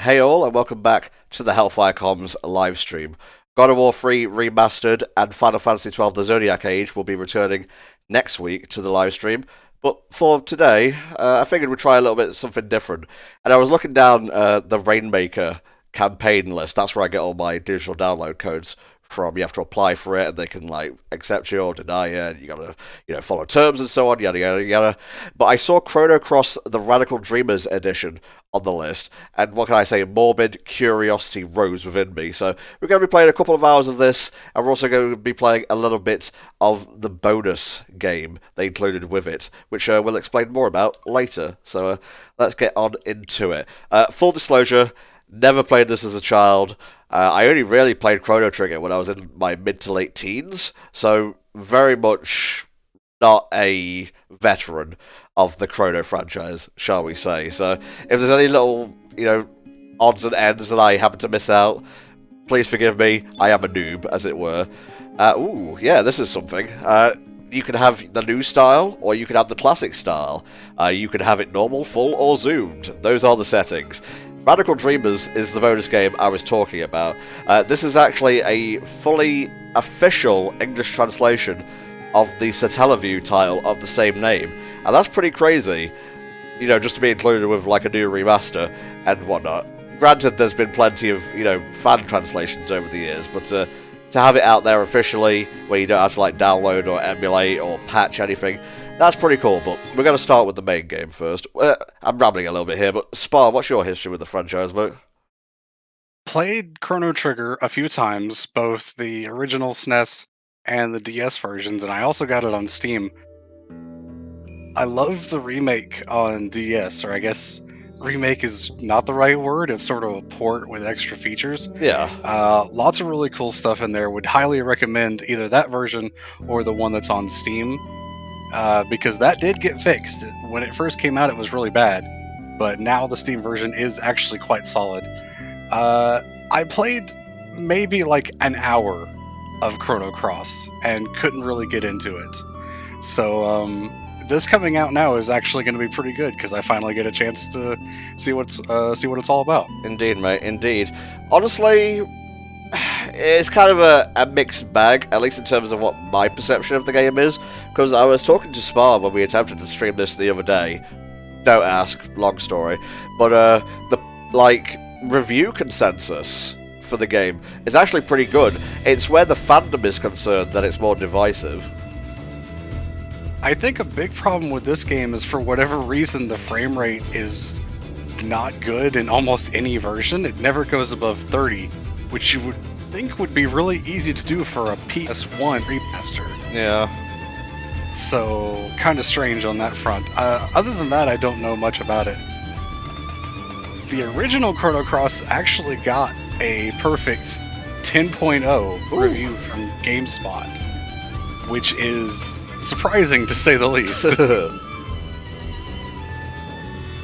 Hey all, and welcome back to the HellfireComms livestream. God of War 3 Remastered and Final Fantasy XII The Zodiac Age will be returning next week to the livestream. But for today, I figured we'd try a little bit something different. And I was looking down the Rainmaker campaign list. That's where I get all my digital download codes from. You have to apply for it, and they can like accept you or deny it. And you gotta, follow terms and so on. Yada yada yada. But I saw Chrono Cross the Radical Dreamers edition on the list, and what can I say? Morbid curiosity rose within me. So we're going to be playing a couple of hours of this, and we're also going to be playing a little bit of the bonus game they included with it, which we'll explain more about later. So let's get on into it. Full disclosure. Never played this as a child. I only really played Chrono Trigger when I was in my mid to late teens, so very much not a veteran of the Chrono franchise, shall we say. So if there's any little, odds and ends that I happen to miss out, please forgive me. I am a noob, as it were. Ooh, yeah, this is something. You can have the new style, or you can have the classic style. You can have it normal, full, or zoomed. Those are the settings. Radical Dreamers is the bonus game I was talking about. This is actually a fully official English translation of the Satellaview title of the same name. And that's pretty crazy, just to be included with like a new remaster and whatnot. Granted, there's been plenty of, fan translations over the years, but to have it out there officially, where you don't have to like download or emulate or patch anything, that's pretty cool. But we're going to start with the main game first. I'm rambling a little bit here, but Spar, what's your history with the franchise, mate? Played Chrono Trigger a few times, both the original SNES and the DS versions, and I also got it on Steam. I love the remake on DS, or I guess remake is not the right word, it's sort of a port with extra features. Yeah. Lots of really cool stuff in there. Would highly recommend either that version or the one that's on Steam, because that did get fixed. When it first came out, it was really bad, but now the Steam version is actually quite solid. I played maybe like an hour of Chrono Cross and couldn't really get into it. So this coming out now is actually going to be pretty good because I finally get a chance to see what it's all about. Indeed, mate, indeed. Honestly, it's kind of a mixed bag, at least in terms of what my perception of the game is, because I was talking to Spar when we attempted to stream this the other day. Don't ask, long story. But the review consensus for the game is actually pretty good. It's where the fandom is concerned that it's more divisive. I think a big problem with this game is, for whatever reason, the frame rate is not good in almost any version. It never goes above 30, which you would think would be really easy to do for a PS1 remaster. Yeah. So, kind of strange on that front. Other than that, I don't know much about it. The original Chrono Cross actually got a perfect 10.0 review from GameSpot, which is surprising to say the least.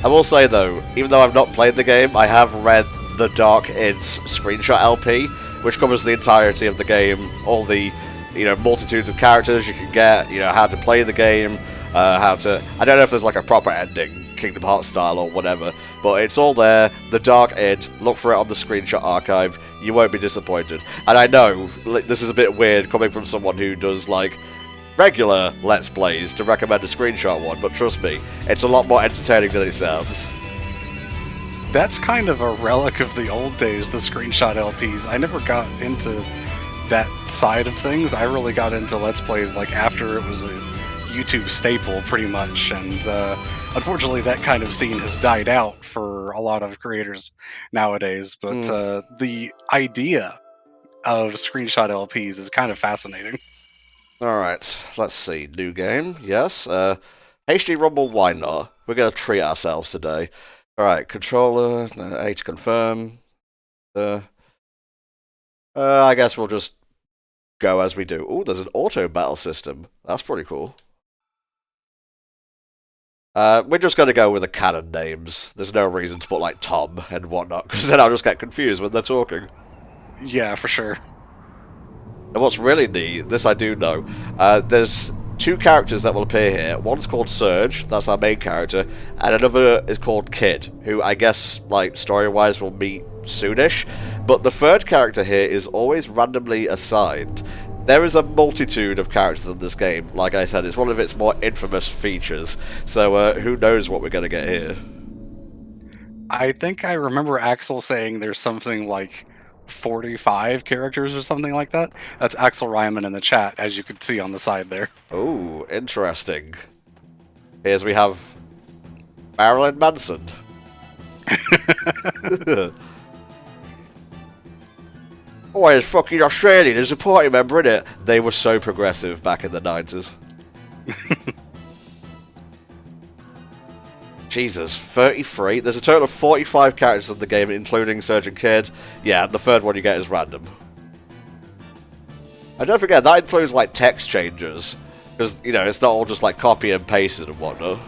I will say though, even though I've not played the game, I have read the Dark Ids screenshot LP, which covers the entirety of the game, all the multitudes of characters you can get, how to play the game, I don't know if there's like a proper ending, Kingdom Hearts style or whatever, but it's all there. The Dark Id, look for it on the screenshot archive, you won't be disappointed. And I know this is a bit weird coming from someone who does like regular Let's Plays to recommend a screenshot one, but trust me, it's a lot more entertaining than it sounds. That's kind of a relic of the old days, the screenshot LPs. I never got into that side of things. I really got into Let's Plays like after it was a YouTube staple, pretty much, and unfortunately that kind of scene has died out for a lot of creators nowadays, but the idea of screenshot LPs is kind of fascinating. Alright, let's see. New game, yes. HD Rumble, why not? We're going to treat ourselves today. Alright, controller, A to confirm. I guess we'll just go as we do. Ooh, there's an auto battle system. That's pretty cool. We're just going to go with the canon names. There's no reason to put like Tom and whatnot, because then I'll just get confused when they're talking. Yeah, for sure. And what's really neat, this I do know, there's two characters that will appear here. One's called Surge, that's our main character, and another is called Kid, who I guess, like, story-wise will meet soonish. But the third character here is always randomly assigned. There is a multitude of characters in this game. Like I said, it's one of its more infamous features. So who knows what we're going to get here. I think I remember Axel saying there's something like 45 characters or something like that. That's Axel Ryman in the chat, as you can see on the side there. Oh, interesting. Here's we have Marilyn Manson. Oh, it's fucking Australian. There's a party member in it. They were so progressive back in the 90s. Jesus, 33? There's a total of 45 characters in the game, including Surgeon Kid. Yeah, and the third one you get is random. And don't forget, that includes, like, text changes. Because, you know, it's not all just, like, copy and pasted and whatnot.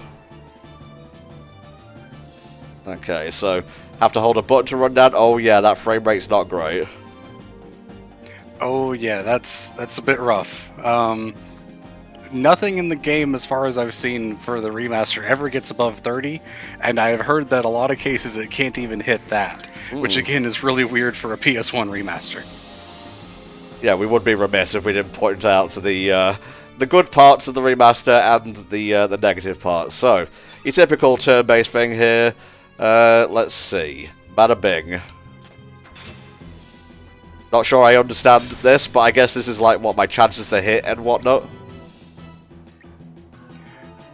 Okay, so, have to hold a button to run down. Oh, yeah, that frame rate's not great. Oh yeah, that's a bit rough. Nothing in the game, as far as I've seen for the remaster, ever gets above 30, and I have heard that a lot of cases it can't even hit that, which again is really weird for a PS1 remaster. Yeah, we would be remiss if we didn't point out to the good parts of the remaster and the negative parts. So, your typical turn-based thing here. Let's see. Bada bing. Not sure I understand this, but I guess this is like what my chances to hit and whatnot.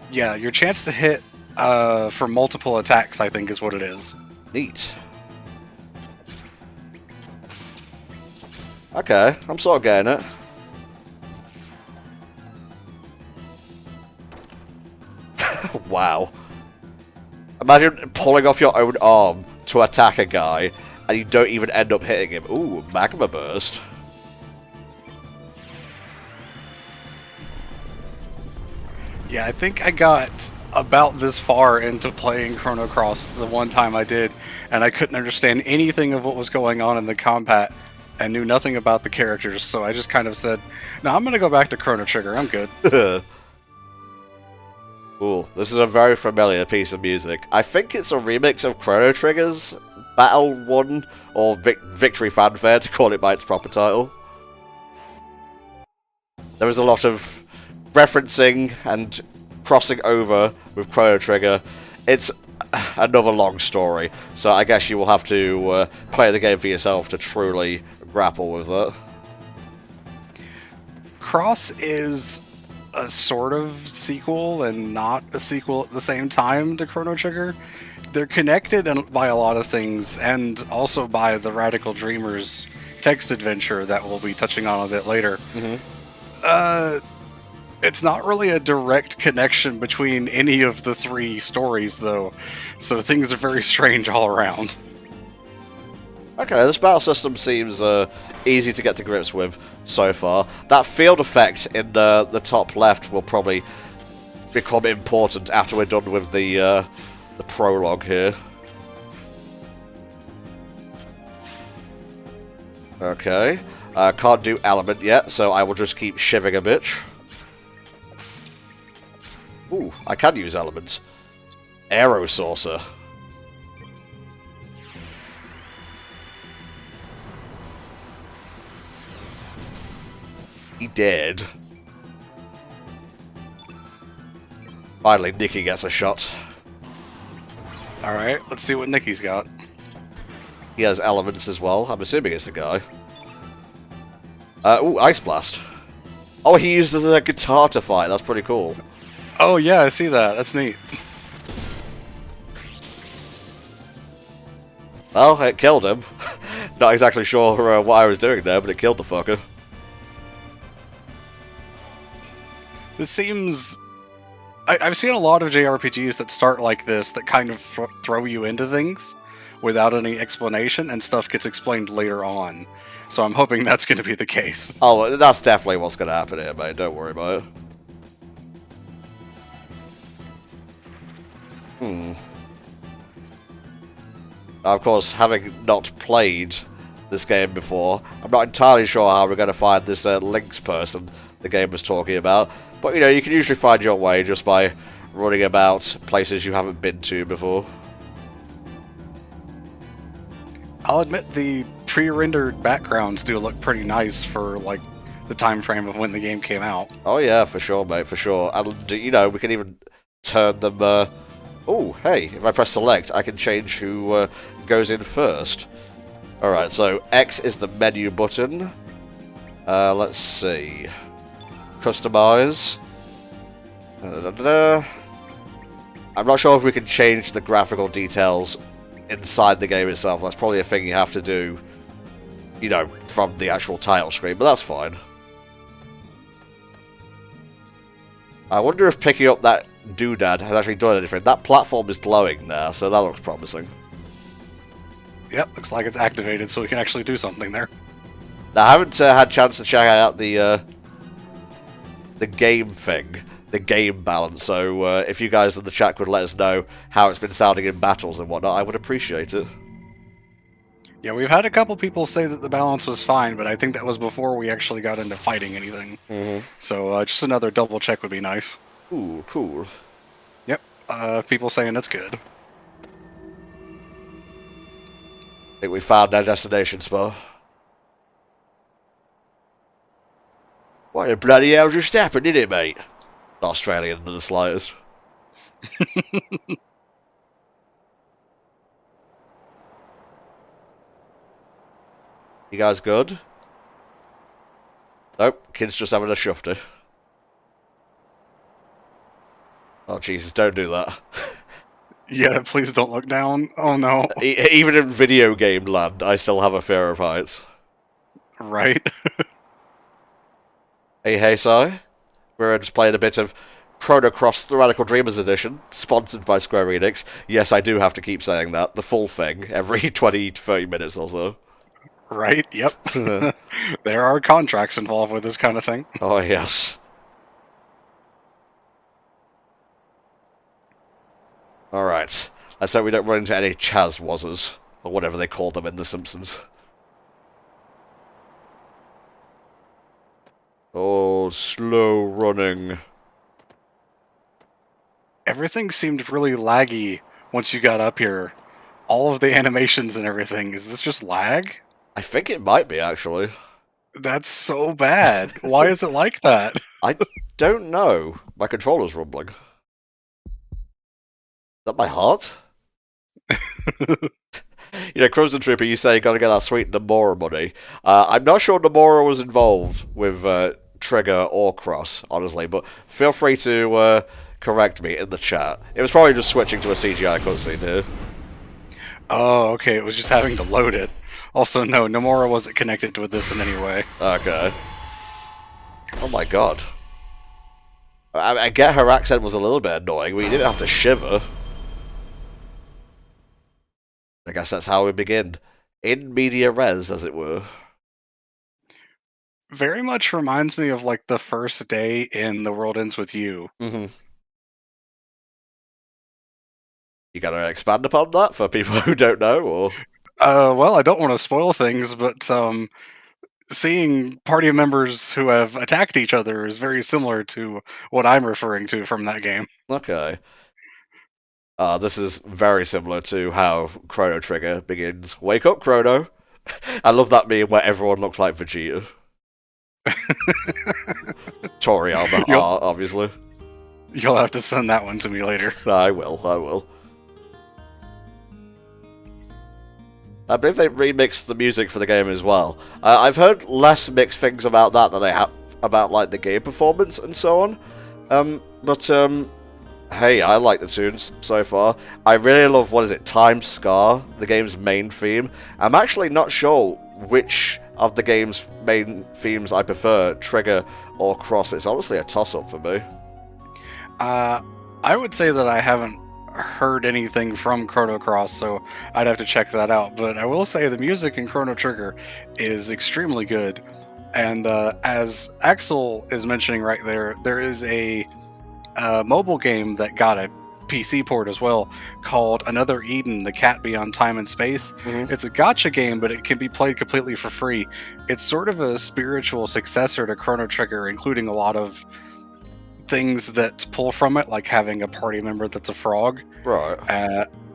Yeah, your chance to hit for multiple attacks, I think, is what it is. Neat. Okay, I'm sort of getting it. Wow. Imagine pulling off your own arm to attack a guy, and you don't even end up hitting him. Ooh, magma burst. Yeah, I think I got about this far into playing Chrono Cross the one time I did, and I couldn't understand anything of what was going on in the combat and knew nothing about the characters, so I just kind of said, no, I'm going to go back to Chrono Trigger, I'm good. Ooh, this is a very familiar piece of music. I think it's a remix of Chrono Trigger's Battle 1, or Victory Fanfare, to call it by its proper title. There was a lot of referencing and crossing over with Chrono Trigger. It's another long story, so I guess you will have to play the game for yourself to truly grapple with it. Cross is a sort of sequel and not a sequel at the same time to Chrono Trigger. They're connected by a lot of things, and also by the Radical Dreamers text adventure that we'll be touching on a bit later. It's not really a direct connection between any of the three stories, though, so things are very strange all around. Okay, this battle system seems easy to get to grips with so far. That field effect in the top left will probably become important after we're done with the prologue here. Okay, can't do element yet, so I will just keep shivving a bitch. Ooh, I can use elements. Aero Saucer. He did. Finally, Nikki gets a shot. Alright, let's see what Nikki's got. He has elements as well. I'm assuming it's a guy. Ooh, Ice Blast. Oh, he uses a guitar to fight. That's pretty cool. Oh yeah, I see that. That's neat. Well, it killed him. Not exactly sure what I was doing there, but it killed the fucker. This seems... I've seen a lot of JRPGs that start like this, that kind of throw you into things without any explanation, and stuff gets explained later on. So I'm hoping that's going to be the case. Oh, that's definitely what's going to happen here, mate. Don't worry about it. Now, of course, having not played this game before, I'm not entirely sure how we're going to find this Lynx person the game was talking about. But, you know, you can usually find your way just by running about places you haven't been to before. I'll admit the pre-rendered backgrounds do look pretty nice for, like, the time frame of when the game came out. Oh, yeah, for sure, mate, for sure. And, you know, we can even turn them... Oh, hey, if I press select, I can change who goes in first. Alright, so X is the menu button. Let's see. Customize. I'm not sure if we can change the graphical details inside the game itself. That's probably a thing you have to do, you know, from the actual title screen, but that's fine. I wonder if picking up that doodad has actually done anything. That platform is glowing now, so that looks promising. Yep, looks like it's activated, so we can actually do something there. Now, I haven't had a chance to check out the game thing, the game balance, so if you guys in the chat could let us know how it's been sounding in battles and whatnot, I would appreciate it. Yeah, we've had a couple people say that the balance was fine, but I think that was before we actually got into fighting anything. Mm-hmm. So just another double check would be nice. Ooh, cool. Yep, people saying it's good. I think we found our destination, Spar. What the bloody hell just happened, didn't it, mate? Not Australian to the slightest. You guys good? Nope, kid's just having a shufty. Oh, Jesus, don't do that. Yeah, please don't look down. Oh, no. Even in video game land, I still have a fear of heights. Right. Hey, Si. We're just playing a bit of Chrono Cross The Radical Dreamers Edition, sponsored by Square Enix. Yes, I do have to keep saying that. The full thing, every 20 to 30 minutes or so. Right, yep. There are contracts involved with this kind of thing. Oh, yes. Alright. Let's hope we don't run into any Chaz-Wazzers, or whatever they called them in The Simpsons. Oh, slow running. Everything seemed really laggy once you got up here. All of the animations and everything. Is this just lag? I think it might be, actually. That's so bad. Why is it like that? I don't know. My controller's rumbling. Is that my heart? You know, Crimson Trooper, you say you gotta get that sweet Nomura money. I'm not sure Nomura was involved with Trigger or Cross, honestly, but feel free to correct me in the chat. It was probably just switching to a CGI cutscene here. Oh, okay, it was just having to load it. Also, no, Nomura wasn't connected with this in any way. Okay. Oh my god. I get her accent was a little bit annoying, but you didn't have to shiver. I guess that's how we begin. In media res, as it were. Very much reminds me of, like, the first day in The World Ends With You. Mm-hmm. You gotta expand upon that for people who don't know, or... Well, I don't want to spoil things, but, seeing party members who have attacked each other is very similar to what I'm referring to from that game. Okay. This is very similar to how Chrono Trigger begins. Wake up, Chrono! I love that meme where everyone looks like Vegeta. Toriyama, obviously. You'll have to send that one to me later. I will. I believe they remixed the music for the game as well. I've heard less mixed things about that than I have about, like, the game performance and so on. Hey, I like the tunes so far. I really love, what is it, Time Scar, the game's main theme. I'm actually not sure which of the game's main themes I prefer, Trigger or Cross. It's honestly a toss-up for me. I would say that I haven't heard anything from Chrono Cross, so I'd have to check that out. But I will say the music in Chrono Trigger is extremely good. And as Axel is mentioning right there, there is a mobile game that got a PC port as well called Another Eden, The Cat Beyond Time and Space. Mm-hmm. It's a gacha game, but it can be played completely for free. It's sort of a spiritual successor to Chrono Trigger, including a lot of things that pull from it, like having a party member that's a frog. Right.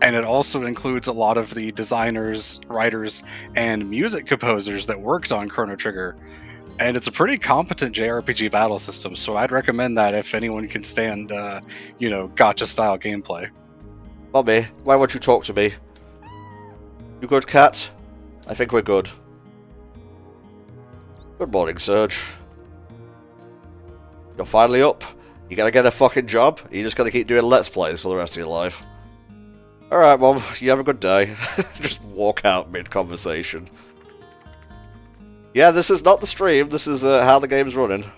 And it also includes a lot of the designers, writers, and music composers that worked on Chrono Trigger. And it's a pretty competent JRPG battle system, so I'd recommend that if anyone can stand, gacha-style gameplay. Mummy, why won't you talk to me? You good, cat? I think we're good. Good morning, Serge. You're finally up. You gonna get a fucking job? Or you just gonna keep doing Let's Plays for the rest of your life? Alright, Mum, you have a good day. Just walk out mid-conversation. Yeah, this is not the stream, this is how the game's running.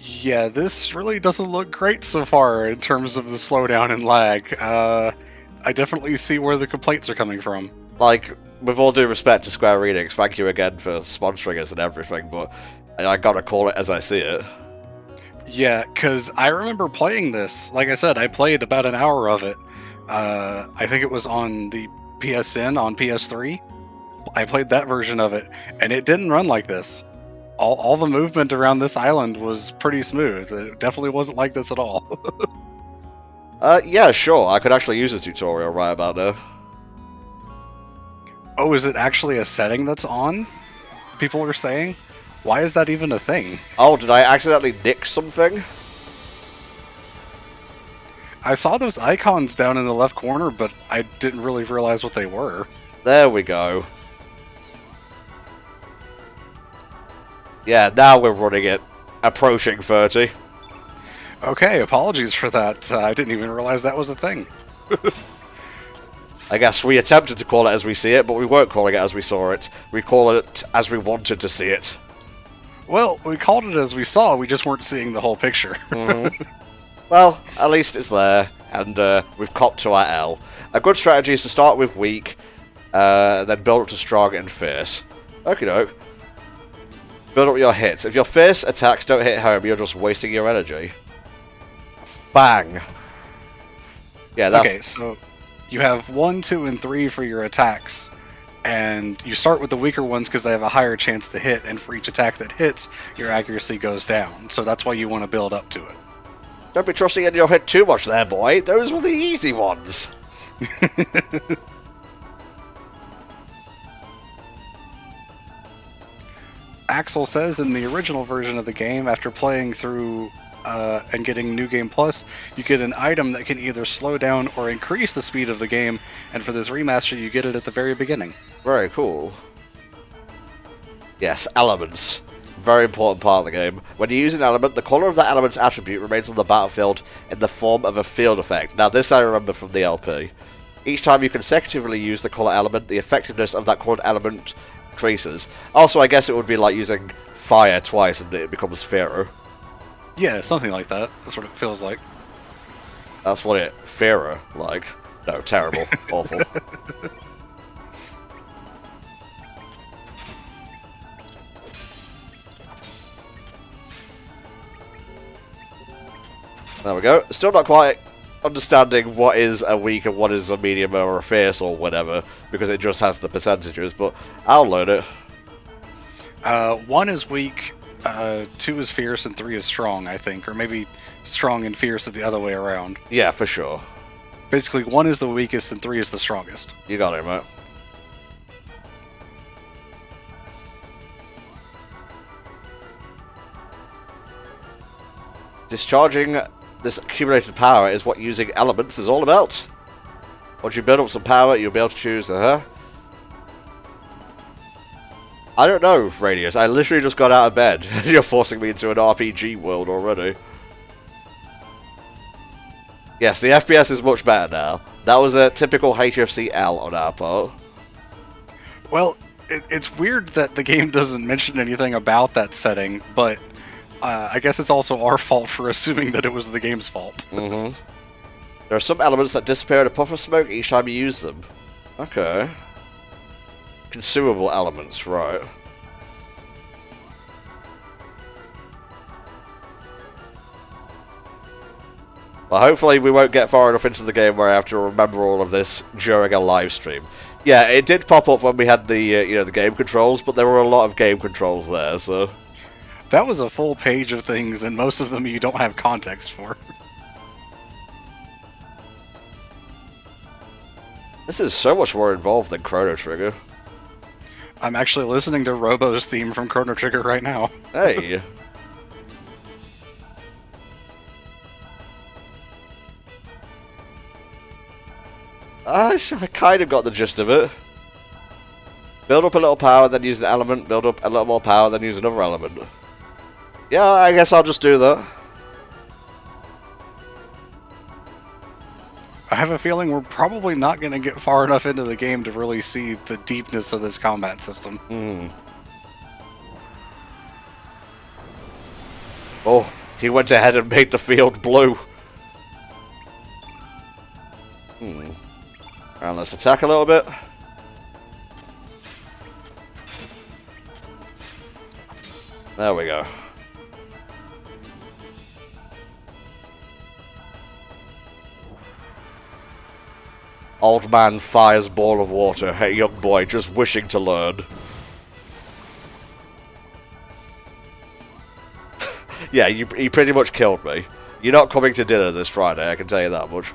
Yeah, this really doesn't look great so far in terms of the slowdown and lag. I definitely see where the complaints are coming from. Like, with all due respect to Square Enix, thank you again for sponsoring us and everything, but I gotta call it as I see it. Yeah, because I remember playing this. Like I said, I played about an hour of it. I think it was on the PSN on PS3. I played that version of it, and it didn't run like this. All the movement around this island was pretty smooth. It definitely wasn't like this at all. Yeah, sure, I could actually use a tutorial right about now. Oh, is it actually a setting that's on? People are saying? Why is that even a thing? Oh, did I accidentally nick something? I saw those icons down in the left corner, but I didn't really realize what they were. There we go. Yeah, now we're running it. Approaching 30. Okay, apologies for that. I didn't even realize that was a thing. I guess we attempted to call it as we see it, but we weren't calling it as we saw it. We call it as we wanted to see it. Well, we called it as we saw, we just weren't seeing the whole picture. Mm-hmm. Well, at least it's there, and we've copped to our L. A good strategy is to start with weak, then build up to strong and fierce. Okie doke. Build up your hits. If your fierce attacks don't hit home, you're just wasting your energy. Bang! Yeah, that's... Okay, so you have 1, 2, and 3 for your attacks, and you start with the weaker ones because they have a higher chance to hit, and for each attack that hits, your accuracy goes down. So that's why you want to build up to it. Don't be trusting in your hit too much there, boy. Those were the easy ones. Axel says in the original version of the game, after playing through and getting New Game Plus, you get an item that can either slow down or increase the speed of the game, and for this remaster, you get it at the very beginning. Very cool. Yes, elements. Very important part of the game. When you use an element, the colour of that element's attribute remains on the battlefield in the form of a field effect. Now, this I remember from the LP. Each time you consecutively use the colour element, the effectiveness of that coloured element increases. Also, I guess it would be like using fire twice and it becomes fairer. Yeah, something like that. That's what it feels like. That's what it fairer like. No, terrible. Awful. There we go. Still not quite understanding what is a weak and what is a medium or a fierce or whatever, because it just has the percentages, but I'll learn it. 1 is weak, 2 is fierce, and 3 is strong, I think. Or maybe strong and fierce is the other way around. Yeah, for sure. Basically, 1 is the weakest and 3 is the strongest. You got it, mate. Discharging this accumulated power is what using elements is all about. Once you build up some power, you'll be able to choose I don't know, Radius. I literally just got out of bed. You're forcing me into an RPG world already. Yes, the FPS is much better now. That was a typical HFC L on our part. Well, it's weird that the game doesn't mention anything about that setting, but I guess it's also our fault for assuming that it was the game's fault. Mm-hmm. There are some elements that disappear in a puff of smoke each time you use them. Okay. Consumable elements, right. Well, hopefully we won't get far enough into the game where I have to remember all of this during a live stream. Yeah, it did pop up when we had the the game controls, but there were a lot of game controls there, so... That was a full page of things, and most of them you don't have context for. This is so much more involved than Chrono Trigger. I'm actually listening to Robo's theme from Chrono Trigger right now. Hey. I kind of got the gist of it. Build up a little power, then use an element. Build up a little more power, then use another element. Yeah, I guess I'll just do that. I have a feeling we're probably not going to get far enough into the game to really see the deepness of this combat system. Oh, he went ahead and made the field blue. And let's attack a little bit. There we go. Old man fires ball of water. Hey, young boy, just wishing to learn. Yeah, he pretty much killed me. You're not coming to dinner this Friday, I can tell you that much.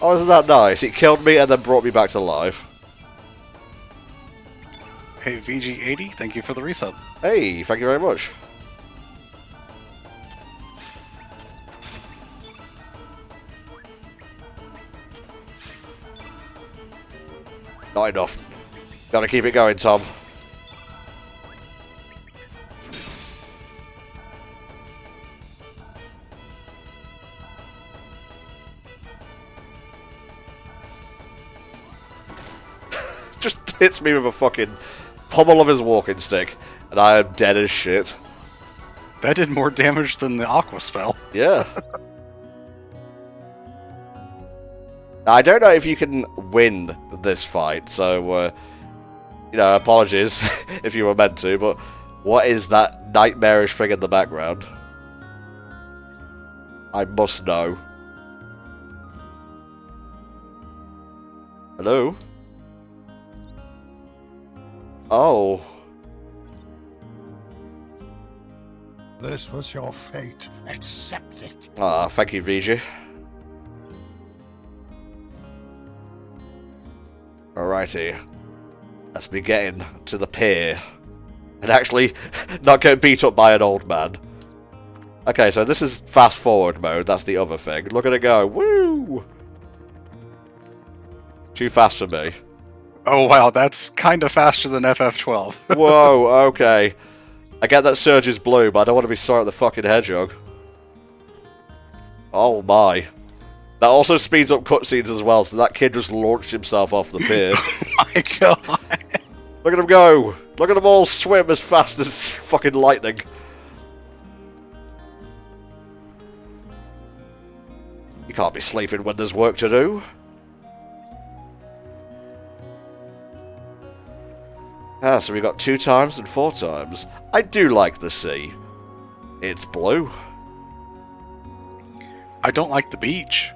Oh, isn't that nice? It killed me and then brought me back to life. Hey, VG80, thank you for the resub. Hey, thank you very much. Not enough. Gotta keep it going, Tom. Just hits me with a fucking pommel of his walking stick, and I am dead as shit. That did more damage than the Aqua spell. Yeah. I don't know if you can win this fight, so, you know, apologies if you were meant to, but what is that nightmarish thing in the background? I must know. Hello? Oh. This was your fate. Accept it. Ah, thank you, VJ. Alrighty. Let's be getting to the pier. And actually not get beat up by an old man. Okay, so this is fast forward mode. That's the other thing. Look at it go. Woo! Too fast for me. Oh wow, that's kind of faster than FF12. Whoa, okay. I get that Surge is blue, but I don't want to be sorry at the fucking hedgehog. Oh my. That also speeds up cutscenes as well, so that kid just launched himself off the pier. Oh my god. Look at him go! Look at them all swim as fast as fucking lightning. You can't be sleeping when there's work to do. Ah, so we got 2 times and 4 times. I do like the sea. It's blue. I don't like the beach.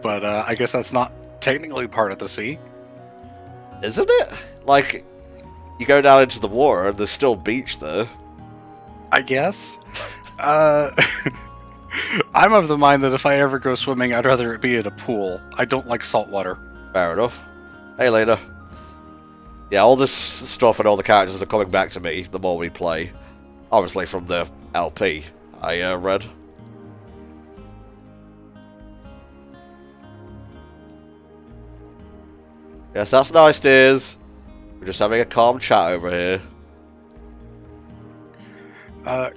But I guess that's not technically part of the sea. Isn't it? Like, you go down into the water and there's still beach there. I guess. I'm of the mind that if I ever go swimming, I'd rather it be at a pool. I don't like salt water. Fair enough. Hey, later. Yeah, all this stuff and all the characters are coming back to me the more we play. Obviously from the LP I read. Yes, that's nice, dears. We're just having a calm chat over here.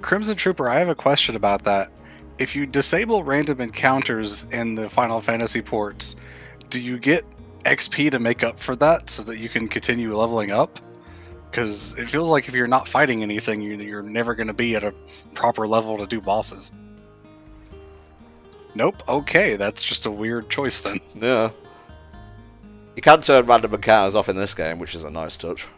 Crimson Trooper, I have a question about that. If you disable random encounters in the Final Fantasy ports, do you get XP to make up for that so that you can continue leveling up? Because it feels like if you're not fighting anything, you're never going to be at a proper level to do bosses. Nope, okay, that's just a weird choice then. Yeah. You can turn random encounters off in this game, which is a nice touch.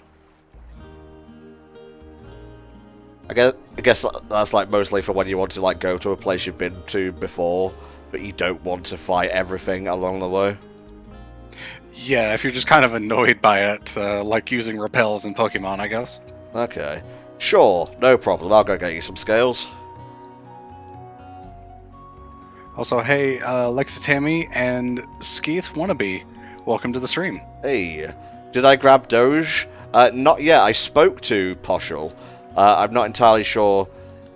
I guess that's like mostly for when you want to like go to a place you've been to before, but you don't want to fight everything along the way. Yeah, if you're just kind of annoyed by it, like using repels in Pokemon, I guess. Okay. Sure, no problem. I'll go get you some scales. Also, hey, Lexitami and Skeeth Wannabe, welcome to the stream. Hey, did I grab Doge? Not yet. I spoke to Poshul. I'm not entirely sure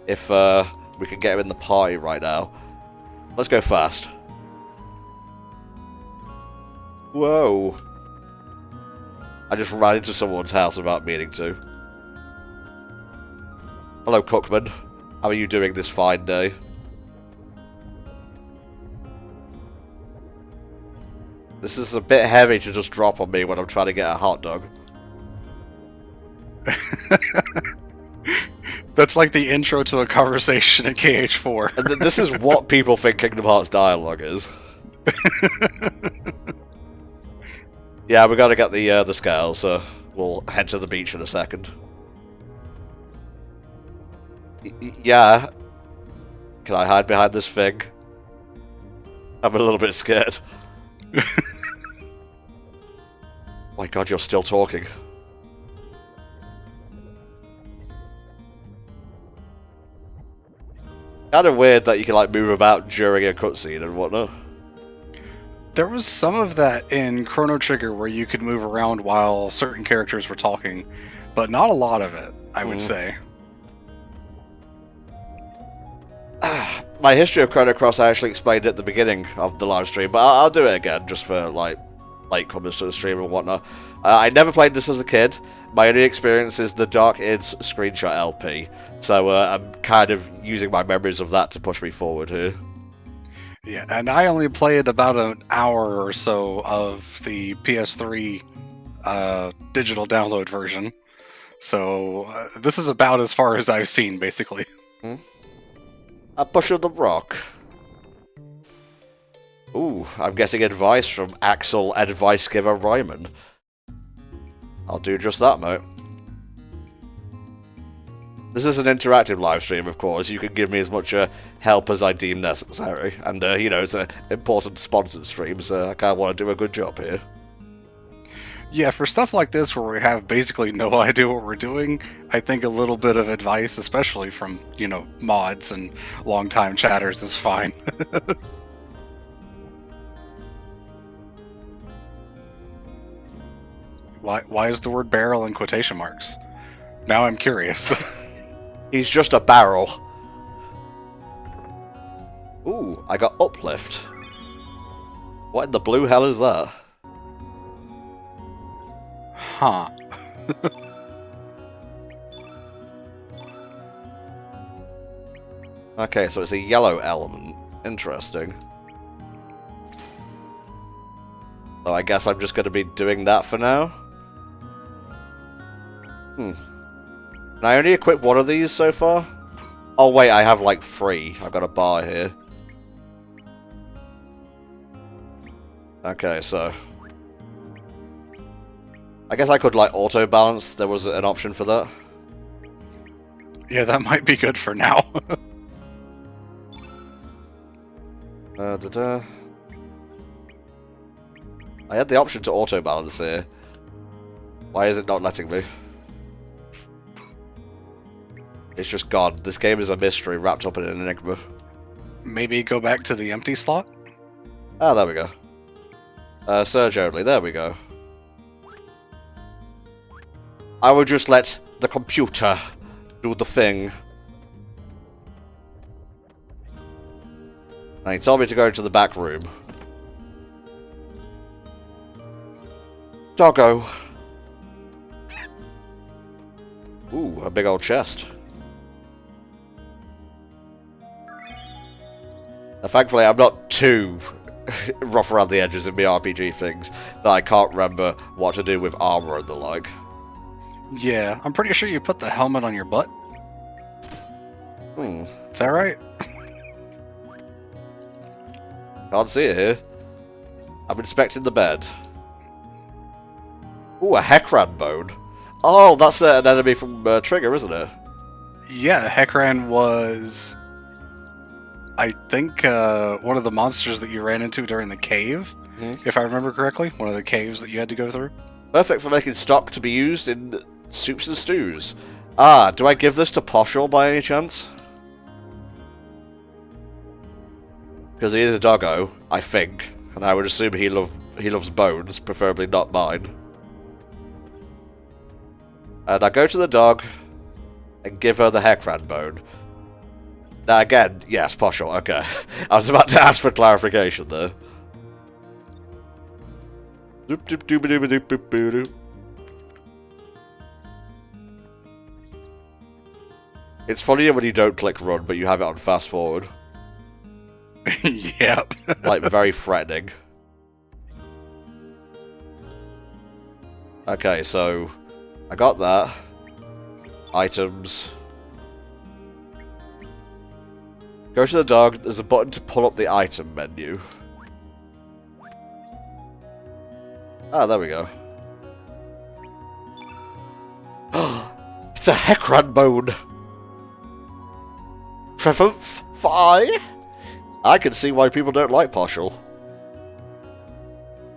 if we can get him in the party right now. Let's go fast. Whoa. I just ran into someone's house without meaning to. Hello, Cookman. How are you doing this fine day? This is a bit heavy to just drop on me when I'm trying to get a hot dog. That's like the intro to a conversation in KH4. And this is what people think Kingdom Hearts dialogue is. Yeah, we gotta get the scales, so we'll head to the beach in a second. Yeah. Can I hide behind this thing? I'm a little bit scared. My god, you're still talking. Kind of weird that you can like move about during a cutscene and whatnot. There was some of that in Chrono Trigger where you could move around while certain characters were talking, but not a lot of it, I would say. My history of Chrono Cross I actually explained at the beginning of the live stream, but I'll do it again just for like latecomers to the stream and whatnot. I never played this as a kid. My only experience is the Dark Ids screenshot LP, so I'm kind of using my memories of that to push me forward here. Yeah, and I only played about an hour or so of the PS3 digital download version, so this is about as far as I've seen, basically. A push of the rock. Ooh, I'm getting advice from Axel Advice Giver Ryman. I'll do just that, mate. This is an interactive live stream, of course. You can give me as much help as I deem necessary. And, you know, it's an important sponsored stream, so I kind of want to do a good job here. Yeah, for stuff like this where we have basically no idea what we're doing, I think a little bit of advice, especially from, you know, mods and longtime chatters, is fine. Why is the word barrel in quotation marks? Now I'm curious. He's just a barrel. Ooh, I got uplift. What in the blue hell is that? Huh. Okay, so it's a yellow element. Interesting. So I guess I'm just going to be doing that for now. Can I only equip one of these so far? Oh wait, I have like 3. I've got a bar here. Okay, so... I guess I could like auto-balance. There was an option for that. Yeah, that might be good for now. I had the option to auto-balance here. Why is it not letting me? It's just gone. This game is a mystery wrapped up in an enigma. Maybe go back to the empty slot? Ah, there we go. Surge only. There we go. I will just let the computer do the thing. And he told me to go to the back room. Doggo. Ooh, a big old chest. Now, thankfully, I'm not too rough around the edges in my RPG things that I can't remember what to do with armor and the like. Yeah, I'm pretty sure you put the helmet on your butt. Is that right? Can't see it here. I'm inspecting the bed. Ooh, a Heckran bone. Oh, that's an enemy from Trigger, isn't it? Yeah, Heckran was, I think, one of the monsters that you ran into during the cave. if I remember correctly. One of the caves that you had to go through. Perfect for making stock to be used in soups and stews. Ah, do I give this to Poshel by any chance? Because he is a doggo, I think, and I would assume he loves bones, preferably not mine. And I go to the dog and give her the Heckran bone. Now again, yes, Poshel, okay. I was about to ask for clarification there. Doop doop doop doop doop doop doop. It's funnier when you don't click run, but you have it on fast forward. Yep. Like, very threatening. Okay, so I got that. Items. Go to the dog. There's a button to pull up the item menu. Ah, there we go. It's a Heckran bone. Preference I can see why people don't like Poshel.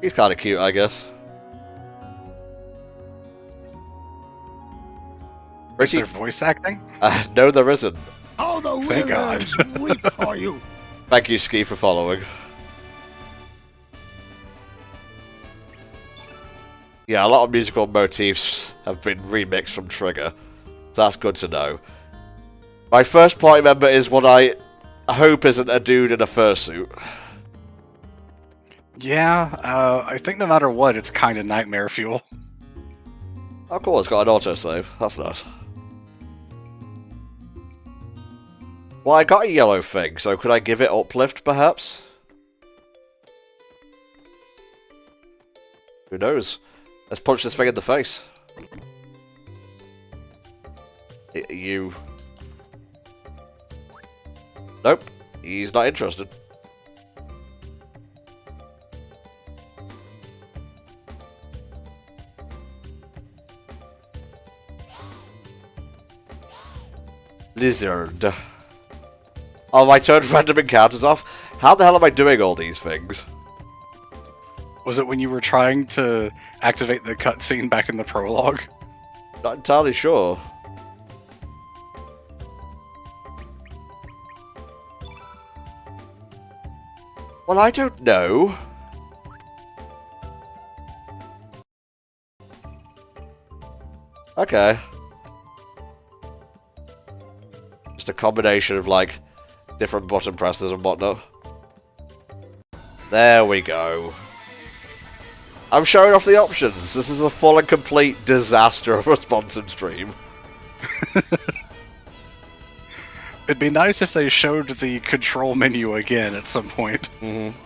He's kind of cute, I guess. Is there voice acting? No, there isn't. Oh, the Thank God. willows weep for you. Thank you, Ski, for following. Yeah, a lot of musical motifs have been remixed from Trigger. So that's good to know. My first party member is what I hope isn't a dude in a fursuit. Yeah, I think no matter what, it's kind of nightmare fuel. Oh, cool, it's got an autosave. That's nice. Well, I got a yellow thing, so could I give it uplift, perhaps? Who knows? Let's punch this thing in the face. You... Nope, he's not interested. Lizard. Oh, I turned random encounters off? How the hell am I doing all these things? Was it when you were trying to activate the cutscene back in the prologue? Not entirely sure. Well, I don't know. Okay. Just a combination of, like, different button presses and whatnot. There we go. I'm showing off the options. This is a full and complete disaster of a sponsored stream. It'd be nice if they showed the control menu again at some point. Mm-hmm.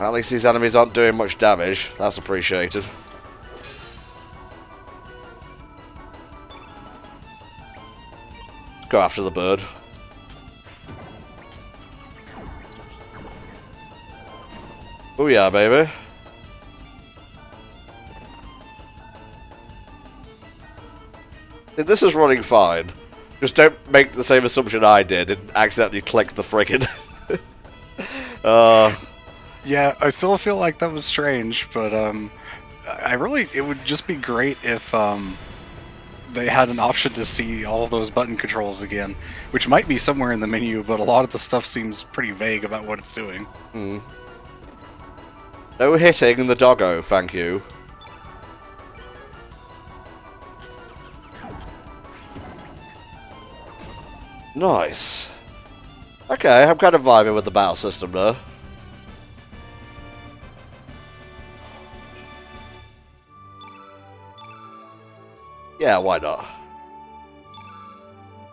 At least these enemies aren't doing much damage. That's appreciated. Go after the bird. Oh yeah, baby. This is running fine. Just don't make the same assumption I did and accidentally click the friggin'... Yeah, I still feel like that was strange, but it would just be great if they had an option to see all those button controls again, which might be somewhere in the menu, but a lot of the stuff seems pretty vague about what it's doing. No hitting the doggo, thank you. Nice. Okay, I'm kind of vibing with the battle system there. Yeah, why not?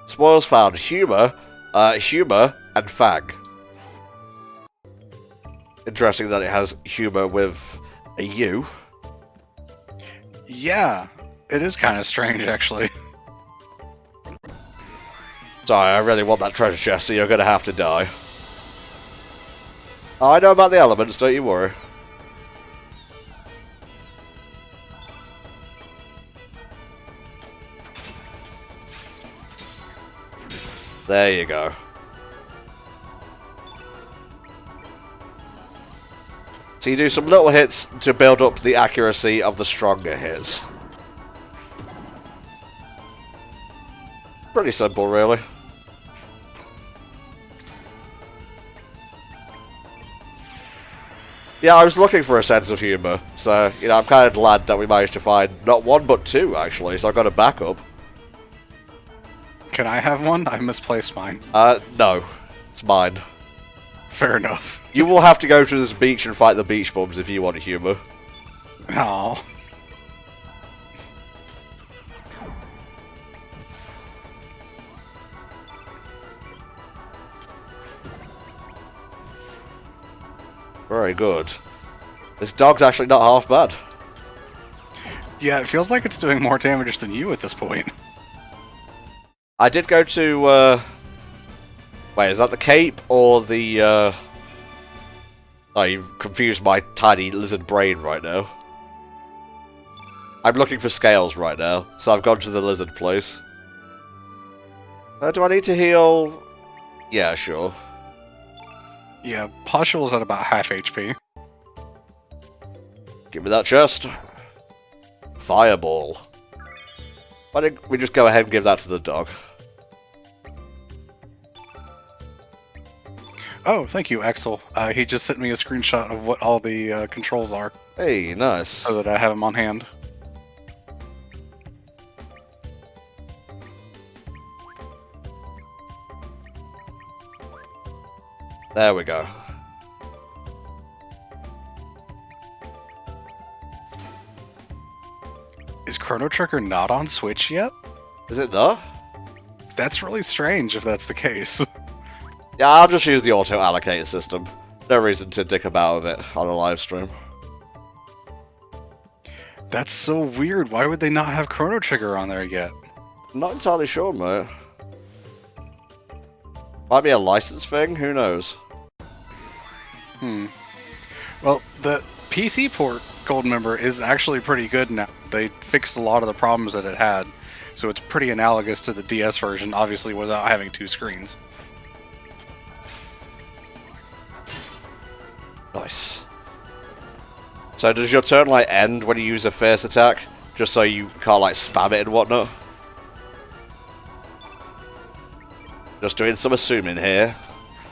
Spoils found. Humor, humor, and fag. Interesting that it has humor with a U. Yeah, it is kind of strange, actually. Sorry, I really want that treasure chest, so you're gonna have to die. Oh, I know about the elements, don't you worry. There you go. So you do some little hits to build up the accuracy of the stronger hits. Pretty simple, really. Yeah, I was looking for a sense of humour, so, you know, I'm kind of glad that we managed to find not one but two, actually, so I've got a backup. Can I have one? I misplaced mine. No. It's mine. Fair enough. You will have to go to this beach and fight the beach bums if you want humour. Oh. Very good. This dog's actually not half bad. Yeah, it feels like it's doing more damage than you at this point. I did go to, wait, is that the cape or the, Oh, you've confused my tiny lizard brain right now. I'm looking for scales right now, so I've gone to the lizard place. Do I need to heal? Yeah, sure. Yeah, Poshul's at about half HP. Give me that chest. Fireball. Why don't we just go ahead and give that to the dog? Oh, thank you, Axel. He just sent me a screenshot of what all the controls are, Hey, nice. so that I have them on hand. There we go. Is Chrono Trigger not on Switch yet? Is it not? That's really strange if that's the case. Yeah, I'll just use the auto-allocate system. No reason to dick about with it on a live stream. That's so weird. Why would they not have Chrono Trigger on there yet? Not entirely sure, mate. Might be a license thing, who knows? Well, the PC port, Goldmember, is actually pretty good now. They fixed a lot of the problems that it had, so it's pretty analogous to the DS version, obviously without having two screens. Nice. So does your turn, like, end when you use a fierce attack? Just so you can't, like, spam it and whatnot? Just doing some assuming here.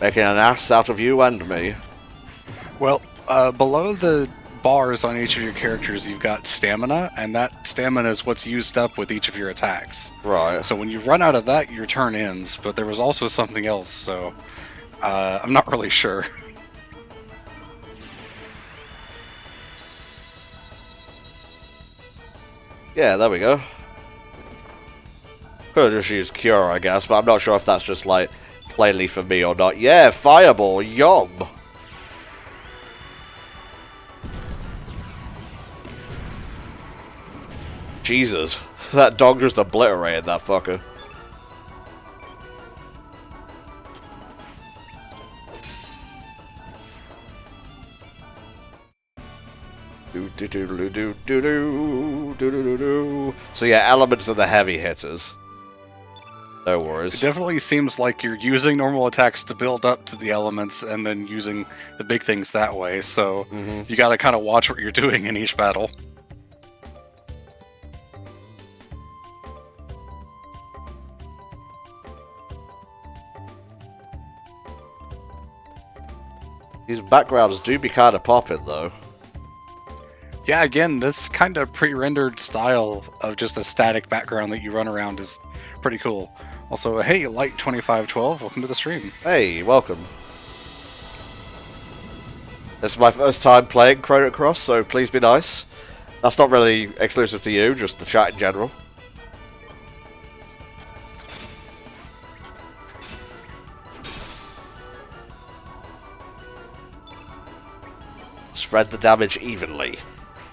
Making an ass out of you and me. Well, below the bars on each of your characters, you've got stamina, and that stamina is what's used up with each of your attacks. Right. So when you run out of that, your turn ends, but there was also something else, so I'm not really sure. Yeah, there we go. Could have just used Cure, I guess, but I'm not sure if that's just, like, plainly for me or not. Yeah, Fireball, yum! Jesus, that dog just obliterated that fucker. So yeah, elements are the heavy hitters. No worries. It definitely seems like you're using normal attacks to build up to the elements and then using the big things that way, so you gotta kind of watch what you're doing in each battle. These backgrounds do be kind of popping, though. Yeah, again, this kind of pre-rendered style of just a static background that you run around is pretty cool. Also, hey, Light2512, welcome to the stream. Hey, welcome. This is my first time playing Chrono Cross, so please be nice. That's not really exclusive to you, just the chat in general. Spread the damage evenly.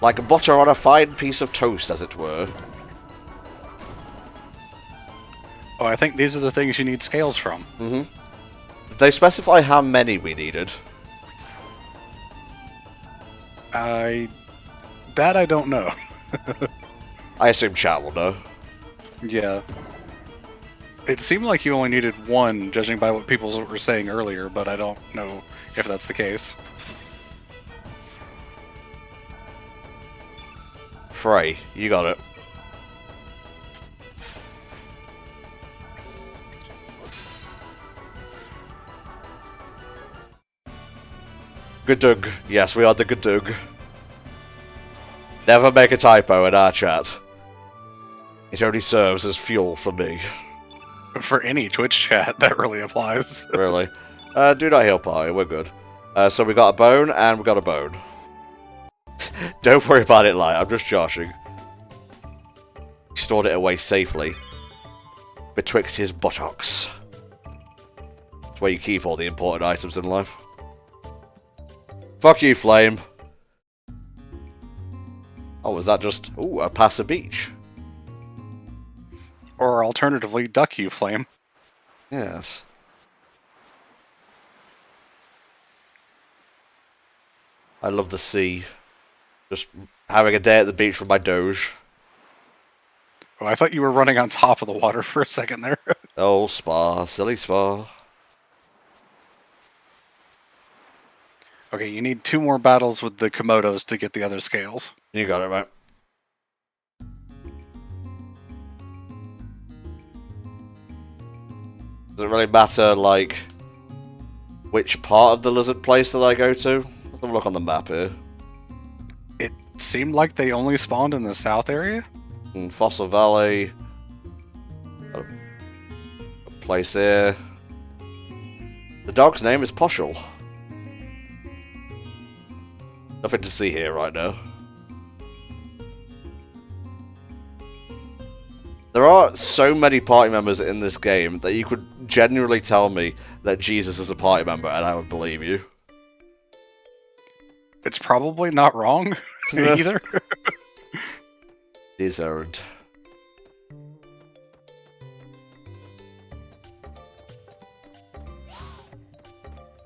Like butter on a fine piece of toast, as it were. Oh, I think these are the things you need scales from. Did they specify how many we needed? That I don't know. I assume chat will know. Yeah. It seemed like you only needed one, judging by what people were saying earlier, but I don't know if that's the case. Frey, you got it. Gadug. Yes, we are the Gadug. Never make a typo in our chat. It only serves as fuel for me. For any Twitch chat, that really applies. Really. Do not heal party, we're good. So we got a bone, and we got a bone. Don't worry about it, Light, I'm just joshing. He stored it away safely. Betwixt his buttocks. That's where you keep all the important items in life. Fuck you, Flame. Oh, was that just... Ooh, Opassa Beach. Or alternatively, duck you, Flame. Yes. I love the sea. Just having a day at the beach with my Doge. Oh, I thought you were running on top of the water for a second there. Oh, Spar. Silly Spar. Okay, you need 2 more battles with the Komodos to get the other scales. You got it, mate. Does it really matter, like, which part of the lizard place that I go to? Let's have a look on the map here. It seemed like they only spawned in the south area? In Fossil Valley. A place here. The dog's name is Poshel. Nothing to see here right now. There are so many party members in this game that you could genuinely tell me that Jesus is a party member and I would believe you. It's probably not wrong either. Deserved.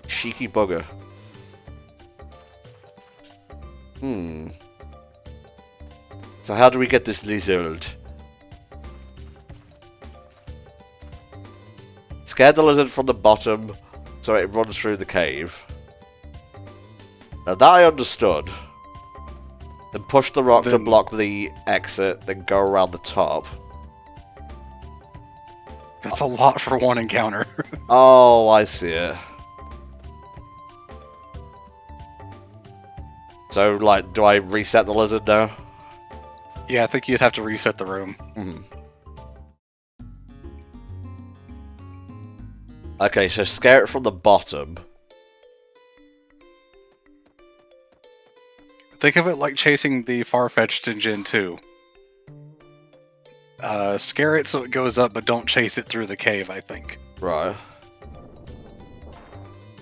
Cheeky bugger. So how do we get this lizard? Scare the lizard from the bottom so it runs through the cave. Now that I understood. Then push the rock to block the exit, then go around the top. That's a lot for one encounter. Oh, I see it. So, like, do I reset the lizard now? Yeah, I think you'd have to reset the room. Okay, so scare it from the bottom. Think of it like chasing the Farfetch'd in Gen 2. Scare it so it goes up, but don't chase it through the cave, I think. Right.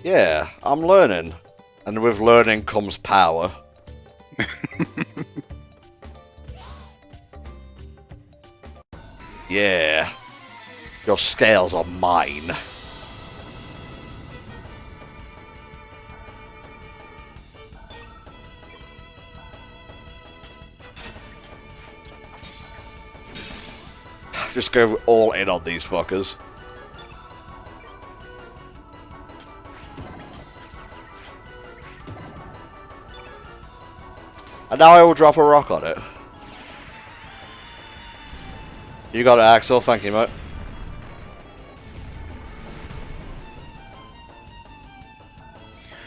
Yeah, I'm learning. And with learning comes power. Yeah. Your scales are mine. Just go all in on these fuckers. And now I will drop a rock on it. You got it, Axel. Thank you, mate.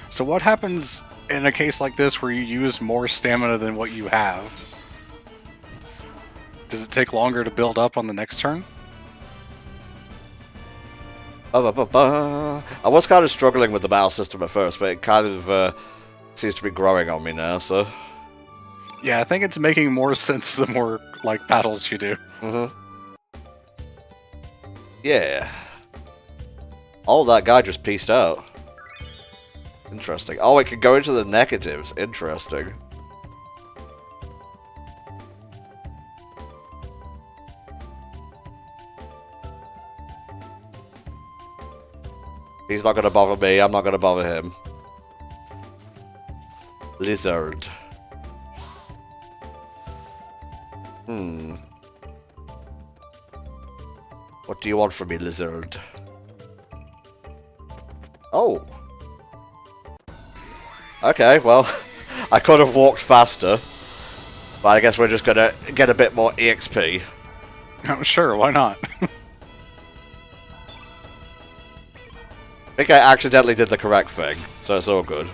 So what happens in a case like this where you use more stamina than what you have? Does it take longer to build up on the next turn? I was kind of struggling with the battle system at first, but it kind of seems to be growing on me now, so... Yeah, I think it's making more sense the more, like, battles you do. Yeah. Oh, that guy just pieced out. Interesting. Oh, it can go into the negatives. Interesting. He's not gonna bother me, I'm not gonna bother him. Lizard. What do you want from me, lizard? Oh. Okay, well, I could have walked faster. But I guess we're just gonna get a bit more EXP. Oh, sure, why not? I think I accidentally did the correct thing, so it's all good.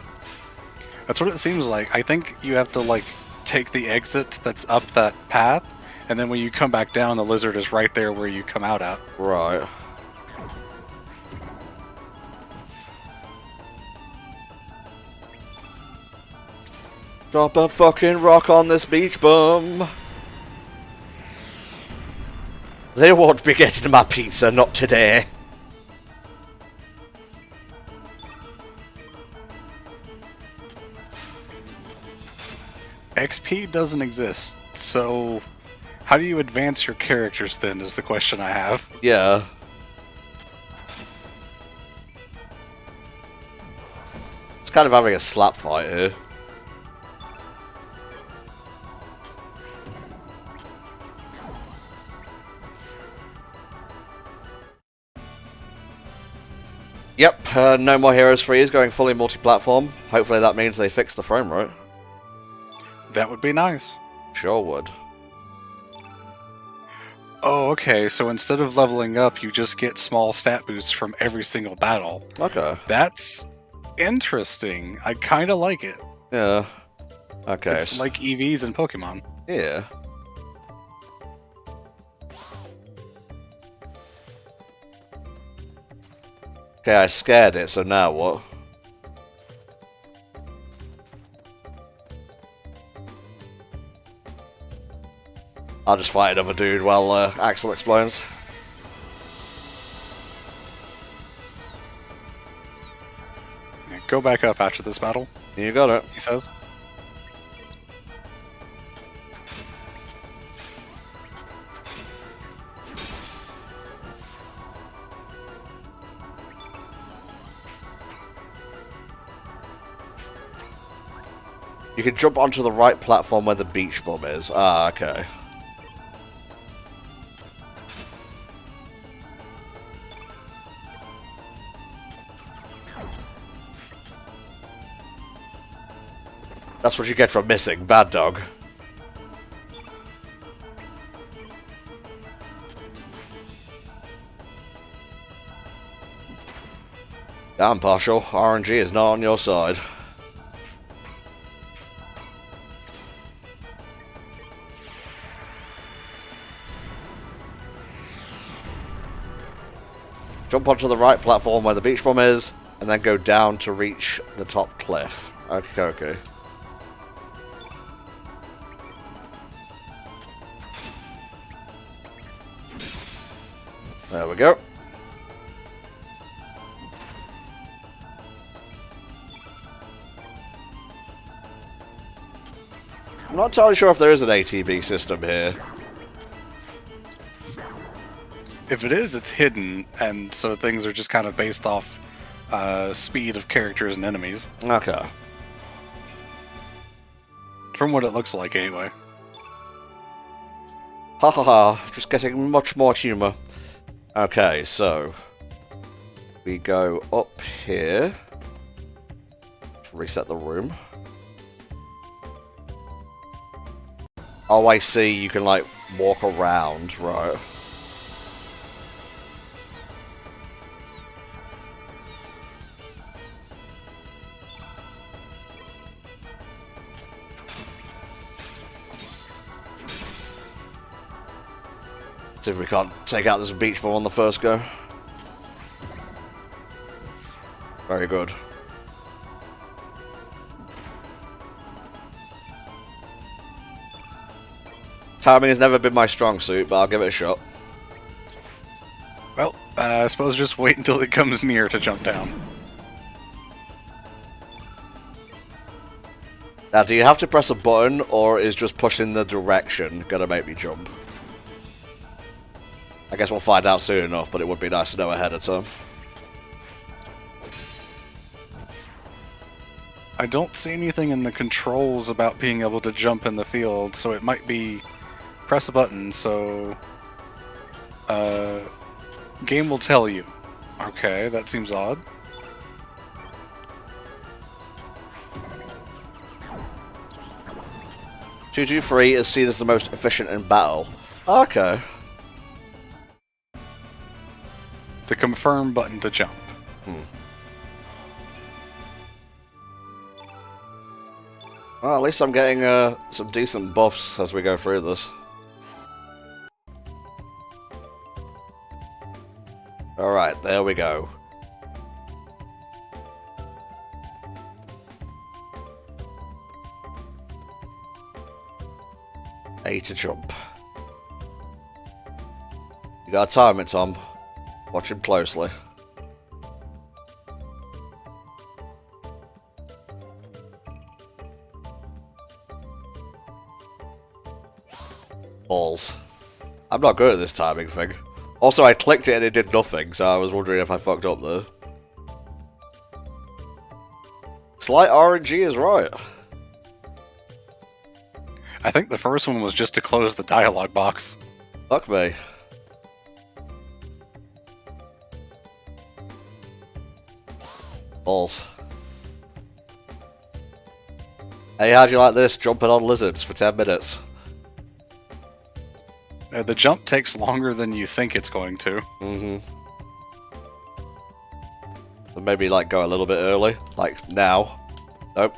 That's what it seems like. I think you have to, like, take the exit that's up that path, and then when you come back down, the lizard is right there where you come out at. Right. Drop a fucking rock on this beach bum. They won't be getting my pizza, not today. XP doesn't exist, so how do you advance your characters then, is the question I have. Yeah. It's kind of having a slap fight here. Yep, no more Heroes Freeze going fully multi-platform. Hopefully that means they fix the frame rate. That would be nice. Sure would. Oh, okay, so instead of leveling up, you just get small stat boosts from every single battle. Okay. That's interesting. I kind of like it. Yeah. Okay. It's like EVs in Pokemon. Yeah. Okay, I scared it, so now what? I'll just fight another dude while Axel explains. Yeah, go back up after this battle, You got it. he says. You can jump onto the right platform where the beach bum is. Ah, okay. That's what you get from missing, bad dog. Damn, Partial. RNG is not on your side. Jump onto the right platform where the beach bomb is, and then go down to reach the top cliff. Okay, okay. There we go. I'm not entirely sure if there is an ATB system here. If it is, it's hidden, and so things are just kind of based off speed of characters and enemies. Okay. From what it looks like, anyway. Ha ha ha, just getting much more humour. Okay, so we go up here to reset the room. Oh, I see, you can like walk around, right? See if we can't take out this beach ball on the first go. Very good. Timing has never been my strong suit, but I'll give it a shot. Well, I suppose just wait until it comes near to jump down. Now, do you have to press a button, or is just pushing the direction gonna make me jump? I guess we'll find out soon enough, but it would be nice to know ahead of time. I don't see anything in the controls about being able to jump in the field, so it might be press a button, so game will tell you. Okay, that seems odd. 223 is seen as the most efficient in battle. Okay. The confirm button to jump. Well, at least I'm getting some decent buffs as we go through this. Alright, there we go. A to jump. You gotta time it, Tom. Watch him closely. Balls. I'm not good at this timing thing. Also, I clicked it and it did nothing, so I was wondering if I fucked up there. Slight RNG is right. I think the first one was just to close the dialogue box. Fuck me. Balls. Hey, how'd you like this? Jumping on lizards for 10 minutes. The jump takes longer than you think it's going to. Mm-hmm. So maybe, like, go a little bit early. Like, now. Nope.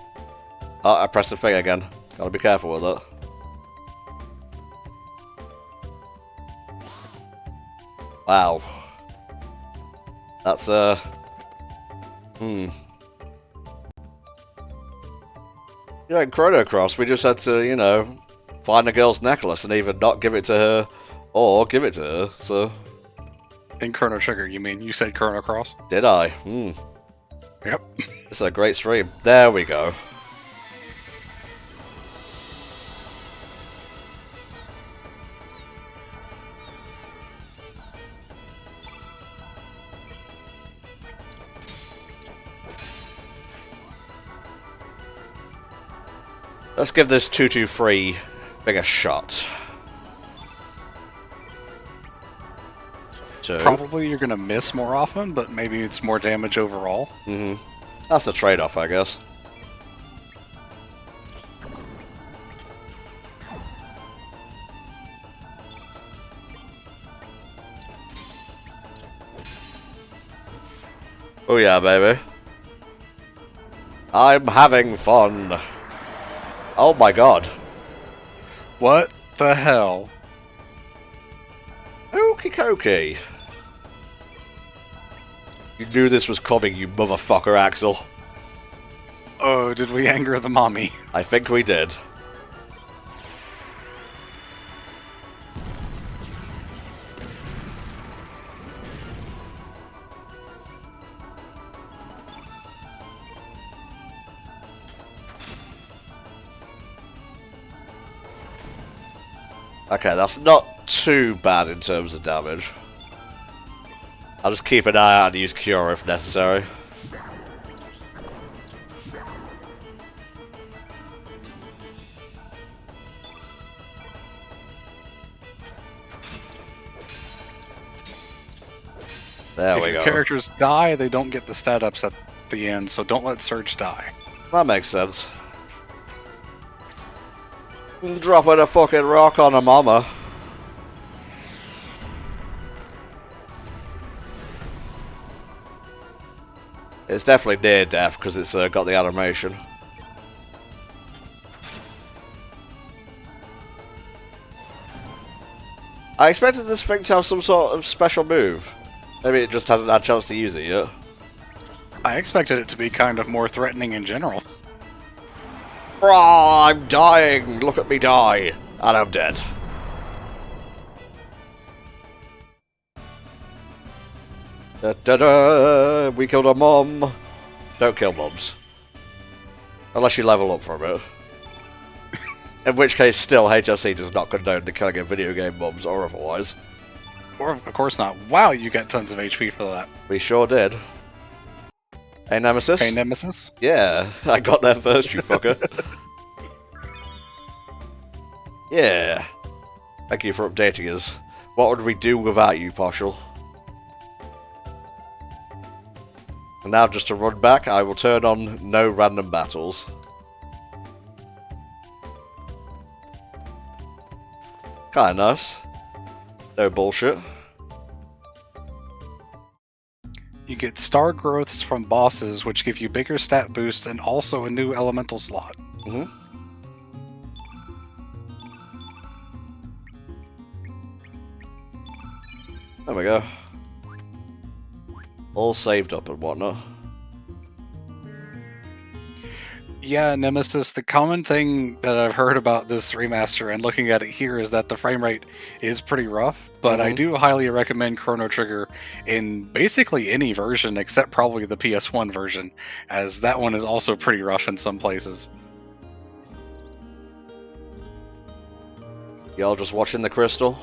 Oh, I pressed the thing again. Gotta be careful with it. Wow. That's, Yeah, in Chrono Cross, we just had to, you know, find a girl's necklace and either not give it to her or give it to her, so... In Chrono Trigger, you mean? You said Chrono Cross? Did I? Yep. It's a great stream. There we go. Let's give this 223 bigger shot. Two. Probably you're going to miss more often, but maybe it's more damage overall. That's the trade-off, I guess. Oh yeah, baby. I'm having fun. Oh my god. What the hell? Okie dokie. You knew this was coming, you motherfucker, Axel. Oh, did we anger the mommy? I think we did. Okay, that's not too bad in terms of damage. I'll just keep an eye out and use Cure if necessary. There we If go. your characters die, they don't get the stat ups at the end, so don't let Surge die. That makes sense. Dropping a fucking rock on a mama. It's definitely near death because it's got the animation. I expected this thing to have some sort of special move. Maybe it just hasn't had a chance to use it yet. I expected it to be kind of more threatening in general. Brah, I'm dying! Look at me die! And I'm dead. Da, da, da, we killed a mom. Don't kill moms. Unless you level up from it. In which case, still, HFC does not condone the killing of video game moms or otherwise. Or, of course not. Wow, you got tons of HP for that. We sure did. Hey, Nemesis? Hey, Nemesis? Yeah, I got there first, you fucker. Yeah. Thank you for updating us. What would we do without you, Partial? And now, just to run back, I will turn on no random battles. Kinda nice. No bullshit. You get star growths from bosses, which give you bigger stat boosts and also a new elemental slot. Mm-hmm. There we go. All saved up and whatnot. Yeah, Nemesis, the common thing that I've heard about this remaster and looking at it here is that the frame rate is pretty rough, but I do highly recommend Chrono Trigger in basically any version except probably the PS1 version, as that one is also pretty rough in some places. Y'all just watching the crystal?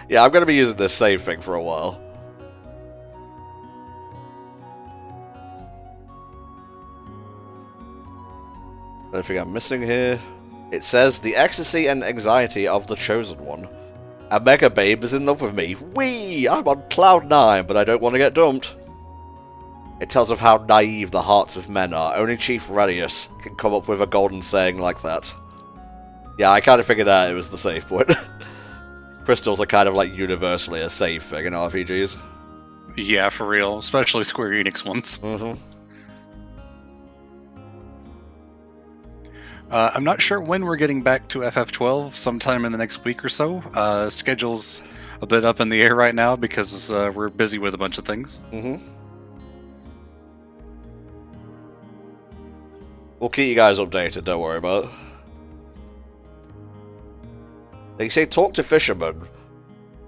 Yeah, I'm going to be using this save thing for a while. Anything I'm missing here? It says, the ecstasy and anxiety of the chosen one. A mega babe is in love with me. Whee! I'm on cloud 9, but I don't want to get dumped. It tells of how naive the hearts of men are. Only Chief Radius can come up with a golden saying like that. Yeah, I kind of figured out it was the save point. Crystals are kind of like universally a safe thing in RPGs. Yeah, for real, especially Square Enix ones. Mm-hmm. I'm not sure when we're getting back to FF12, sometime in the next week or so. Schedule's a bit up in the air right now because we're busy with a bunch of things. Mm-hmm. We'll keep you guys updated, don't worry about it. They say talk to fishermen.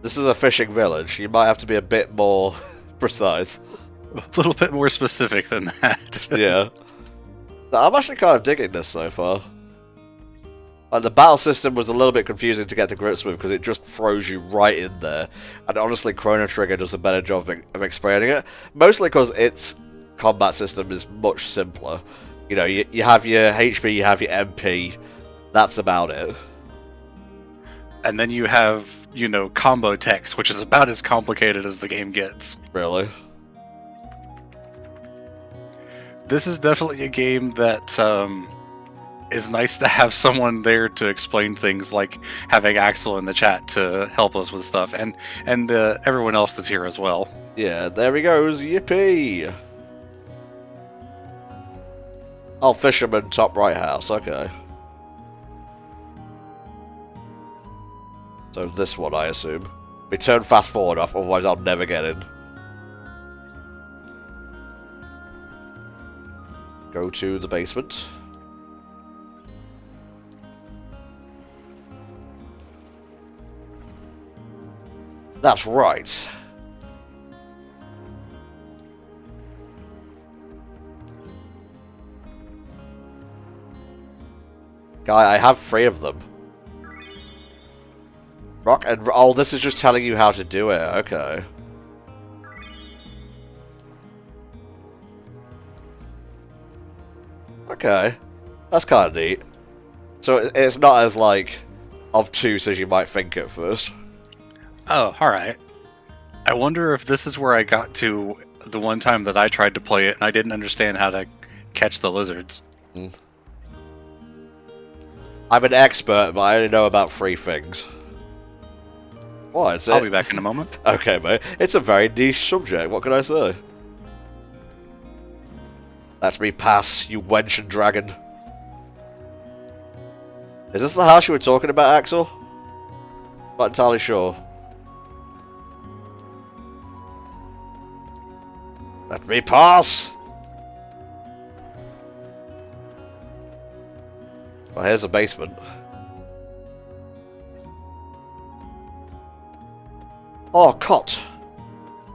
This is a fishing village. You might have to be a bit more precise. A little bit more specific than that. Yeah. I'm actually kind of digging this so far. Like, the battle system was a little bit confusing to get to grips with because it just throws you right in there. And honestly, Chrono Trigger does a better job of explaining it. Mostly because its combat system is much simpler. You know, you have your HP, you have your MP. That's about it. And then you have, you know, combo text, which is about as complicated as the game gets. Really? This is definitely a game that is nice to have someone there to explain things, like having Axel in the chat to help us with stuff, and everyone else that's here as well. Yeah, there he goes. Yippee! Oh, fisherman, top right house. Okay. So this one, I assume. We turn fast forward off, otherwise I'll never get in. Go to the basement. That's right. Guy, I have 3 of them. Rock and... Oh, this is just telling you how to do it. Okay. Okay. That's kind of neat. So it's not as, like, obtuse as you might think at first. Oh, alright. I wonder if this is where I got to the one time that I tried to play it and I didn't understand how to catch the lizards. I'm an expert, but I only know about 3 things. What? I'll be back in a moment. Okay, mate. It's a very niche subject. What can I say? Let me pass, you wench and dragon. Is this the house you were talking about, Axel? Not entirely sure. Let me pass! Well, here's the basement. Oh, a cot.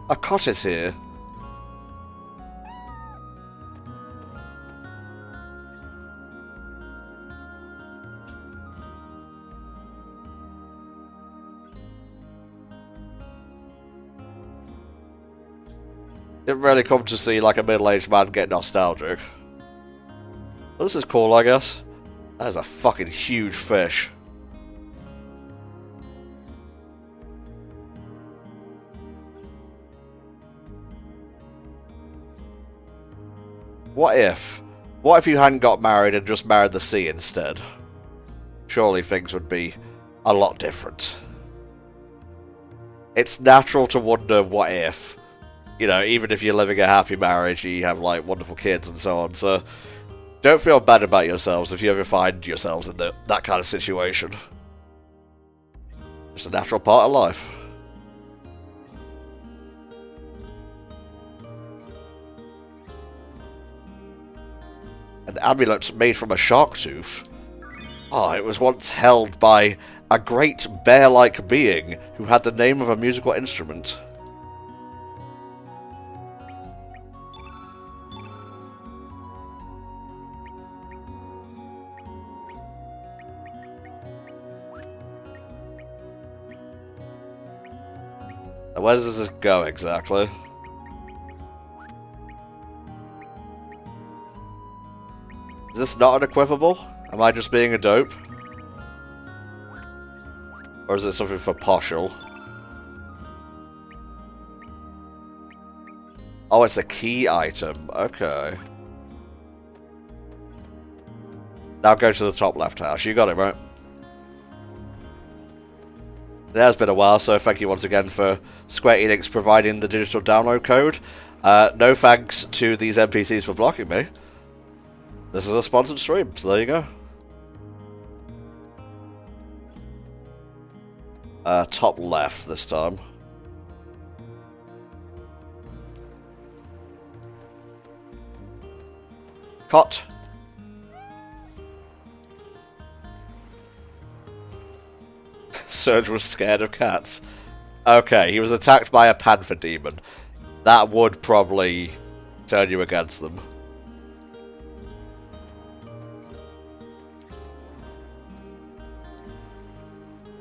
A cot is here. Didn't really come to see like a middle-aged man get nostalgic. Well, this is cool, I guess. That is a fucking huge fish. What if? What if you hadn't got married and just married the sea instead? Surely things would be a lot different. It's natural to wonder what if. You know, even if you're living a happy marriage, you have, like, wonderful kids and so on, so don't feel bad about yourselves if you ever find yourselves in that kind of situation. It's a natural part of life. An amulet made from a shark tooth? Ah, it was once held by a great bear-like being who had the name of a musical instrument. Now, where does this go exactly? Is this not unequipable? Am I just being a dope? Or is it something for partial? Oh, it's a key item. Okay. Now go to the top left house. You got it, right? It has been a while, so thank you once again for Square Enix providing the digital download code. No thanks to these NPCs for blocking me. This is a sponsored stream, so there you go. Top left this time. Cot. Surge was scared of cats. Okay, he was attacked by a panther demon. That would probably turn you against them.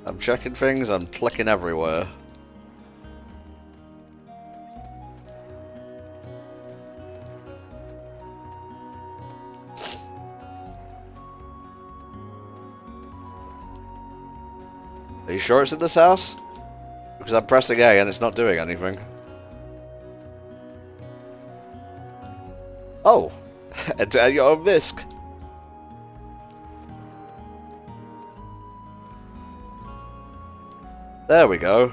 I'm checking things, I'm clicking everywhere. Are you sure it's in this house? Because I'm pressing A and it's not doing anything. Oh! Enter your own risk. There we go.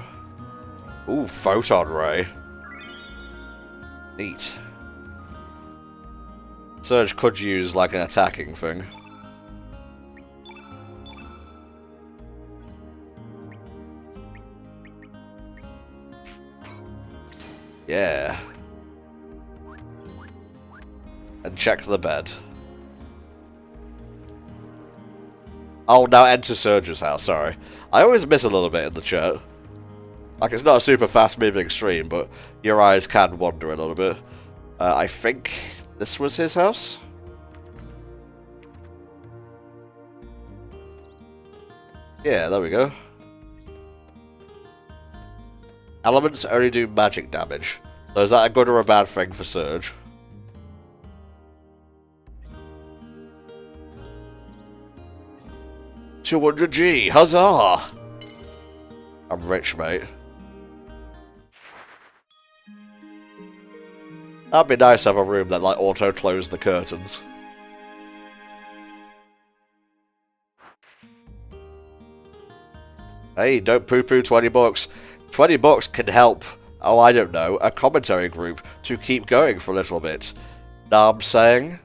Ooh, photon ray. Neat. Surge could use like an attacking thing. Yeah. And check the bed. Oh, now enter Surge's house, sorry. I always miss a little bit in the chat. Like, it's not a super fast-moving stream, but your eyes can wander a little bit. I think this was his house? Yeah, there we go. Elements only do magic damage. So is that a good or a bad thing for Surge? $200G, huzzah! I'm rich, mate. That'd be nice to have a room that, like, auto-closed the curtains. Hey, don't poo-poo 20 bucks. 20 bucks can help, oh, I don't know, a commentary group to keep going for a little bit. Know what I'm saying?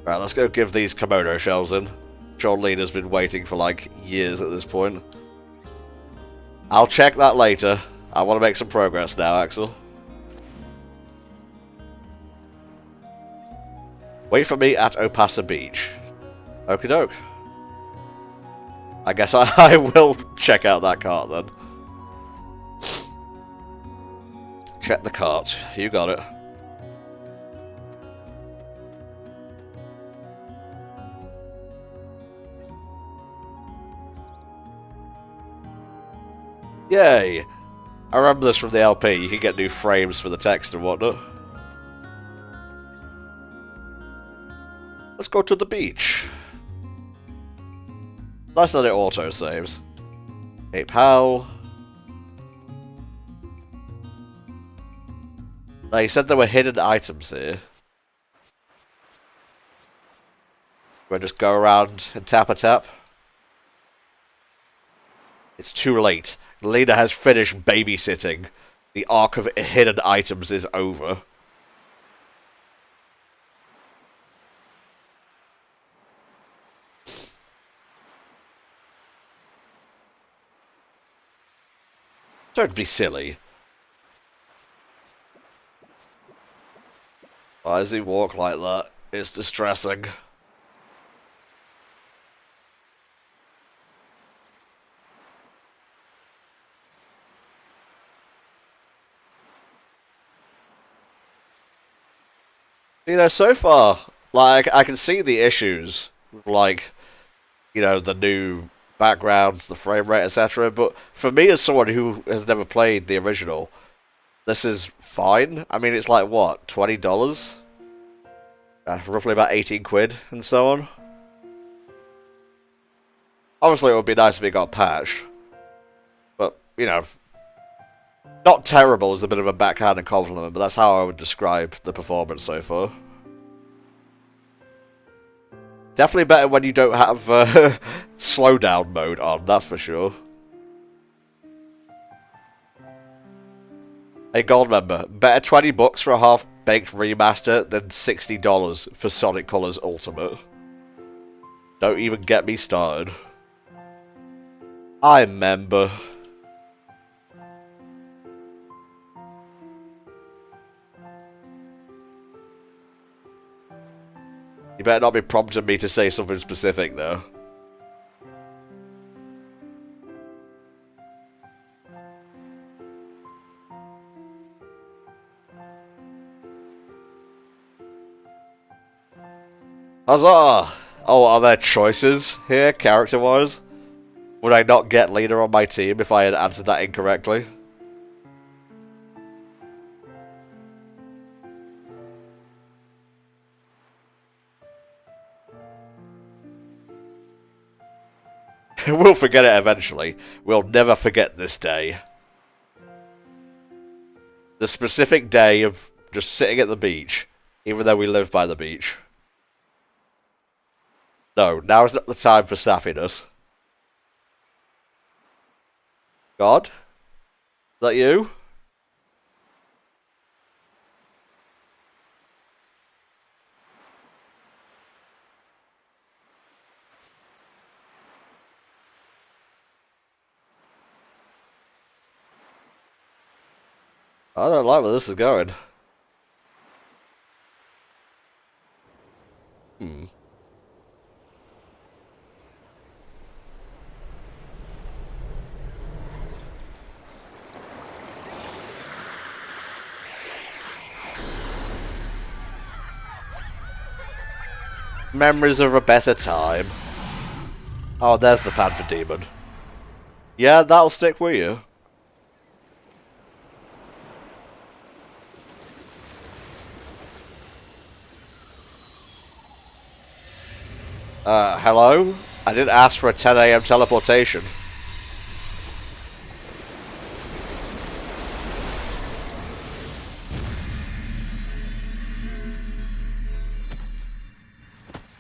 Right, let's go give these kimono shells in. John Lena's been waiting for, like, years at this point. I'll check that later. I want to make some progress now, Axel. Wait for me at Opassa Beach. Okie doke. I guess I will check out that cart then. Check the cart. You got it. Yay! I remember this from the LP. You can get new frames for the text and whatnot. Let's go to the beach. Nice that it auto-saves. Hey, pal. Like, he said there were hidden items here. We'll just go around and tap a tap. It's too late. Lena has finished babysitting. The arc of hidden items is over. Don't be silly. Why does he walk like that? It's distressing. You know, so far, like, I can see the issues, like, you know, the new backgrounds, the frame rate, etc. But for me, as someone who has never played the original, this is fine. I mean, it's like, what, $20? Roughly about 18 quid, and so on. Obviously, it would be nice if it got patched. But, you know, not terrible is a bit of a backhanded compliment, but that's how I would describe the performance so far. Definitely better when you don't have slowdown mode on, that's for sure. Hey, gold member, better $20 for a half-baked remaster than $60 for Sonic Colors Ultimate. Don't even get me started. I remember. You better not be prompting me to say something specific, though. Huzzah! Oh, are there choices here, character-wise? Would I not get Lena on my team if I had answered that incorrectly? We'll forget it eventually. We'll never forget this day. The specific day of just sitting at the beach, even though we live by the beach. No, now is not the time for sappiness. God? Is that you? I don't like where this is going. Memories of a better time. Oh, there's the Panther Demon. Yeah, that'll stick with you. Hello? I didn't ask for a 10 AM teleportation.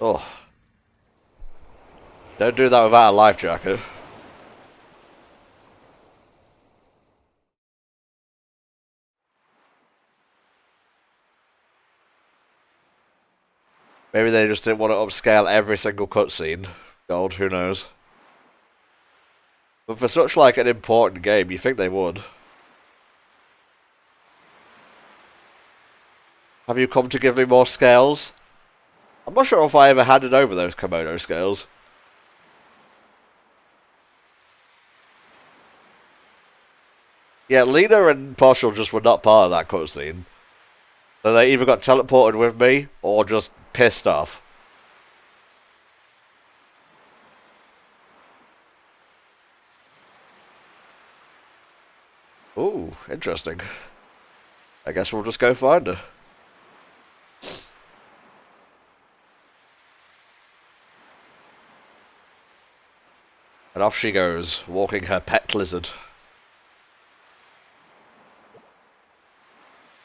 Oh. Don't do that without a life jacket. Maybe they just didn't want to upscale every single cutscene. God, who knows? But for such like an important game, you think they would. Have you come to give me more scales? I'm not sure if I ever handed over those kimono scales. Yeah, Lena and Partial just were not part of that cutscene. So they either got teleported with me, or just pissed off. Ooh, interesting. I guess we'll just go find her. And off she goes, walking her pet lizard.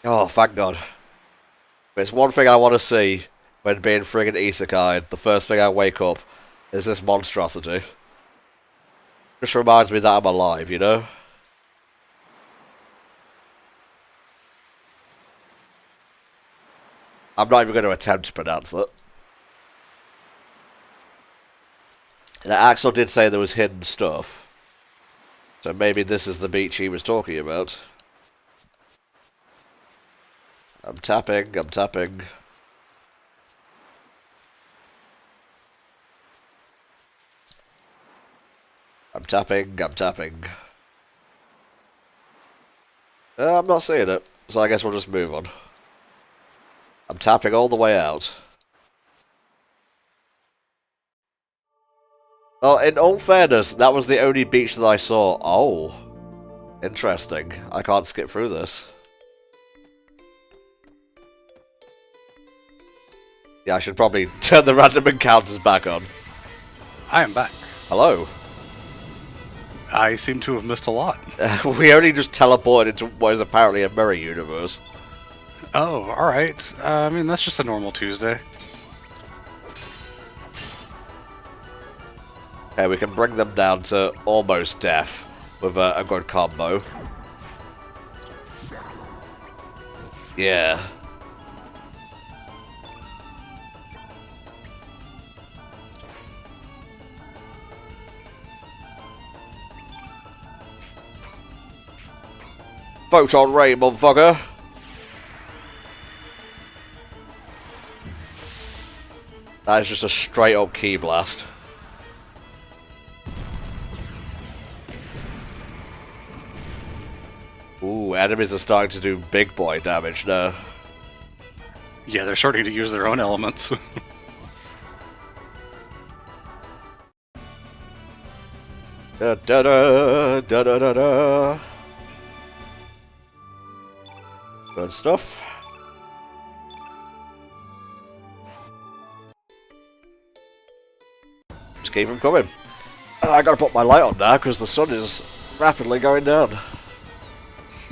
Oh, thank God. If it's one thing I want to see when being friggin' isekai, the first thing I wake up is this monstrosity. Just reminds me that I'm alive, you know? I'm not even going to attempt to pronounce it. The Axel did say there was hidden stuff. So maybe this is the beach he was talking about. I'm tapping, I'm tapping. I'm tapping, I'm tapping. I'm not seeing it, so I guess we'll just move on. I'm tapping all the way out. Oh, in all fairness, that was the only beach that I saw. Oh. Interesting. I can't skip through this. Yeah, I should probably turn the random encounters back on. I am back. Hello. I seem to have missed a lot. We only just teleported into what is apparently a mirror universe. Oh, alright. I mean, that's just a normal Tuesday. Okay, we can bring them down to almost death with a good combo. Yeah. Photon ray, motherfucker. That is just a straight up key blast. Ooh, enemies are starting to do big boy damage now. Yeah, they're starting to use their own elements. Da da da da da da da. Good stuff. Just keep them coming. I gotta put my light on now because the sun is rapidly going down.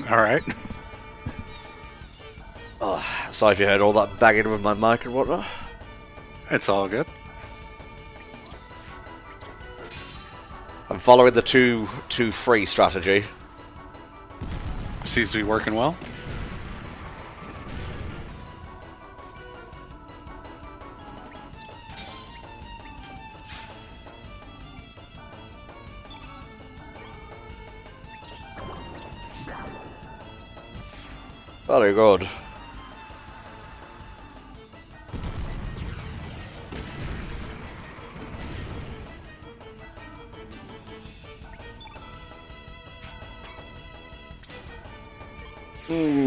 Alright. Oh, sorry if you heard all that banging with my mic and whatnot. It's all good. I'm following the 2-2-3 strategy. Seems to be working well. Very good.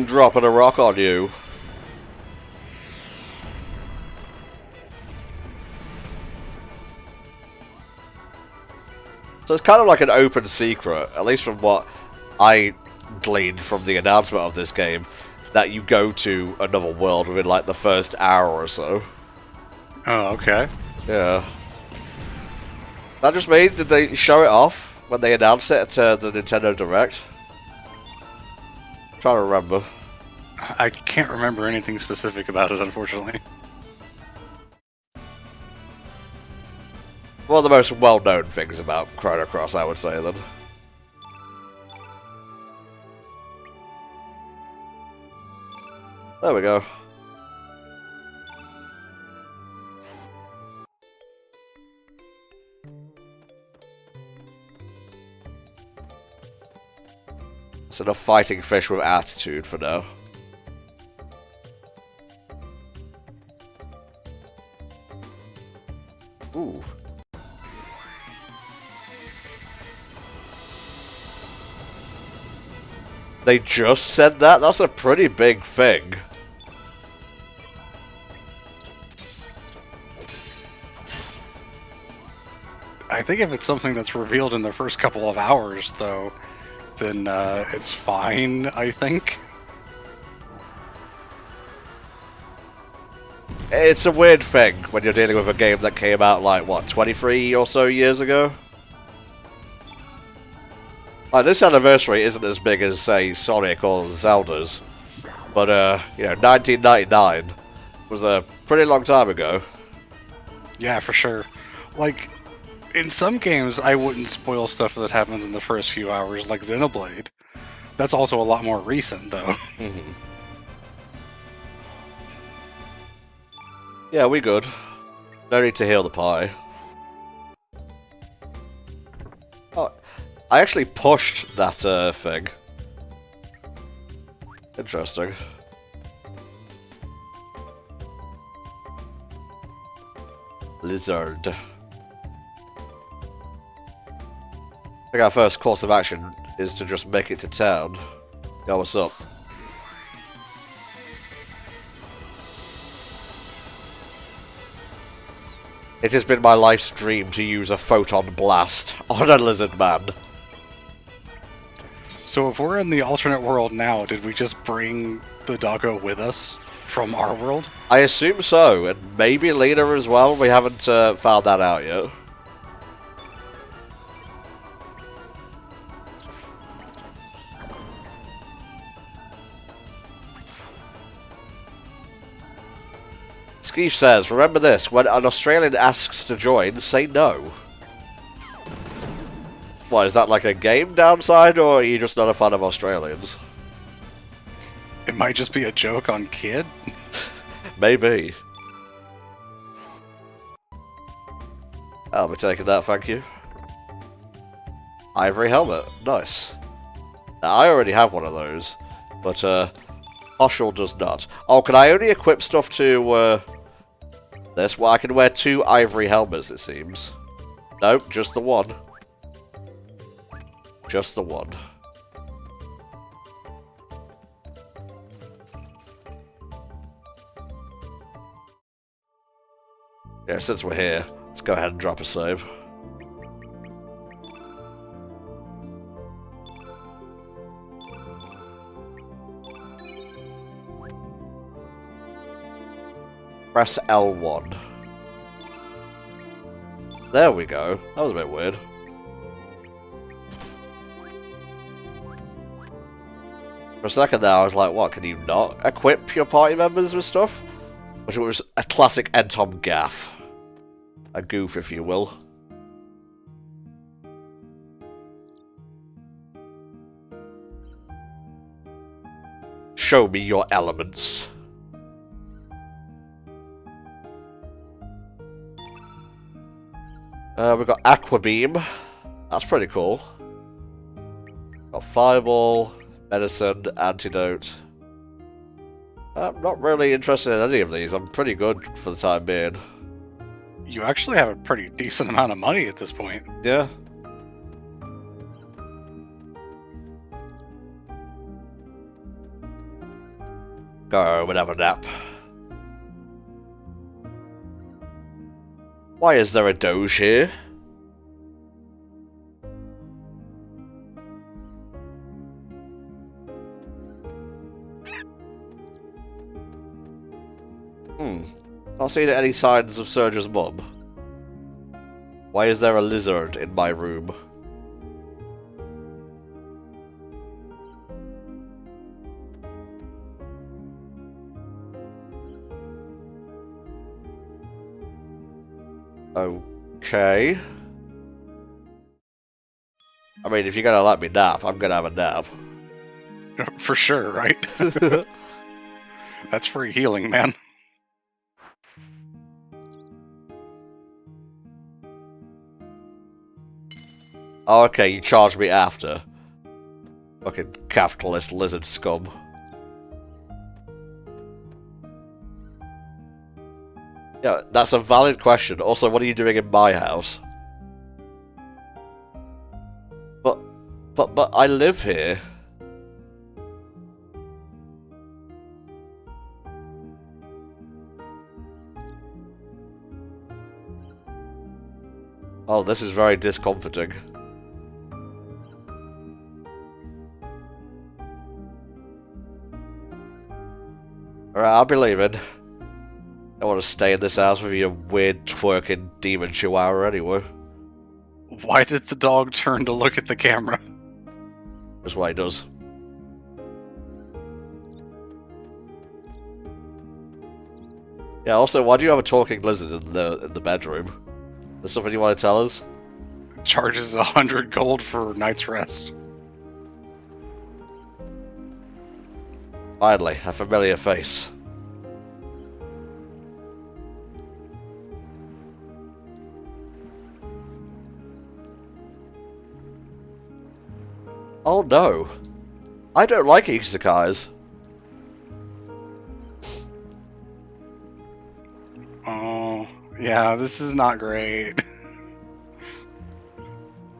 Dropping a rock on you. So it's kind of like an open secret, at least from what I gleaned from the announcement of this game, that you go to another world within like the first hour or so. Oh, okay. Yeah. That just me? Did they show it off when they announced it at the Nintendo Direct? I'm trying to remember. I can't remember anything specific about it, unfortunately. One of the most well-known things about Chrono Cross, I would say, then. There we go. It's enough fighting fish with attitude for now. Ooh. They just said that? That's a pretty big thing. I think if it's something that's revealed in the first couple of hours, though, then it's fine, I think. It's a weird thing when you're dealing with a game that came out like, what, 23 or so years ago? Like, this anniversary isn't as big as, say, Sonic or Zelda's. But, 1999 was a pretty long time ago. Yeah, for sure. Like, in some games, I wouldn't spoil stuff that happens in the first few hours, like Xenoblade. That's also a lot more recent, though. Mm-hmm. Yeah, we good. No need to heal the pie. Oh, I actually pushed that thing. Interesting. Lizard. I think our first course of action is to just make it to town. Yo, what's up? It has been my life's dream to use a photon blast on a lizard man. So if we're in the alternate world now, did we just bring the doggo with us from our world? I assume so, and maybe Lena as well. We haven't found that out yet. Skeef says, remember this, when an Australian asks to join, say no. What, is that like a game downside, or are you just not a fan of Australians? It might just be a joke on Kid. Maybe. I'll be taking that, thank you. Ivory helmet, nice. Now, I already have one of those, but Hoshel does not. Oh, can I only equip stuff to this? Well, I can wear 2 ivory helmets, it seems. Nope, just the one. Just the one. Yeah, since we're here, let's go ahead and drop a save. Press L1. There we go. That was a bit weird. For a second there, I was like, what, can you not equip your party members with stuff? Which was a classic NTom gaff. A goof, if you will. Show me your elements. We've got Aqua Beam. That's pretty cool. Got Fireball, Medicine, Antidote. I'm not really interested in any of these. I'm pretty good for the time being. You actually have a pretty decent amount of money at this point. Yeah. Go and have a nap. Why is there a Doge here? Not seeing any signs of Surge's mum. Why is there a lizard in my room? Okay. I mean, if you're gonna let me nap, I'm gonna have a nap. For sure, right? That's free healing, man. Oh, okay, you charged me after. Fucking capitalist lizard scum. Yeah, that's a valid question. Also, what are you doing in my house? But I live here. Oh, this is very discomforting. Alright, I'll be leaving. I don't want to stay in this house with your weird twerking demon chihuahua anyway. Why did the dog turn to look at the camera? That's what he does. Yeah, also, why do you have a talking lizard in the bedroom? There's something you want to tell us? Charges 100 gold for night's rest. Finally, a familiar face. Oh no. I don't like isekais. Oh, yeah, this is not great.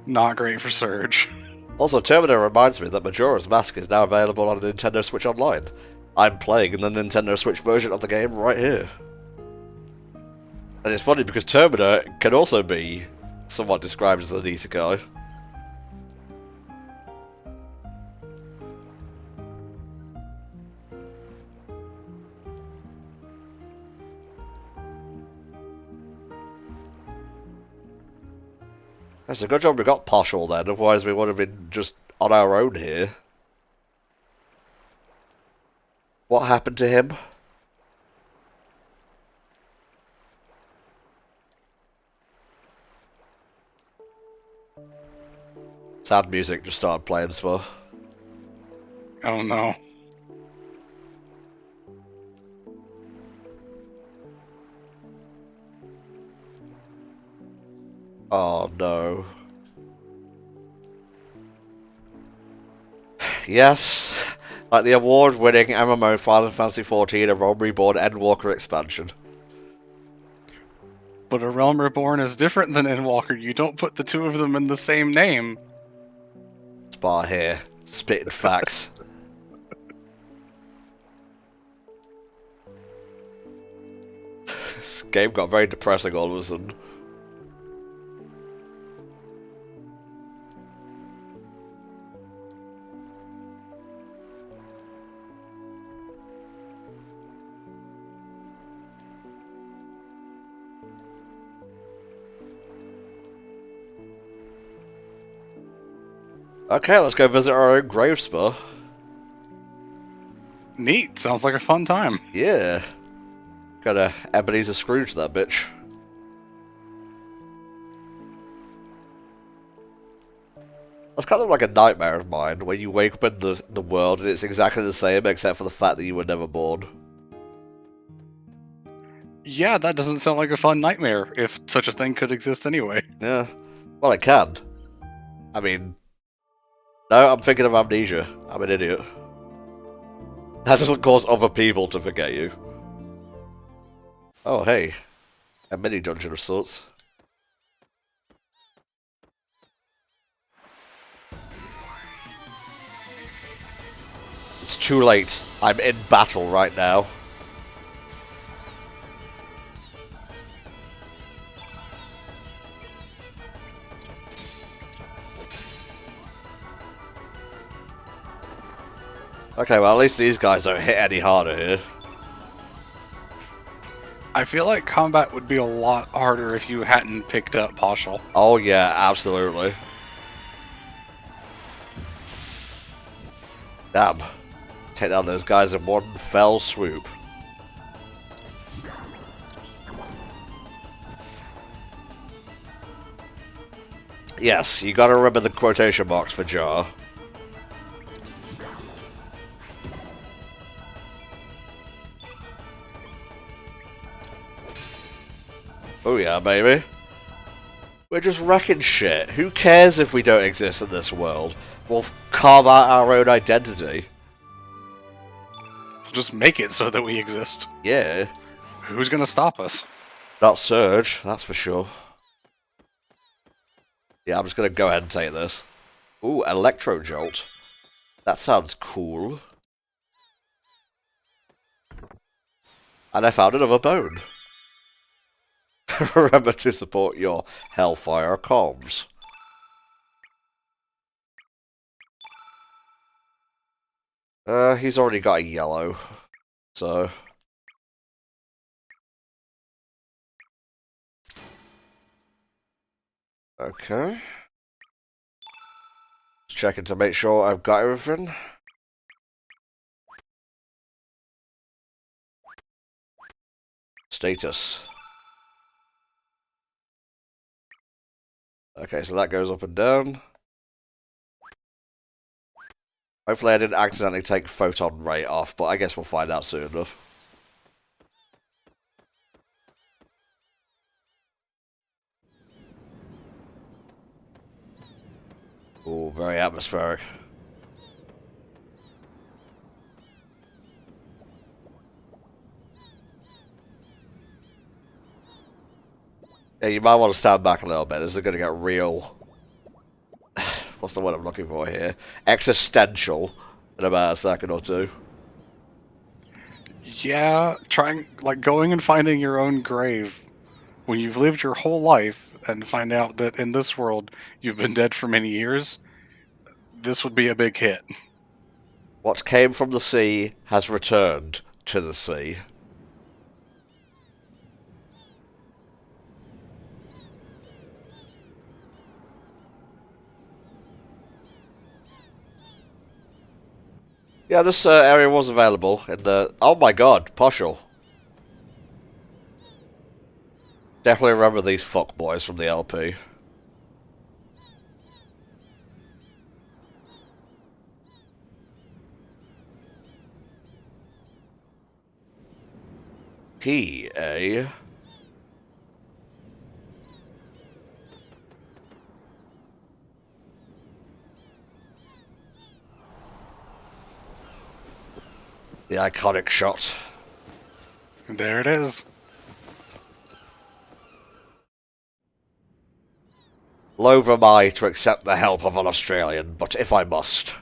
Not great for Surge. Also, Terminator reminds me that Majora's Mask is now available on Nintendo Switch Online. I'm playing the Nintendo Switch version of the game right here. And it's funny because Terminator can also be somewhat described as an isekai. It's a good job we got partial then, otherwise we would have been just on our own here. What happened to him? Sad music just started playing, Spar. Oh no. Oh no. Yes, like the award-winning MMO Final Fantasy XIV A Realm Reborn Endwalker expansion. But A Realm Reborn is different than Endwalker. You don't put the two of them in the same name. Spar here, spitting facts. This game got very depressing all of a sudden. Okay, let's go visit our own grave, Spar. Neat. Sounds like a fun time. Yeah. Gotta Ebenezer Scrooge that bitch. That's kind of like a nightmare of mine, where you wake up in the world and it's exactly the same except for the fact that you were never born. Yeah, that doesn't sound like a fun nightmare, if such a thing could exist anyway. Yeah. Well, it can. I mean... No, I'm thinking of amnesia. I'm an idiot. That doesn't cause other people to forget you. Oh, hey. A mini dungeon of sorts. It's too late. I'm in battle right now. Okay, well, at least these guys don't hit any harder here. I feel like combat would be a lot harder if you hadn't picked up Partial. Oh, yeah, absolutely. Damn. Take down those guys in one fell swoop. Yes, you gotta remember the quotation marks for jar. Oh yeah, baby. We're just wrecking shit. Who cares if we don't exist in this world? We'll carve out our own identity. We'll just make it so that we exist. Yeah. Who's gonna stop us? Not Surge, that's for sure. Yeah, I'm just gonna go ahead and take this. Ooh, Electro Jolt. That sounds cool. And I found another bone. Remember to support your HellfireComms. He's already got a yellow, so... Okay. Just checking to make sure I've got everything. Status. Okay, so that goes up and down. Hopefully I didn't accidentally take photon rate off, but I guess we'll find out soon enough. Ooh, very atmospheric. Yeah, you might want to stand back a little bit. This is going to get real... What's the word I'm looking for here? Existential in about a second or two. Yeah, going and finding your own grave when you've lived your whole life and find out that in this world you've been dead for many years, this would be a big hit. What came from the sea has returned to the sea. Yeah, this area was available in the... Oh my god, Poshel. Definitely remember these fuckboys from the LP. He, eh? The iconic shot. There it is. Loath am I to accept the help of an Australian, but if I must.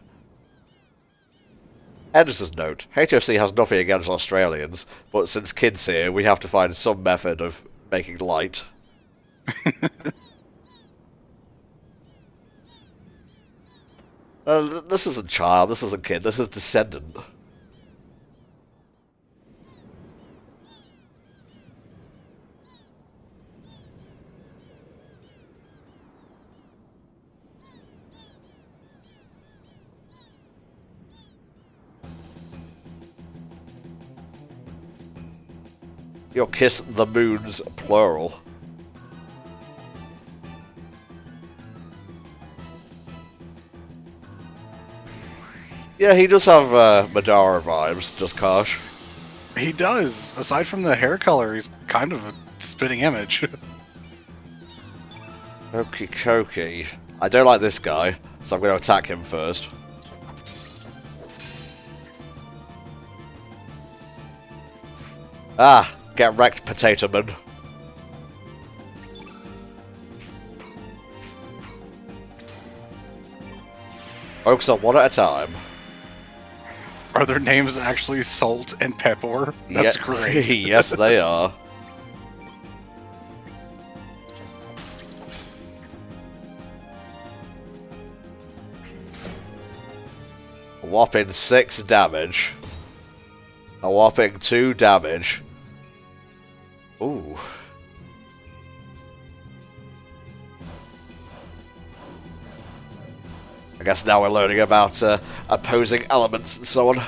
Editor's note, HFC has nothing against Australians, but since Kid's here, we have to find some method of making light. This isn't child, this isn't kid, this is descendant. You'll kiss the moons, plural. Yeah, he does have Madara vibes, just Kosh. He does. Aside from the hair color, he's kind of a spitting image. Okie dokie. I don't like this guy, so I'm going to attack him first. Ah, get wrecked, Potato Man. Focus on one at a time. Are their names actually Salt and Pepper? That's great. Yes, they are. A whopping 6 damage. A whopping 2 damage. Ooh. I guess now we're learning about opposing elements and so on.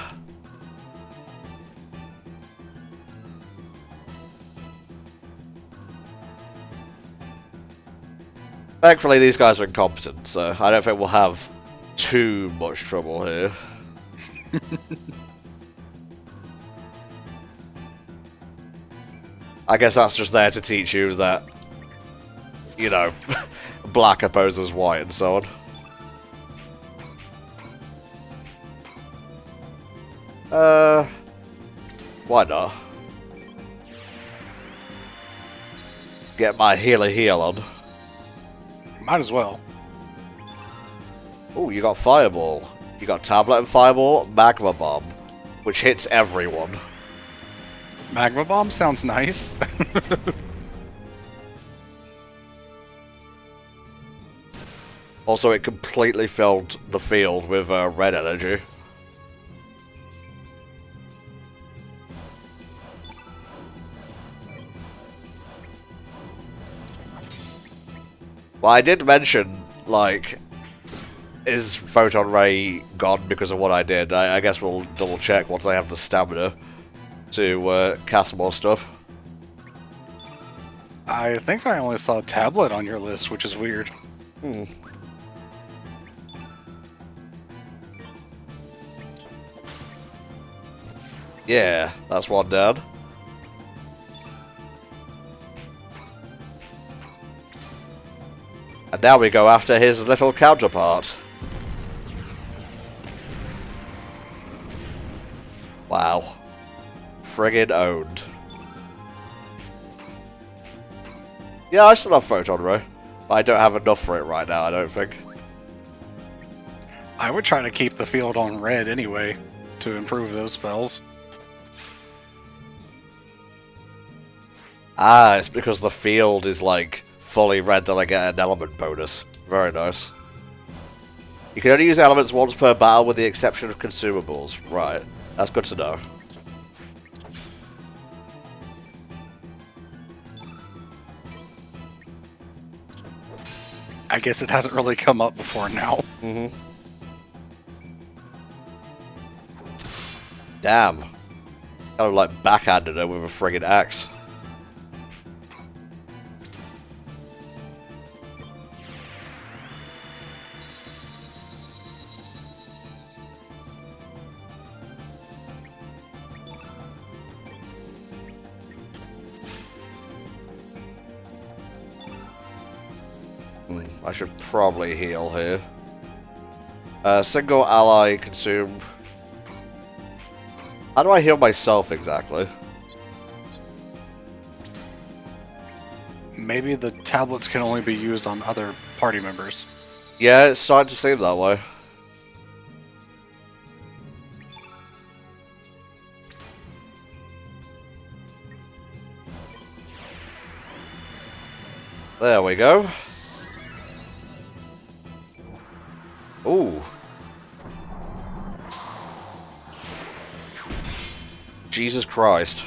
Thankfully, these guys are incompetent, so I don't think we'll have too much trouble here. I guess that's just there to teach you that, you know, black opposes white and so on. Why not? Get my heal on. Might as well. Oh, you got Fireball. You got Tablet and Fireball, Magma Bomb, which hits everyone. Magma Bomb sounds nice. Also, it completely filled the field with red energy. Well, I did mention, like, is Photon Ray gone because of what I did? I guess we'll double check once I have the stamina to cast more stuff. I think I only saw tablet on your list, which is weird. Hmm. Yeah, that's one down. And now we go after his little counterpart. Wow. Friggin' owned. Yeah, I still have Photon Ray, but I don't have enough for it right now, I don't think. I would try to keep the field on red anyway, to improve those spells. Ah, it's because the field is like fully red that I get an element bonus. Very nice. You can only use elements once per battle with the exception of consumables. Right, that's good to know. I guess it hasn't really come up before now. Mm-hmm. Damn. Kind of like backhanded her with a friggin' axe. I should probably heal here. Single ally consume. How do I heal myself exactly? Maybe the tablets can only be used on other party members. Yeah, it's starting to seem that way. There we go. Ooh. Jesus Christ.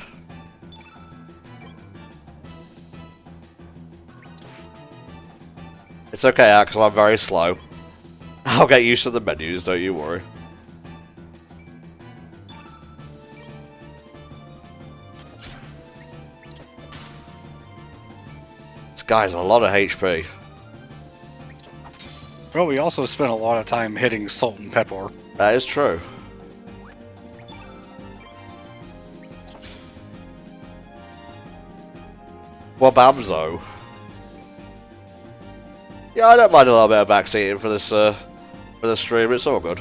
It's okay, Axel, I'm very slow. I'll get used to the menus, don't you worry. This guy's a lot of HP. Well, we also spent a lot of time hitting salt and pepper. That is true. Well, Bamzo. Yeah, I don't mind a little bit of backseating for this stream. It's all good.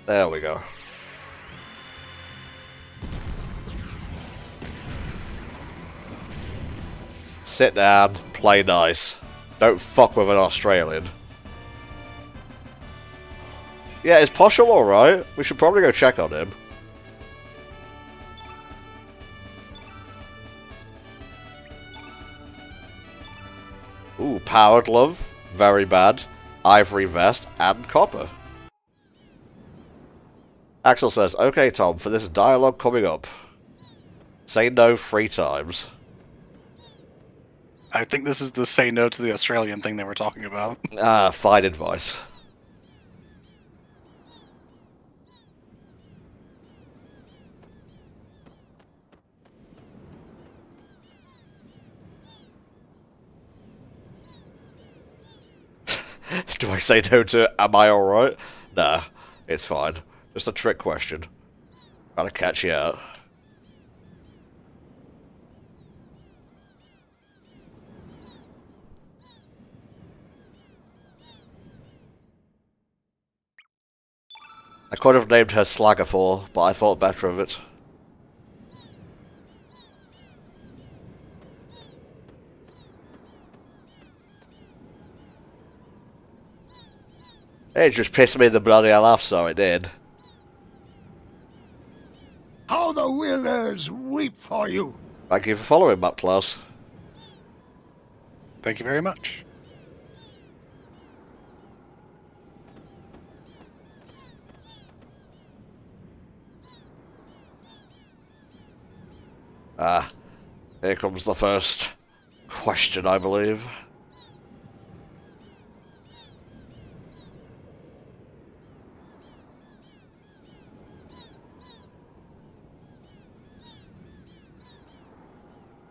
There we go. Sit down, play nice. Don't fuck with an Australian. Yeah, is Poshel alright? We should probably go check on him. Ooh, Powered Love. Very bad. Ivory Vest and Copper. Axel says, okay, Tom, for this dialogue coming up, say no 3 times. I think this is the say no to the Australian thing they were talking about. Ah, fine advice. Do I say no to am I alright? Nah, it's fine. Just a trick question. Trying to catch you out. I could have named her Slaggerfor, but I thought better of it. It just pissed me the bloody hell off, so it did. How the winners weep for you! Thank you for following, Map Klaus. Thank you very much. Ah, here comes the first question, I believe.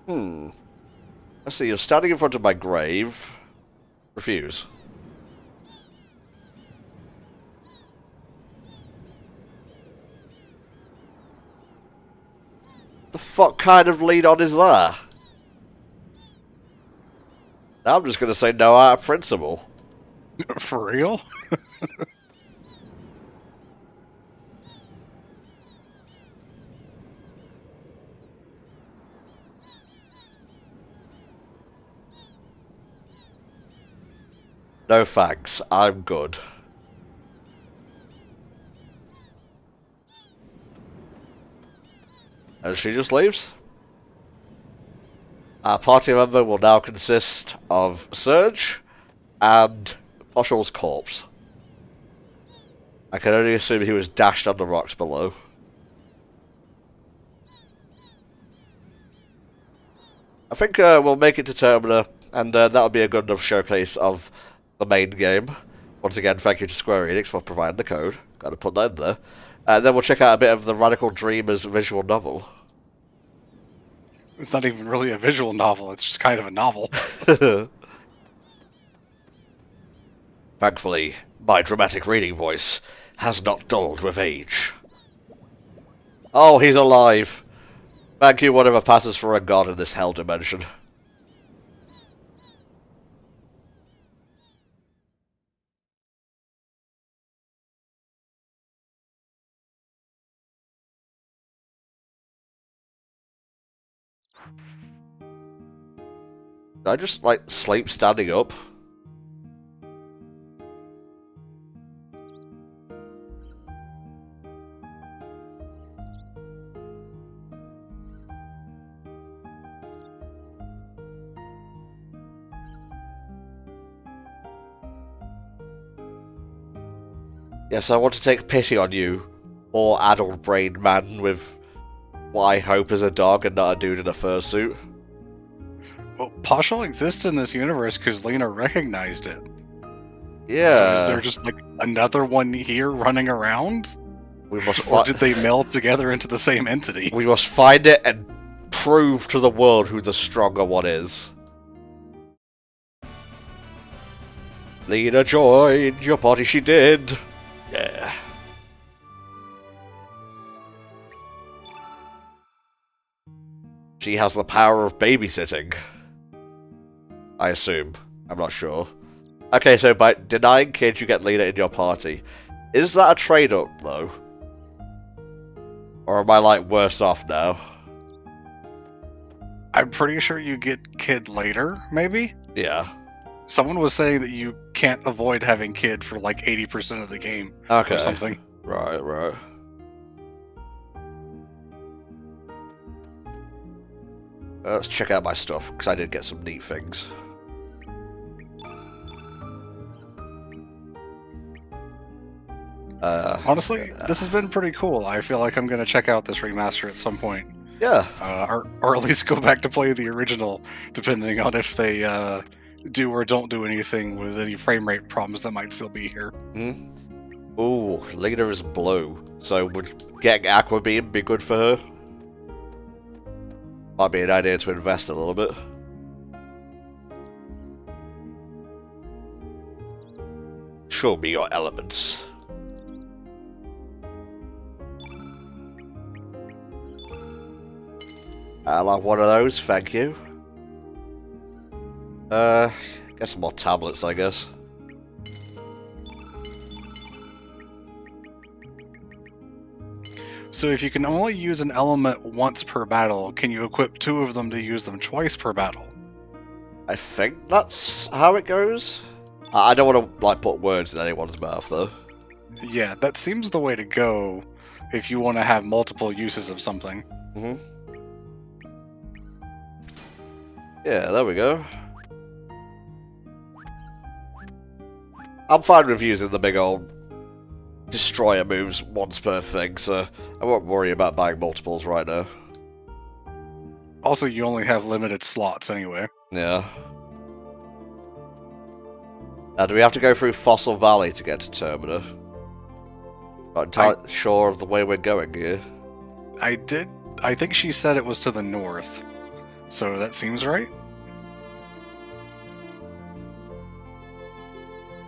Let's see, you're standing in front of my grave. Refuse. The fuck kind of lead on is that? I'm just gonna say no out of principle. For real? No thanks, I'm good. And she just leaves. Our party member will now consist of Surge and Poshel's corpse. I can only assume he was dashed on the rocks below. I think we'll make it to Termina, and that'll be a good enough showcase of the main game. Once again, thank you to Square Enix for providing the code. Gotta put that in there. And then we'll check out a bit of the Radical Dreamers visual novel. It's not even really a visual novel, it's just kind of a novel. Thankfully, my dramatic reading voice has not dulled with age. Oh, he's alive. Thank you, whatever passes for a god in this hell dimension. Did I just, like, sleep standing up? Yes, I want to take pity on you, poor addled-brained man with what I hope is a dog and not a dude in a fursuit. Well, Poshel exists in this universe because Lena recognized it. Yeah. So is there just like another one here running around? We must Or did they meld together into the same entity? We must find it and prove to the world who the stronger one is. Lena joined your party, she did. Yeah. She has the power of babysitting. I assume. I'm not sure. Okay, so by denying kids you get Lena in your party. Is that a trade-up, though? Or am I, like, worse off now? I'm pretty sure you get kid later, maybe? Yeah. Someone was saying that you can't avoid having kid for like 80% of the game Okay. or something. Right, right. Let's check out my stuff, because I did get some neat things. Honestly, this has been pretty cool. I feel like I'm going to check out this remaster at some point. Yeah. Or at least go back to play the original, depending on if they do or don't do anything with any frame rate problems that might still be here. Ooh, Lena is blue. So would getting Aqua Beam be good for her? Might be an idea to invest a little bit. Show me your elements. I'll have one of those, thank you. Get some more tablets, I guess. So if you can only use an element once per battle, can you equip two of them to use them twice per battle? I think that's how it goes. I don't want to like put words in anyone's mouth, though. Yeah, that seems the way to go if you want to have multiple uses of something. Yeah, there we go. I'm fine with using the big old destroyer moves once per thing, so I won't worry about buying multiples right now. Also, you only have limited slots anyway. Yeah. Now, do we have to go through Fossil Valley to get to Termina? Not entirely sure of the way we're going here. I think she said it was to the north. So that seems right.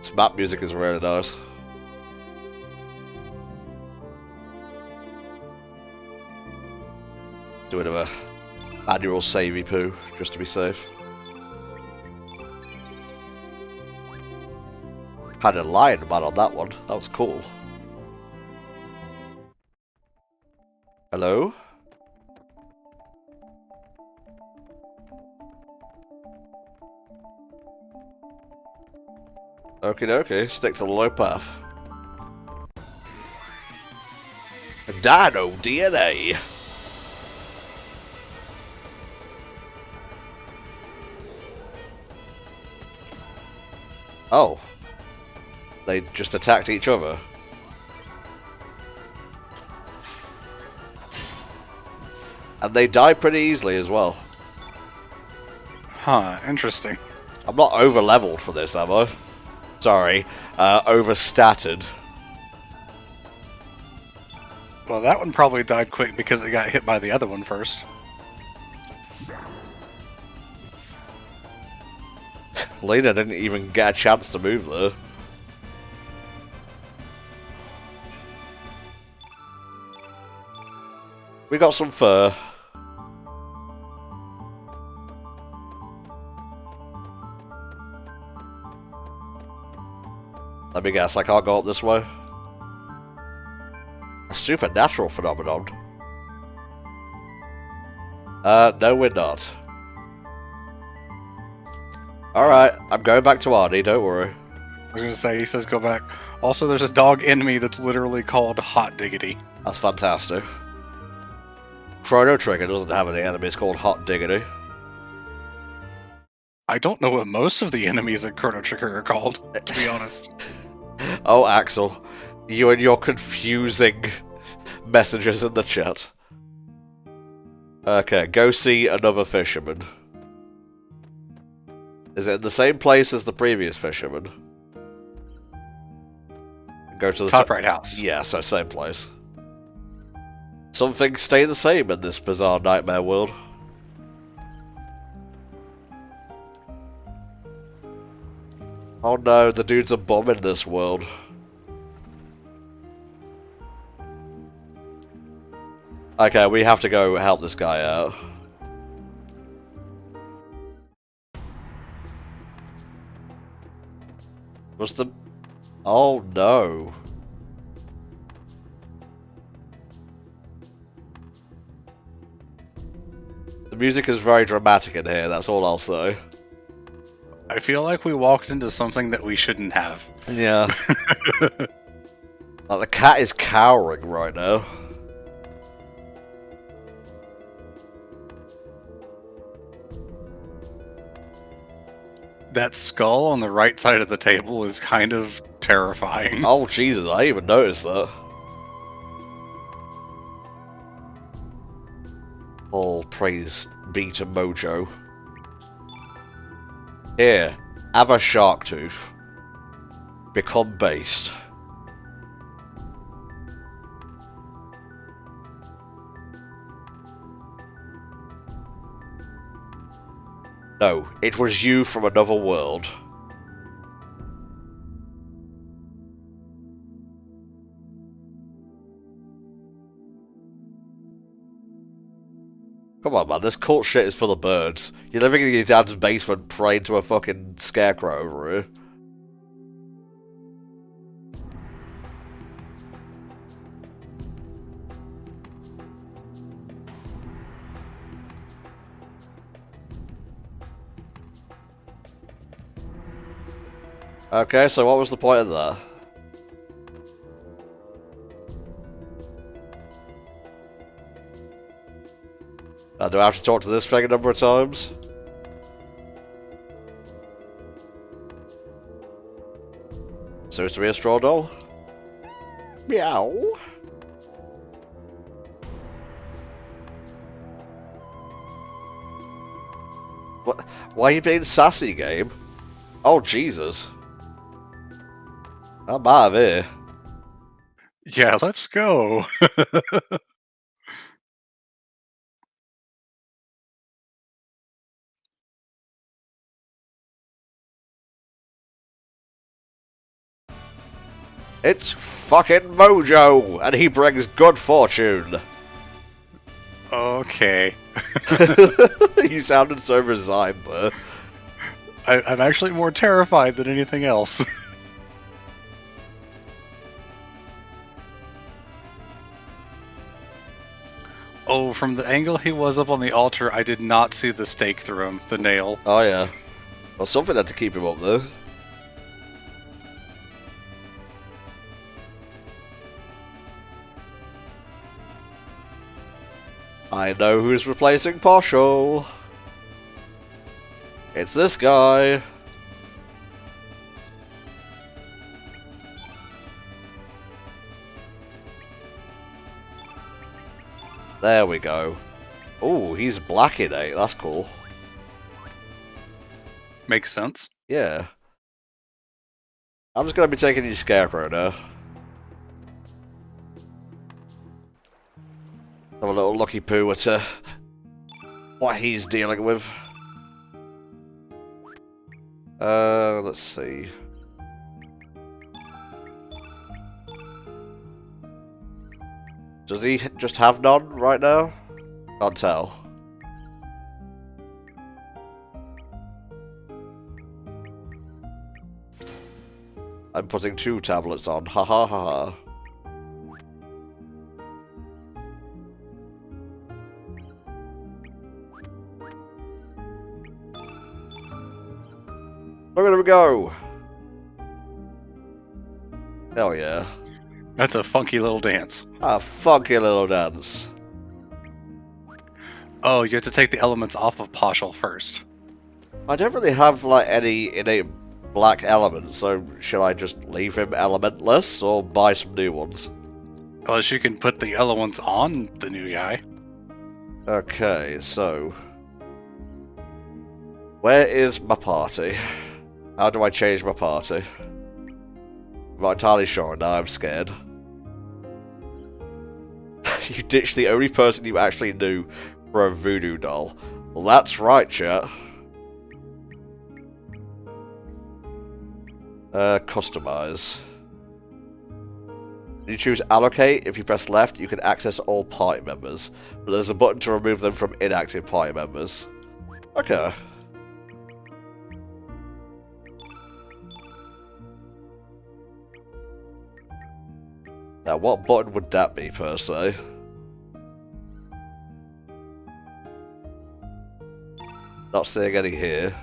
This map music is really nice. Do a bit of a annual savey poo, just to be safe. Had a lion man on that one. That was cool. Hello? Okie dokie, stick to the low path. Dino DNA! Oh. They just attacked each other. And they die pretty easily as well. Huh, interesting. I'm not over-leveled for this, am I? Sorry, overstated. Well, that one probably died quick because it got hit by the other one first. Lena didn't even get a chance to move there. We got some fur. Let me guess, I can't go up this way? A supernatural phenomenon? No we're not. Alright, I'm going back to Arni, don't worry. I was going to say, he says go back. Also, there's a dog enemy that's literally called Hot Diggity. That's fantastic. Chrono Trigger doesn't have any enemies called Hot Diggity. I don't know what most of the enemies at Chrono Trigger are called, to be honest. Oh, Axel. You and your confusing messages in the chat. Okay, go see another fisherman. Is it in the same place as the previous fisherman? Go to the top right house. Yeah, so same place. Some things stay the same in this bizarre nightmare world. Oh no, the dude's a bum in this world. Okay, we have to go help this guy out. What's the... Oh no. The music is very dramatic in here, that's all I'll say. I feel like we walked into something that we shouldn't have. Yeah. Like, the cat is cowering right now. That skull on the right side of the table is kind of terrifying. Oh Jesus, I even noticed that. All praise be to Mojo. Here, have a shark tooth. Become based. No, it was you from another world. Come on, man, this cult shit is full of birds. You're living in your dad's basement praying to a fucking scarecrow over here. Okay, so what was the point of that? Do I have to talk to this thing a number of times? Seems to be a straw doll. Meow. What? Why are you being sassy, game? Oh, Jesus. I'm out of here. Yeah, let's go. It's fucking Mojo, and he brings good fortune. Okay. You sounded so resigned there. I'm actually more terrified than anything else. Oh, from the angle he was up on the altar, I did not see the stake through him, the nail. Oh yeah. Well, something had to keep him up there. I know who's replacing Partial. It's this guy. There we go. Oh, he's black in 8. That's cool. Makes sense. Yeah. I'm just going to be taking you Scarecrow now. Have a little lucky poo at what he's dealing with. Let's see. Does he just have none right now? Can't tell. I'm putting 2 tablets on. Ha ha ha ha. Look at him go! Hell yeah. That's a funky little dance. A funky little dance. Oh, you have to take the elements off of Partial first. I don't really have like any innate black elements, so should I just leave him elementless or buy some new ones? Unless you can put the elements on the new guy. Okay, so where is my party? How do I change my party? I'm not entirely sure, now I'm scared. You ditched the only person you actually knew for a voodoo doll. Well, that's right, chat. Customize. When you choose allocate, if you press left, you can access all party members, but there's a button to remove them from inactive party members. Okay. Now, what button would that be, per se? Not seeing any here.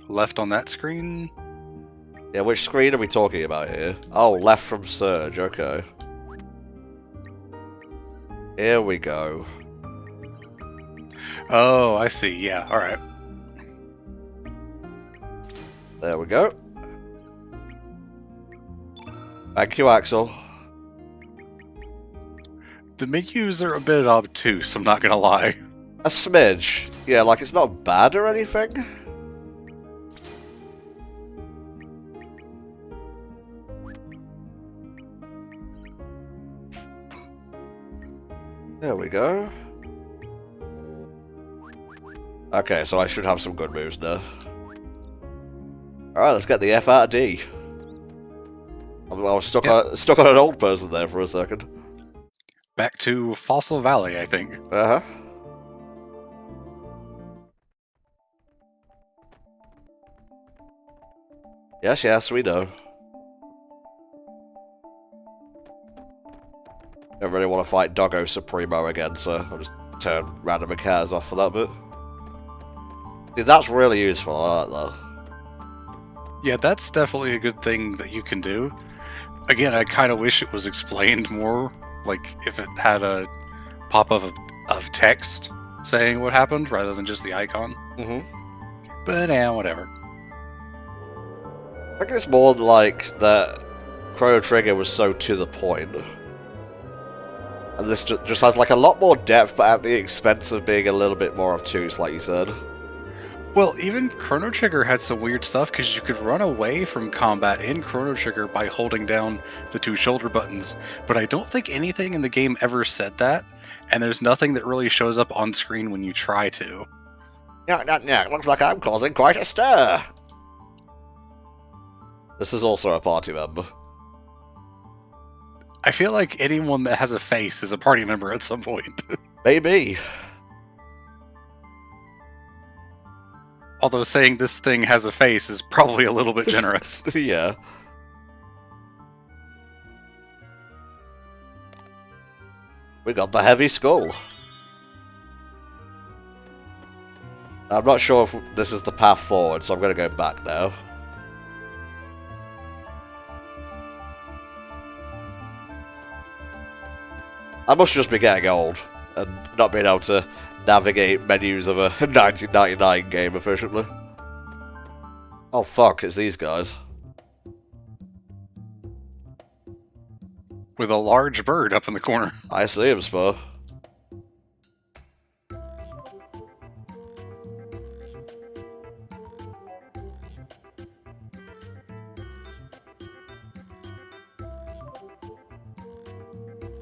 Left on that screen? Yeah, which screen are we talking about here? Oh, left from Surge, okay. Here we go. Oh, I see, yeah, alright. There we go. Thank you, Axel. The menus are a bit obtuse, I'm not gonna lie. A smidge. Yeah, like it's not bad or anything. There we go. Okay, so I should have some good moves now. Alright, let's get the F out of D. I was stuck on an old person there for a second. Back to Fossil Valley, I think. Uh-huh. Yes, yes, we know. Don't really want to fight Doggo Supremo again, so I'll just turn random encounters off for that bit. See, that's really useful, I like that. Yeah, that's definitely a good thing that you can do. Again, I kind of wish it was explained more, like if it had a pop-up of text saying what happened rather than just the icon. Mm-hmm. But yeah, whatever. I think it's more like that Chrono Trigger was so to the point. And this just has like a lot more depth, but at the expense of being a little bit more obtuse, like you said. Well, even Chrono Trigger had some weird stuff because you could run away from combat in Chrono Trigger by holding down the 2 shoulder buttons, but I don't think anything in the game ever said that, and there's nothing that really shows up on screen when you try to. Knock, knock, knock. Looks like I'm causing quite a stir. This is also a party member. I feel like anyone that has a face is a party member at some point. Maybe. Although saying this thing has a face is probably a little bit generous. Yeah. We got the heavy skull. I'm not sure if this is the path forward, so I'm going to go back now. I must just be getting old and not being able to navigate menus of a 1999 game efficiently. Oh fuck, it's these guys. With a large bird up in the corner. I see him, Spar.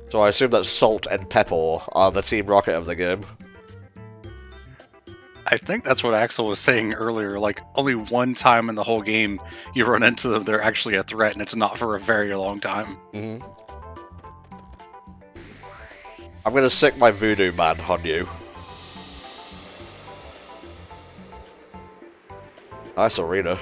So I assume that Salt and Pepper are the Team Rocket of the game. I think that's what Axel was saying earlier. Like, only one time in the whole game you run into them, they're actually a threat, and it's not for a very long time. Mm-hmm. I'm gonna sick my voodoo man on you. Nice arena.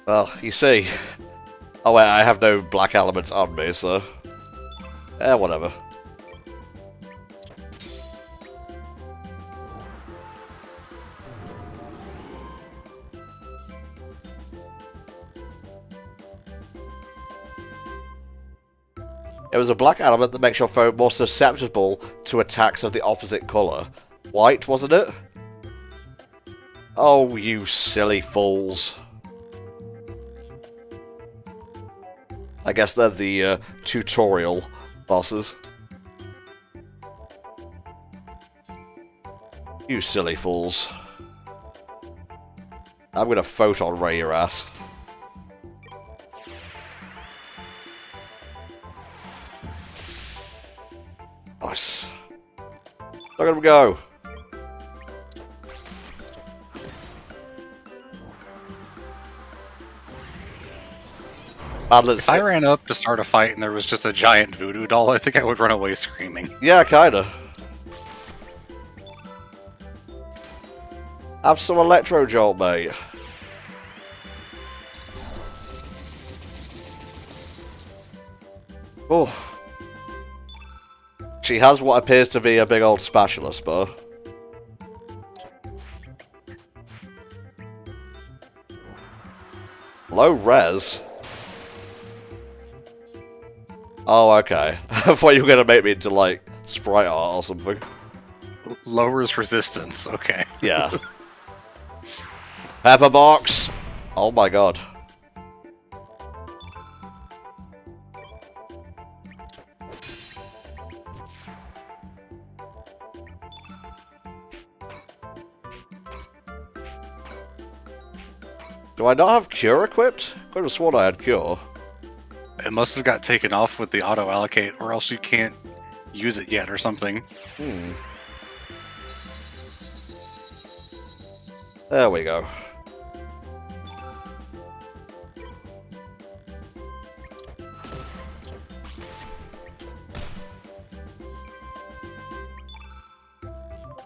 Well, you see. Oh wait, I have no black elements on me, so... whatever. It was a black element that makes your foe more susceptible to attacks of the opposite colour. White, wasn't it? Oh, you silly fools. I guess they're the tutorial bosses. You silly fools. I'm gonna photon ray your ass. Nice. Look at him go. If I ran up to start a fight and there was just a giant voodoo doll, I think I would run away screaming. Yeah, kinda. Have some electro jolt, mate. Oh. She has what appears to be a big old spatula, Spar. Low res? Oh, okay. I thought you were gonna make me into, like, sprite art or something. Lowers resistance, okay. Yeah. Pepper box! Oh my god. Do I not have Cure equipped? I could have sworn I had Cure. It must have got taken off with the auto allocate, or else you can't use it yet or something. There we go.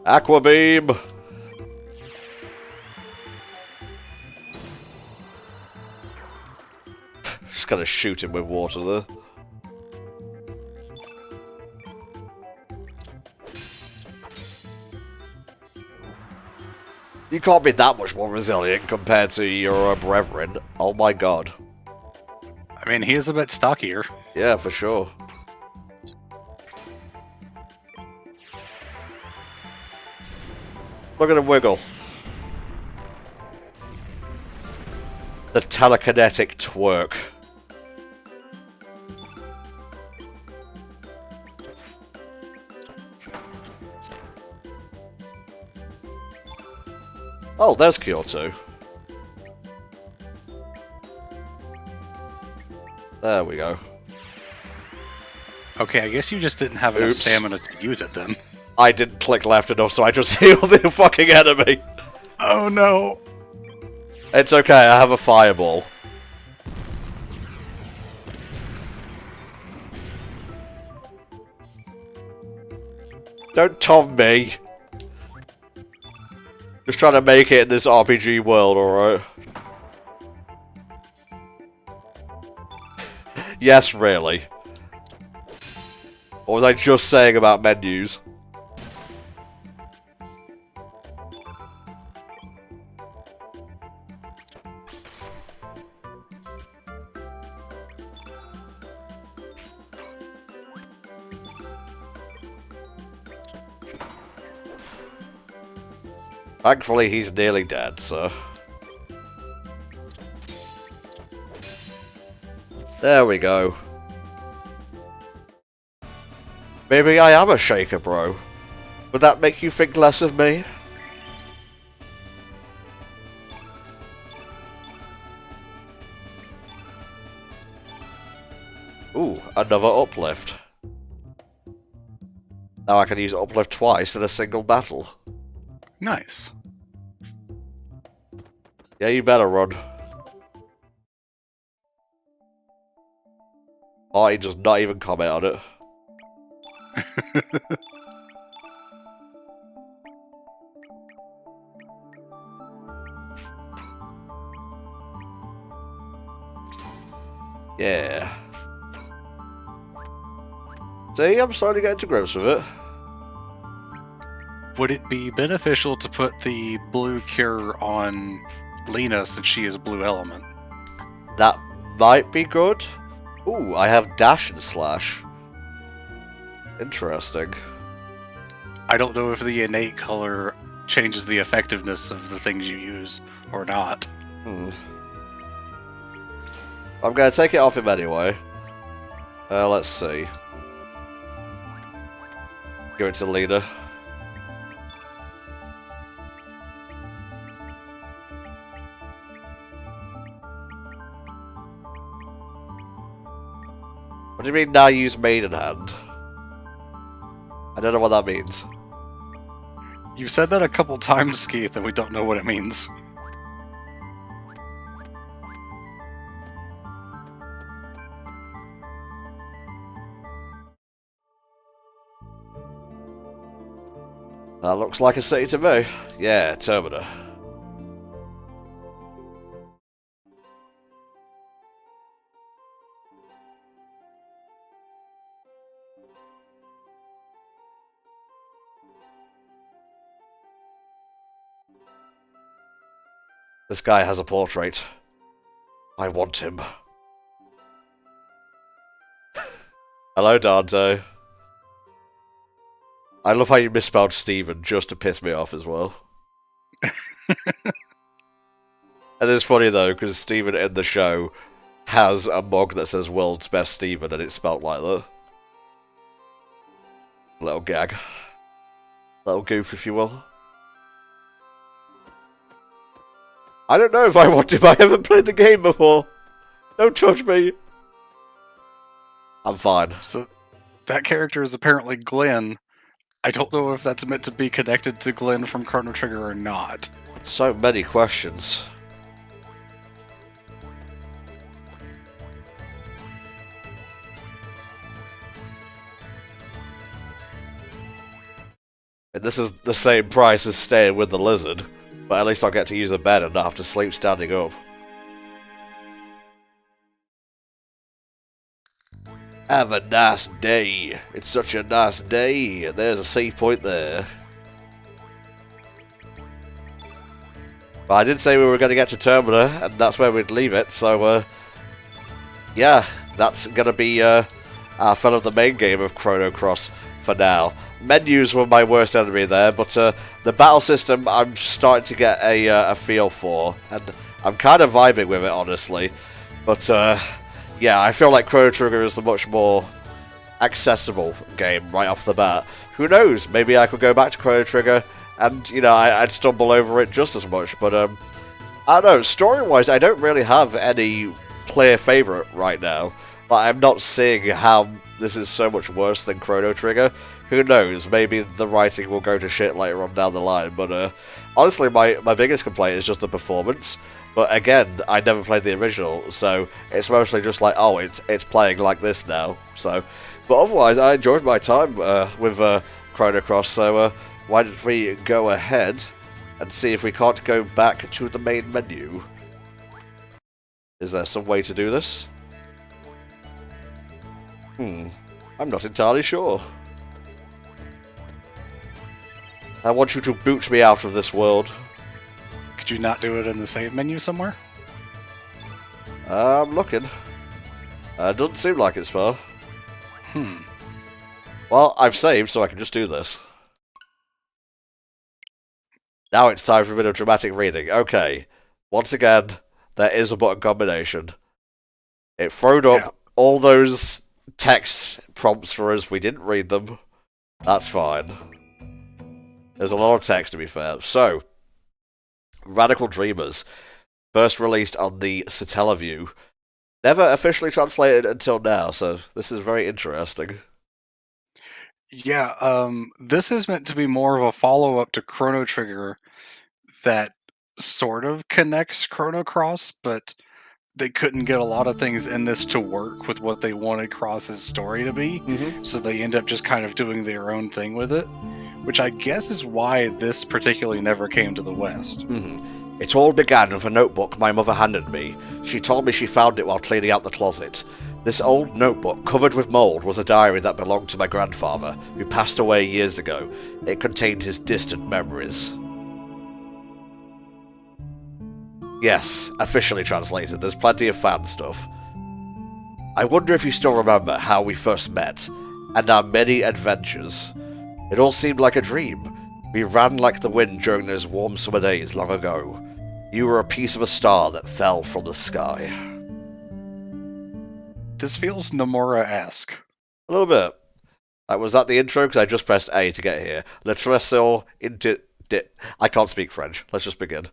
Aqua beam. Just gonna shoot him with water there. You can't be that much more resilient compared to your brethren. Oh my god. I mean, he is a bit stockier. Yeah, for sure. Look at him wiggle. The telekinetic twerk. Oh, there's Kyoto. There we go. Okay, I guess you just didn't have enough Oops. stamina to use it then. I didn't click left enough, so I just healed the fucking enemy. Oh no! It's okay, I have a fireball. Don't Tom me. Just trying to make it in this RPG world, alright? Yes, really. What was I just saying about menus? Thankfully, he's nearly dead, so... There we go. Maybe I am a shaker, bro. Would that make you think less of me? Ooh, another uplift. Now I can use uplift twice in a single battle. Nice. Yeah, you better run. Arnie does not even comment on it. Yeah. See, I'm starting to get into grips with it. Would it be beneficial to put the blue cure on Lena since she is a blue element? That might be good. Ooh, I have dash and slash. Interesting. I don't know if the innate color changes the effectiveness of the things you use or not. I'm gonna take it off him anyway. Let's see. Give it to Lena. What do you mean now use maiden hand? I don't know what that means. You've said that a couple times, Keith, and we don't know what it means. That looks like a city to me. Yeah, Termina. This guy has a portrait. I want him. Hello, Dante. I love how you misspelled Stephen just to piss me off as well. And it's funny though, because Stephen in the show has a mug that says World's Best Stephen and it's spelled like that. Little gag. Little goof, if you will. I don't know if I want him. I haven't played the game before. Don't judge me. I'm fine. So, that character is apparently Glenn. I don't know if that's meant to be connected to Glenn from Chrono Trigger or not. So many questions. And this is the same price as staying with the lizard, but at least I'll get to use a bed and not have to sleep standing up. Have a nice day. It's such a nice day. There's a save point there. But I did say we were going to get to Termina, and that's where we'd leave it, so, yeah, that's going to be our fun of the main game of Chrono Cross for now. Menus were my worst enemy there, but the battle system I'm starting to get a feel for, and I'm kind of vibing with it, honestly. But, yeah, I feel like Chrono Trigger is the much more accessible game right off the bat. Who knows, maybe I could go back to Chrono Trigger and, you know, I'd stumble over it just as much, but, I don't know, story-wise, I don't really have any clear favourite right now. But I'm not seeing how this is so much worse than Chrono Trigger. Who knows? Maybe the writing will go to shit later on down the line. But honestly, my biggest complaint is just the performance. But again, I never played the original, so it's mostly just like, oh, it's playing like this now. So, but otherwise, I enjoyed my time with Chrono Cross. So why don't we go ahead and see if we can't go back to the main menu? Is there some way to do this? I'm not entirely sure. I want you to boot me out of this world. Could you not do it in the save menu somewhere? I'm looking. Doesn't seem like it's far. Well, I've saved, so I can just do this. Now it's time for a bit of dramatic reading. Okay. Once again, there is a button combination. It throwed up all those text prompts for us. We didn't read them. That's fine. There's a lot of text, to be fair. So, Radical Dreamers, first released on the Satellaview. Never officially translated until now, so this is very interesting. Yeah, this is meant to be more of a follow-up to Chrono Trigger that sort of connects Chrono Cross, but they couldn't get a lot of things in this to work with what they wanted Cross's story to be, so they end up just kind of doing their own thing with it, which I guess is why this particularly never came to the West. It all began with a notebook my mother handed me. She told me she found it while cleaning out the closet. This old notebook, covered with mould, was a diary that belonged to my grandfather, who passed away years ago. It contained his distant memories. Yes, officially translated. There's plenty of fan stuff. I wonder if you still remember how we first met, and our many adventures. It all seemed like a dream. We ran like the wind during those warm summer days long ago. You were a piece of a star that fell from the sky. This feels Nomura-esque. A little bit. Was that the intro? Because I just pressed A to get here. Le Tresor into... I can't speak French. Let's just begin.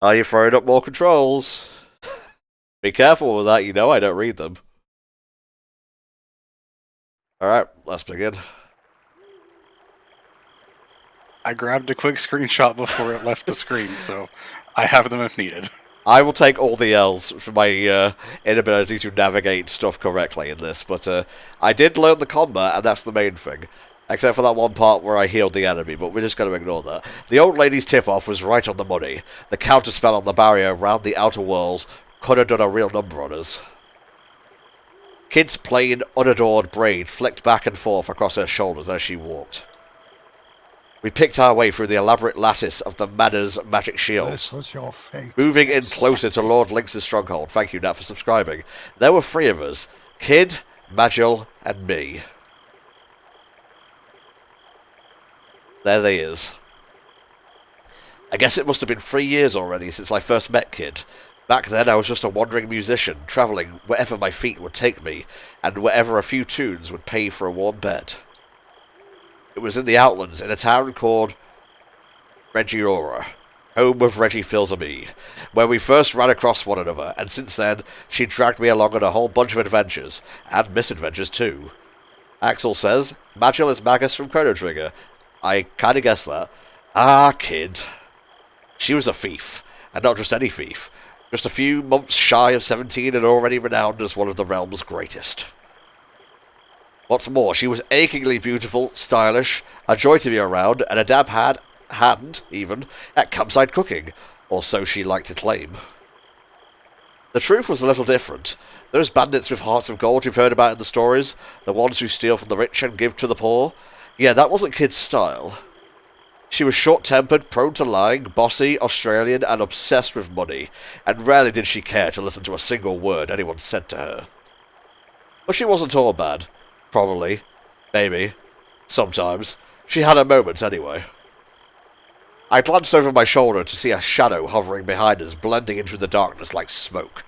Are you throwing up more controls? Be careful with that, you know I don't read them. Alright, let's begin. I grabbed a quick screenshot before it left the screen, so I have them if needed. I will take all the L's for my inability to navigate stuff correctly in this, but I did learn the combat, and that's the main thing. Except for that one part where I healed the enemy, but we're just going to ignore that. The old lady's tip-off was right on the money. The counterspell on the barrier around the outer walls could have done a real number on us. Kid's plain, unadored braid flicked back and forth across her shoulders as she walked. We picked our way through the elaborate lattice of the Manor's magic shields. This was your fate. Moving in closer to Lord Lynx's stronghold. Thank you, Nat, for subscribing. There were 3 of us. Kid, Magil, and me. There they is. I guess it must have been 3 years already since I first met Kid. Back then I was just a wandering musician, travelling wherever my feet would take me, and wherever a few tunes would pay for a warm bed. It was in the Outlands, in a town called Regiora, home of Reggie Fils-Aimé, where we first ran across one another, and since then she dragged me along on a whole bunch of adventures, and misadventures too. Axel says, Magil is Magus from Chrono Trigger. I kinda guessed that. Ah, Kid. She was a thief, and not just any thief. Just a few months shy of 17 and already renowned as one of the realm's greatest. What's more, she was achingly beautiful, stylish, a joy to be around, and a dab hand, even, at campsite cooking, or so she liked to claim. The truth was a little different. Those bandits with hearts of gold you've heard about in the stories, the ones who steal from the rich and give to the poor, yeah, that wasn't Kid's style. She was short-tempered, prone to lying, bossy, Australian, and obsessed with money, and rarely did she care to listen to a single word anyone said to her. But she wasn't all bad. Probably. Maybe. Sometimes. She had her moments anyway. I glanced over my shoulder to see a shadow hovering behind us, blending into the darkness like smoke.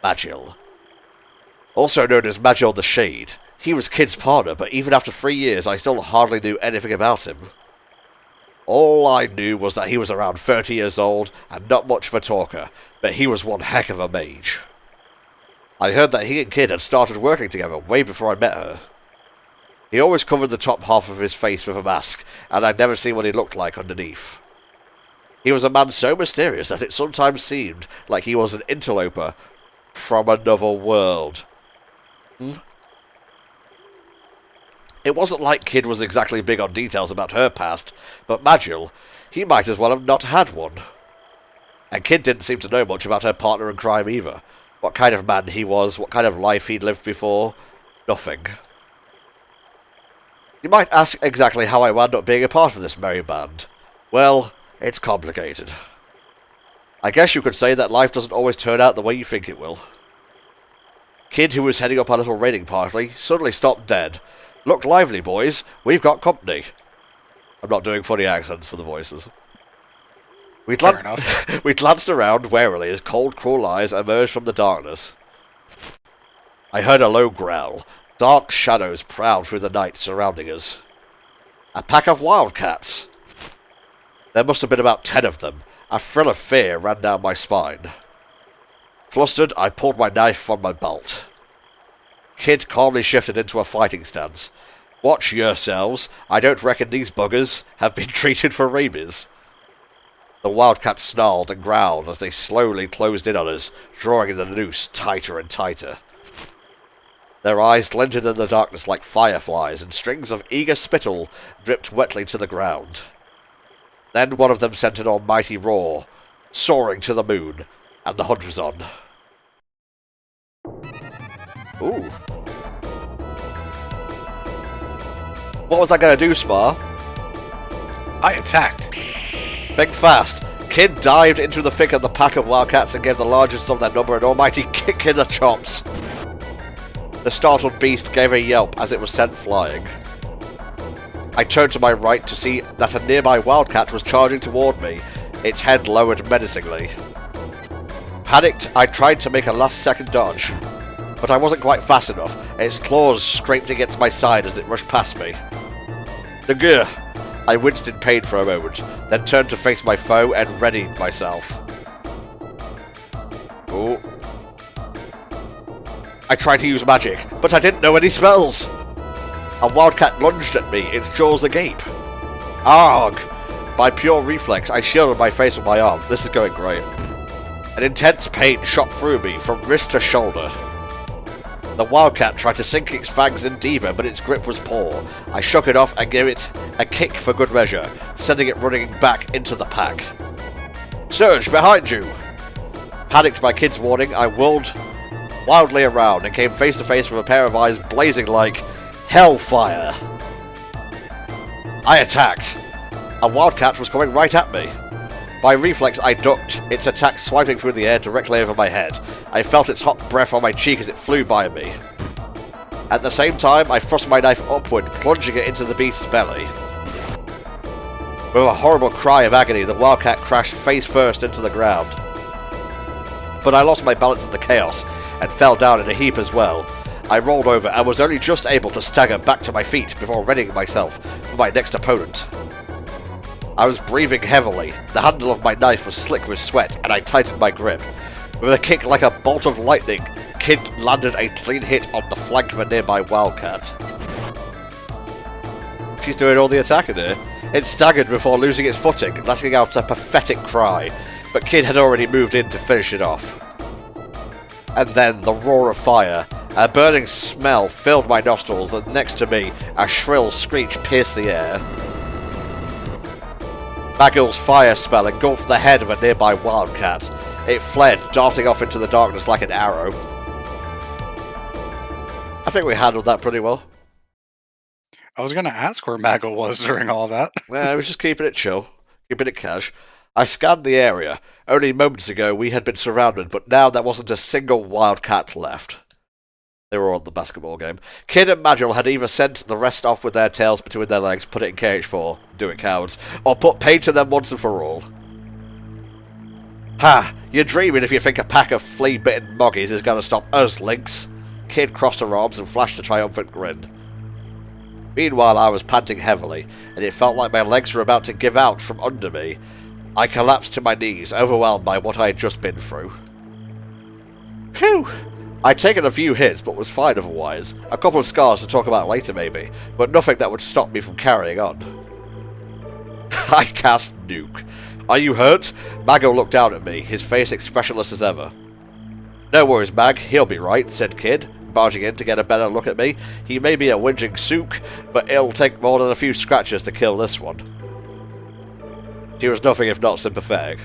Magil. Also known as Magil the Shade. He was Kid's partner, but even after 3 years I still hardly knew anything about him. All I knew was that he was around 30 years old, and not much of a talker, but he was one heck of a mage. I heard that he and Kid had started working together way before I met her. He always covered the top half of his face with a mask, and I'd never seen what he looked like underneath. He was a man so mysterious that it sometimes seemed like he was an interloper from another world. It wasn't like Kid was exactly big on details about her past, but Magil, he might as well have not had one. And Kid didn't seem to know much about her partner in crime either. What kind of man he was, what kind of life he'd lived before, nothing. You might ask exactly how I wound up being a part of this merry band. Well, it's complicated. I guess you could say that life doesn't always turn out the way you think it will. Kid, who was heading up our little raiding party, suddenly stopped dead. Look lively, boys. We've got company. I'm not doing funny accents for the voices. We glanced around warily as cold, cruel eyes emerged from the darkness. I heard a low growl. Dark shadows prowled through the night surrounding us. A pack of wildcats. There must have been about 10 of them. A thrill of fear ran down my spine. Flustered, I pulled my knife from my belt. Kid calmly shifted into a fighting stance. Watch yourselves. I don't reckon these buggers have been treated for rabies. The wildcats snarled and growled as they slowly closed in on us, drawing the noose tighter and tighter. Their eyes glinted in the darkness like fireflies, and strings of eager spittle dripped wetly to the ground. Then one of them sent an almighty roar, soaring to the moon, and the hunt was on. Ooh. What was I going to do, Spar? I attacked. Think fast. Kid dived into the thick of the pack of wildcats and gave the largest of their number an almighty kick in the chops. The startled beast gave a yelp as it was sent flying. I turned to my right to see that a nearby wildcat was charging toward me, its head lowered menacingly. Panicked, I tried to make a last-second dodge, but I wasn't quite fast enough, and its claws scraped against my side as it rushed past me. Nagur! I winced in pain for a moment, then turned to face my foe and readied myself. Oh. I tried to use magic, but I didn't know any spells! A wildcat lunged at me, its jaws agape. Arg! By pure reflex, I shielded my face with my arm. This is going great. An intense pain shot through me from wrist to shoulder. The wildcat tried to sink its fangs in deeper, but its grip was poor. I shook it off and gave it a kick for good measure, sending it running back into the pack. Surge, behind you! Panicked by Kid's warning, I whirled wildly around and came face to face with a pair of eyes blazing like hellfire. I attacked. A wildcat was coming right at me. By reflex, I ducked, its attack swiping through the air directly over my head. I felt its hot breath on my cheek as it flew by me. At the same time, I thrust my knife upward, plunging it into the beast's belly. With a horrible cry of agony, the wildcat crashed face first into the ground. But I lost my balance in the chaos, and fell down in a heap as well. I rolled over and was only just able to stagger back to my feet before readying myself for my next opponent. I was breathing heavily, the handle of my knife was slick with sweat, and I tightened my grip. With a kick like a bolt of lightning, Kid landed a clean hit on the flank of a nearby wildcat. She's doing all the attacking here. It staggered before losing its footing, letting out a pathetic cry, but Kid had already moved in to finish it off. And then the roar of fire. A burning smell filled my nostrils, and next to me, a shrill screech pierced the air. Magil's fire spell engulfed the head of a nearby wildcat. It fled, darting off into the darkness like an arrow. I think we handled that pretty well. I was going to ask where Magil was during all that. Well, I was just keeping it chill, keeping it cash. I scanned the area. Only moments ago we had been surrounded, but now there wasn't a single wildcat left. They were on the basketball game. Kid and Magil had either sent the rest off with their tails between their legs, put it in KH4, do it cowards, or put pain to them once and for all. Ha! You're dreaming if you think a pack of flea-bitten moggies is going to stop us, Lynx. Kid crossed her arms and flashed a triumphant grin. Meanwhile, I was panting heavily, and it felt like my legs were about to give out from under me. I collapsed to my knees, overwhelmed by what I had just been through. Phew! I'd taken a few hits, but was fine otherwise. A couple of scars to talk about later, maybe, but nothing that would stop me from carrying on. I cast Nuke. Are you hurt? Mago looked down at me, his face expressionless as ever. No worries, Mag, he'll be right, said Kid, barging in to get a better look at me. He may be a whinging sook, but it'll take more than a few scratches to kill this one. She was nothing if not sympathetic.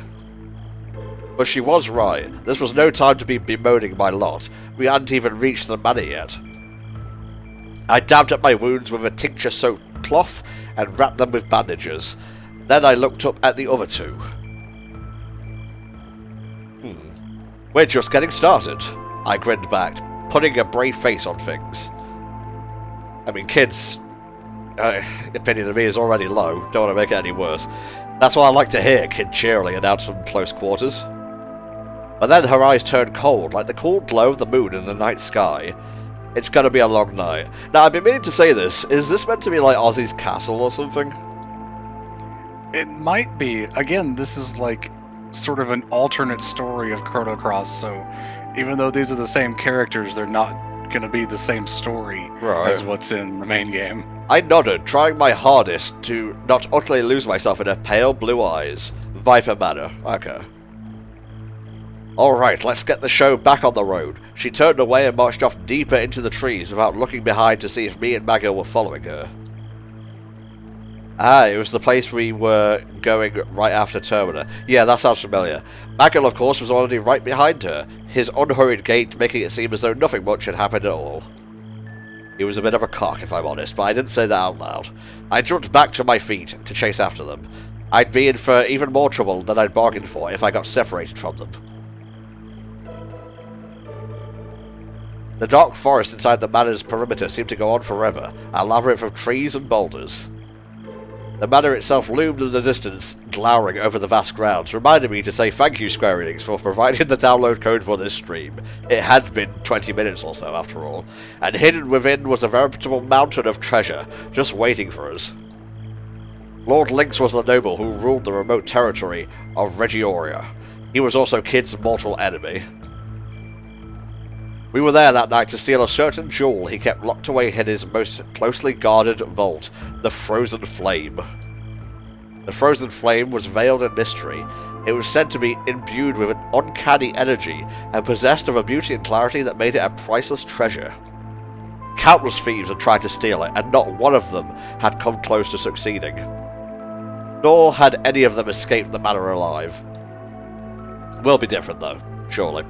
But she was right. This was no time to be bemoaning my lot. We hadn't even reached the manor yet. I dabbed at my wounds with a tincture-soaked cloth and wrapped them with bandages. Then I looked up at the other two. We're just getting started, I grinned back, putting a brave face on things. I mean, Kid's opinion of me is already low. Don't want to make it any worse. That's what I like to hear, Kid cheerily announced from close quarters. But then her eyes turned cold, like the cool glow of the moon in the night sky. It's gonna be a long night. Now, I've been meaning to say this. Is this meant to be like Ozzy's castle or something? It might be. Again, this is like sort of an alternate story of Chrono Cross, so even though these are the same characters, they're not gonna be the same story as what's in the main game. I nodded, trying my hardest to not utterly lose myself in her pale blue eyes. Viper Manor. Okay. Alright, let's get the show back on the road. She turned away and marched off deeper into the trees without looking behind to see if me and Mago were following her. Ah, it was the place we were going right after Termina. Yeah, that sounds familiar. Mago, of course, was already right behind her, his unhurried gait making it seem as though nothing much had happened at all. He was a bit of a cock, if I'm honest, but I didn't say that out loud. I jumped back to my feet to chase after them. I'd be in for even more trouble than I'd bargained for if I got separated from them. The dark forest inside the manor's perimeter seemed to go on forever, a labyrinth of trees and boulders. The manor itself loomed in the distance, glowering over the vast grounds, reminding me to say thank you, Square Enix, for providing the download code for this stream. It had been 20 minutes or so, after all, and hidden within was a veritable mountain of treasure, just waiting for us. Lord Lynx was the noble who ruled the remote territory of Regioria. He was also Kid's mortal enemy. We were there that night to steal a certain jewel he kept locked away in his most closely guarded vault, the Frozen Flame. The Frozen Flame was veiled in mystery. It was said to be imbued with an uncanny energy and possessed of a beauty and clarity that made it a priceless treasure. Countless thieves had tried to steal it, and not one of them had come close to succeeding. Nor had any of them escaped the manor alive. Will be different, though, surely.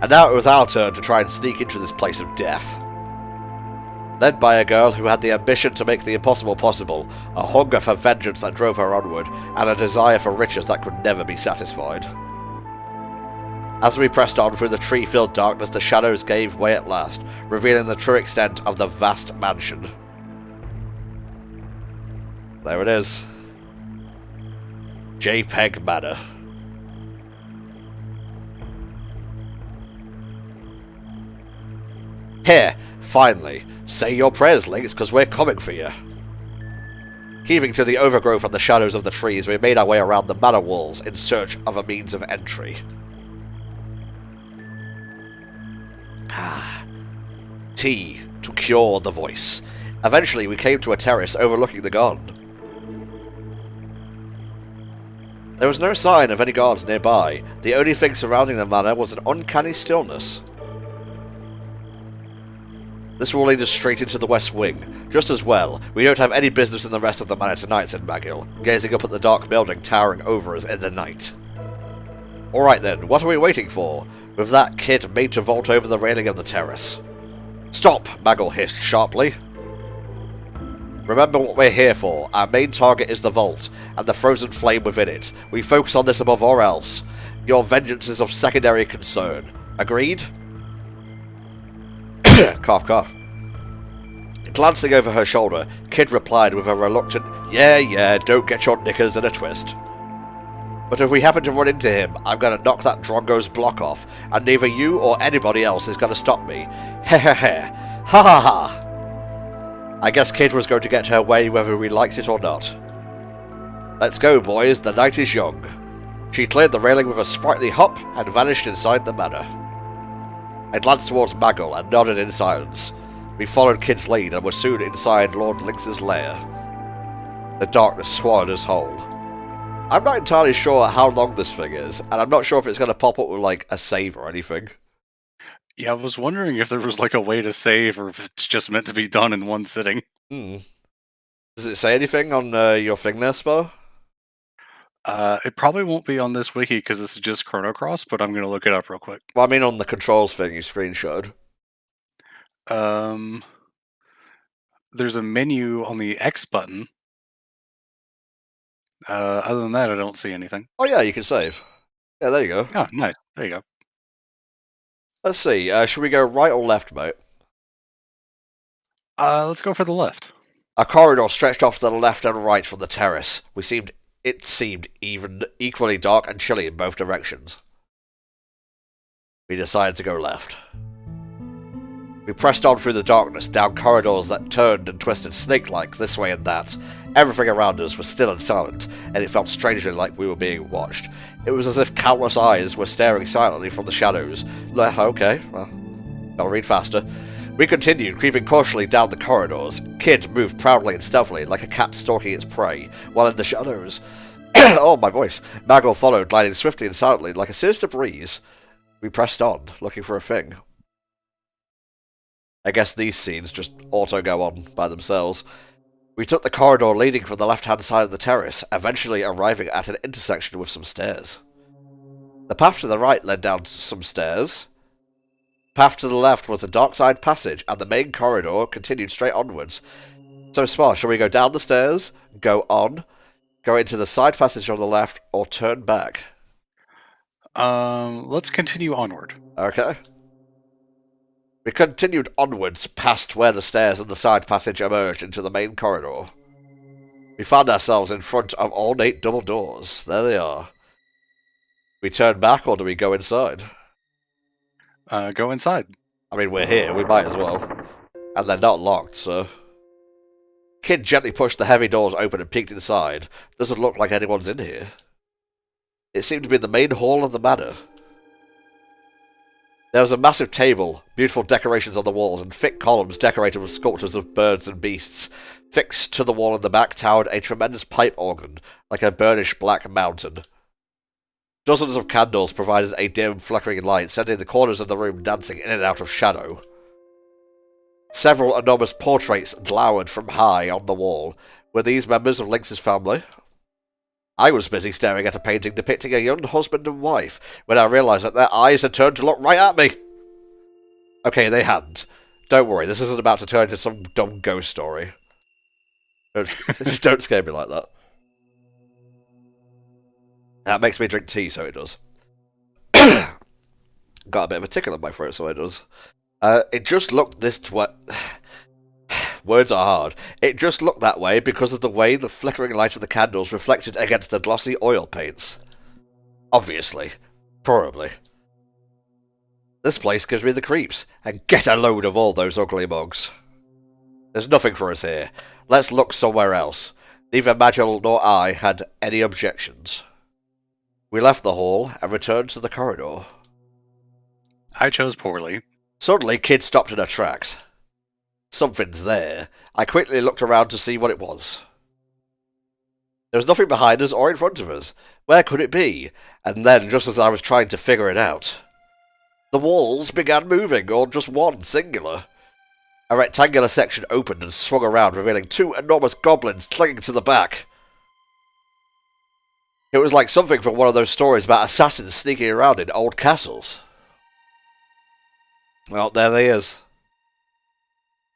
And now it was our turn to try and sneak into this place of death. Led by a girl who had the ambition to make the impossible possible, a hunger for vengeance that drove her onward, and a desire for riches that could never be satisfied. As we pressed on through the tree-filled darkness, the shadows gave way at last, revealing the true extent of the vast mansion. There it is. JPEG Manor. Here, finally. Say your prayers, Lynx, because we're coming for you. Keeping to the overgrowth and the shadows of the trees, we made our way around the manor walls in search of a means of entry. Tea to cure the voice. Eventually, we came to a terrace overlooking the garden. There was no sign of any guards nearby. The only thing surrounding the manor was an uncanny stillness. This will lead us straight into the west wing. Just as well, we don't have any business in the rest of the manor tonight, said Magil, gazing up at the dark building towering over us in the night. Alright then, what are we waiting for? With that Kid made to vault over the railing of the terrace. Stop, Magil hissed sharply. Remember what we're here for. Our main target is the vault, and the frozen flame within it. We focus on this above all else. Your vengeance is of secondary concern. Agreed? Cough, cough. Glancing over her shoulder, Kid replied with a reluctant, yeah, don't get your knickers in a twist. But if we happen to run into him, I'm going to knock that Drongo's block off, and neither you or anybody else is going to stop me. Hehehe. Ha ha ha. I guess Kid was going to get her way whether we liked it or not. Let's go, boys, the night is young. She cleared the railing with a sprightly hop and vanished inside the manor. I glanced towards Maggle and nodded in silence. We followed Kid's lead and were soon inside Lord Lynx's lair. The darkness swallowed us whole. I'm not entirely sure how long this thing is, and I'm not sure if it's going to pop up with, like, a save or anything. Yeah, I was wondering if there was like a way to save, or if it's just meant to be done in one sitting. Does it say anything on your thing there, Spar? It probably won't be on this wiki because this is just Chrono Cross, but I'm going to look it up real quick. Well, I mean on the controls thing you screenshotted. There's a menu on the X button. Other than that, I don't see anything. Oh yeah, you can save. Yeah, there you go. Oh, nice. There you go. Let's see, should we go right or left, mate? Let's go for the left. A corridor stretched off to the left and right from the terrace. It seemed even equally dark and chilly in both directions. We decided to go left. We pressed on through the darkness, down corridors that turned and twisted snake-like this way and that. Everything around us was still and silent, and it felt strangely like we were being watched. It was as if countless eyes were staring silently from the shadows. Okay, well, gotta read faster. We continued, creeping cautiously down the corridors. Kid moved proudly and stealthily, like a cat stalking its prey, while in the shadows... oh, my voice. Maggle followed, gliding swiftly and silently, like a sinister breeze. We pressed on, looking for a thing. I guess these scenes just auto-go on by themselves. We took the corridor leading from the left-hand side of the terrace, eventually arriving at an intersection with some stairs. The path to the right led down some stairs. The path to the left was a dark side passage, and the main corridor continued straight onwards. So, Spar, shall we go down the stairs, go on, go into the side passage on the left, or turn back? Let's continue onward. Okay. We continued onwards past where the stairs and the side passage emerged into the main corridor. We found ourselves in front of ornate double doors. There they are. We turn back, or do we go inside? Go inside. I mean, we're here, we might as well. And they're not locked, so... Kid gently pushed the heavy doors open and peeked inside. Doesn't look like anyone's in here. It seemed to be the main hall of the manor. There was a massive table, beautiful decorations on the walls, and thick columns decorated with sculptures of birds and beasts. Fixed to the wall in the back towered a tremendous pipe organ, like a burnished black mountain. Dozens of candles provided a dim, flickering light, sending the corners of the room dancing in and out of shadow. Several enormous portraits glowered from high on the wall. Were these members of Lynx's family? I was busy staring at a painting depicting a young husband and wife when I realised that their eyes had turned to look right at me. Okay, they hadn't. Don't worry, this isn't about to turn into some dumb ghost story. Don't scare me like that. That makes me drink tea, so it does. Got a bit of a tickle in my throat, so it does. It just looked Words are hard. It just looked that way because of the way the flickering light of the candles reflected against the glossy oil paints. Obviously. Probably. This place gives me the creeps, and get a load of all those ugly mugs. There's nothing for us here. Let's look somewhere else. Neither Magil nor I had any objections. We left the hall and returned to the corridor. I chose poorly. Suddenly, Kid stopped in her tracks. Something's there. I quickly looked around to see what it was. There was nothing behind us or in front of us. Where could it be? And then, just as I was trying to figure it out, the walls began moving, or just one, singular. A rectangular section opened and swung around, revealing two enormous goblins clinging to the back. It was like something from one of those stories about assassins sneaking around in old castles. Well, there they is.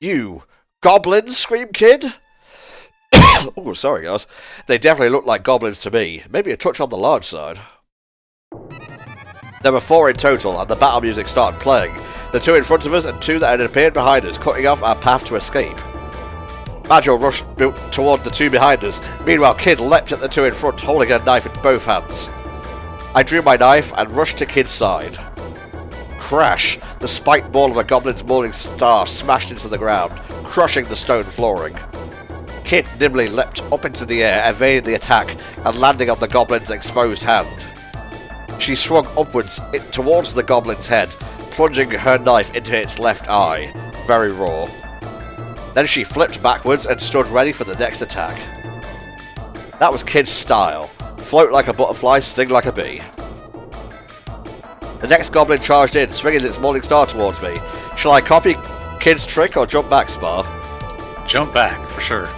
You goblins, screamed Kid. Oh, sorry, guys. They definitely look like goblins to me. Maybe a touch on the large side. There were 4 in total, and the battle music started playing. The 2 in front of us and 2 that had appeared behind us, cutting off our path to escape. Magil rushed toward the 2 behind us. Meanwhile, Kid leapt at the 2 in front, holding a knife in both hands. I drew my knife and rushed to Kid's side. Crash! The spiked ball of a goblin's morning star smashed into the ground, crushing the stone flooring. Kid nimbly leapt up into the air, evading the attack, and landing on the goblin's exposed hand. She swung upwards towards the goblin's head, plunging her knife into its left eye, very raw. Then she flipped backwards and stood ready for the next attack. That was Kid's style. Float like a butterfly, sting like a bee. The next goblin charged in, swinging its morning star towards me. Shall I copy Kid's trick or jump back, Spar? Jump back, for sure.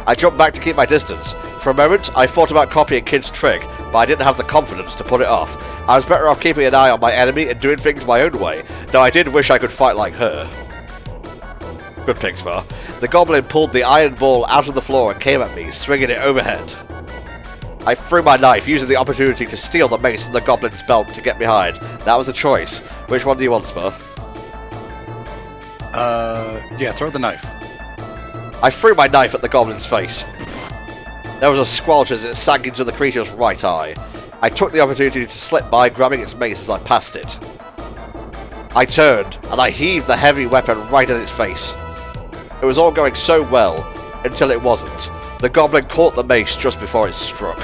I jumped back to keep my distance. For a moment, I thought about copying Kid's trick, but I didn't have the confidence to pull it off. I was better off keeping an eye on my enemy and doing things my own way, though I did wish I could fight like her. Good pick, Spar. The goblin pulled the iron ball out of the floor and came at me, swinging it overhead. I threw my knife, using the opportunity to steal the mace from the goblin's belt to get behind. That was a choice. Which one do you want, Spar? Yeah, throw the knife. I threw my knife at the goblin's face. There was a squelch as it sank into the creature's right eye. I took the opportunity to slip by, grabbing its mace as I passed it. I turned, and I heaved the heavy weapon right at its face. It was all going so well, until it wasn't. The goblin caught the mace just before it struck.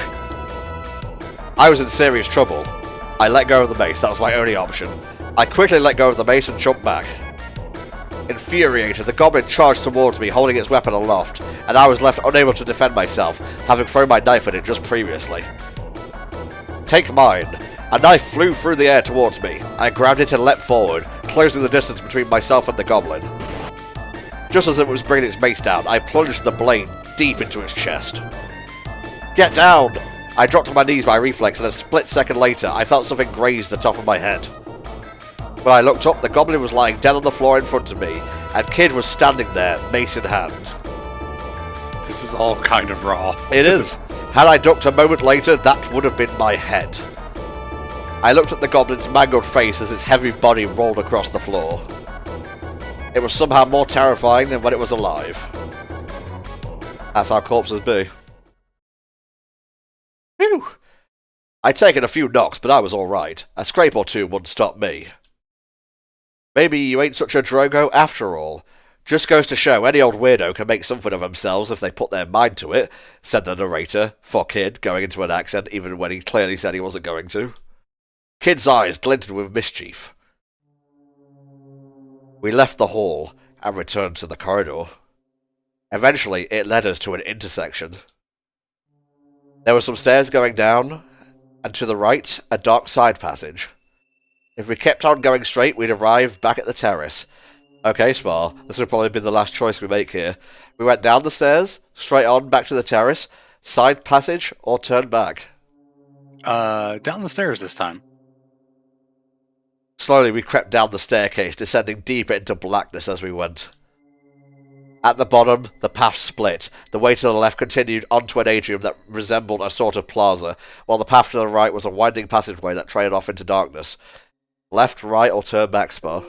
I was in serious trouble. I let go of the mace, that was my only option. I quickly let go of the mace and jumped back. Infuriated, the goblin charged towards me, holding its weapon aloft, and I was left unable to defend myself, having thrown my knife at it just previously. Take mine. A knife flew through the air towards me. I grabbed it and leapt forward, closing the distance between myself and the goblin. Just as it was bringing its mace down, I plunged the blade deep into its chest. Get down! I dropped to my knees by reflex, and a split second later, I felt something graze the top of my head. When I looked up, the goblin was lying dead on the floor in front of me, and Kid was standing there, mace in hand. This is all kind of raw. It is. Had I ducked a moment later, that would have been my head. I looked at the goblin's mangled face as its heavy body rolled across the floor. It was somehow more terrifying than when it was alive. That's how corpses be. Phew! I'd taken a few knocks, but I was alright. A scrape or two wouldn't stop me. Maybe you ain't such a drogo after all. Just goes to show any old weirdo can make something of themselves if they put their mind to it, said the narrator, for Kid, going into an accent even when he clearly said he wasn't going to. Kid's eyes glinted with mischief. We left the hall and returned to the corridor. Eventually, it led us to an intersection. There were some stairs going down, and to the right, a dark side passage. If we kept on going straight, we'd arrive back at the terrace. Okay, Spar, this would probably be the last choice we make here. We went down the stairs, straight on back to the terrace, side passage, or turn back. Down the stairs this time. Slowly we crept down the staircase, descending deeper into blackness as we went. At the bottom, the path split. The way to the left continued onto an atrium that resembled a sort of plaza, while the path to the right was a winding passageway that trailed off into darkness. Left, right, or turn back, Spar?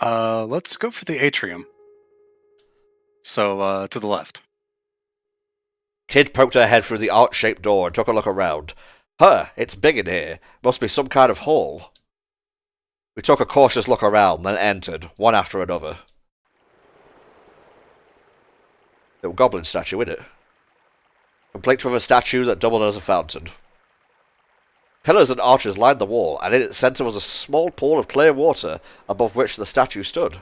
Let's go for the atrium. So, to the left. Kid poked her head through the arch-shaped door and took a look around. It's big in here. Must be some kind of hall. We took a cautious look around, then entered, one after another. Little goblin statue, innit? Complete with a statue that doubled as a fountain. Pillars and arches lined the wall, and in its centre was a small pool of clear water, above which the statue stood.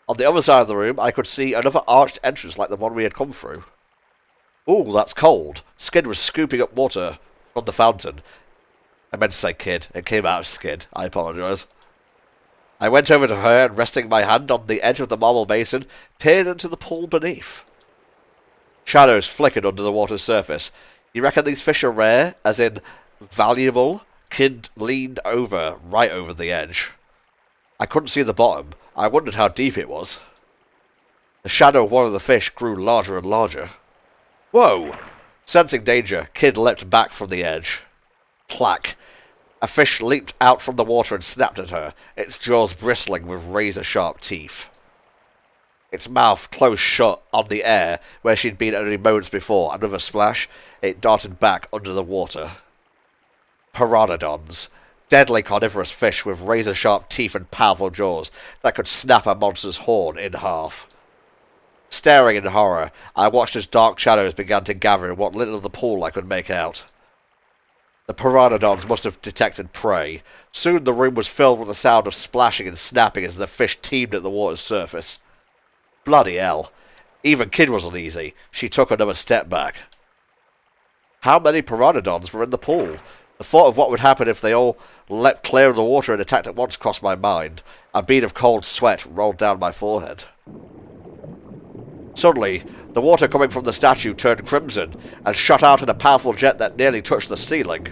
On the other side of the room, I could see another arched entrance like the one we had come through. Ooh, that's cold. Skid was scooping up water from the fountain. I meant to say Kid. It came out of Skid. I apologise. I went over to her and, resting my hand on the edge of the marble basin, peered into the pool beneath. Shadows flickered under the water's surface. You reckon these fish are rare, as in valuable? Kid leaned over, right over the edge. I couldn't see the bottom. I wondered how deep it was. The shadow of one of the fish grew larger and larger. Whoa! Sensing danger, Kid leapt back from the edge. Clack! A fish leaped out from the water and snapped at her, its jaws bristling with razor-sharp teeth. Its mouth closed shut on the air where she'd been only moments before, and with a splash, it darted back under the water. Pteranodons. Deadly carnivorous fish with razor-sharp teeth and powerful jaws that could snap a monster's horn in half. Staring in horror, I watched as dark shadows began to gather in what little of the pool I could make out. The pteranodons must have detected prey. Soon the room was filled with the sound of splashing and snapping as the fish teemed at the water's surface. Bloody hell. Even Kid was uneasy. She took another step back. How many pteranodons were in the pool? The thought of what would happen if they all leapt clear of the water and attacked at once crossed my mind. A bead of cold sweat rolled down my forehead. Suddenly, the water coming from the statue turned crimson and shot out in a powerful jet that nearly touched the ceiling.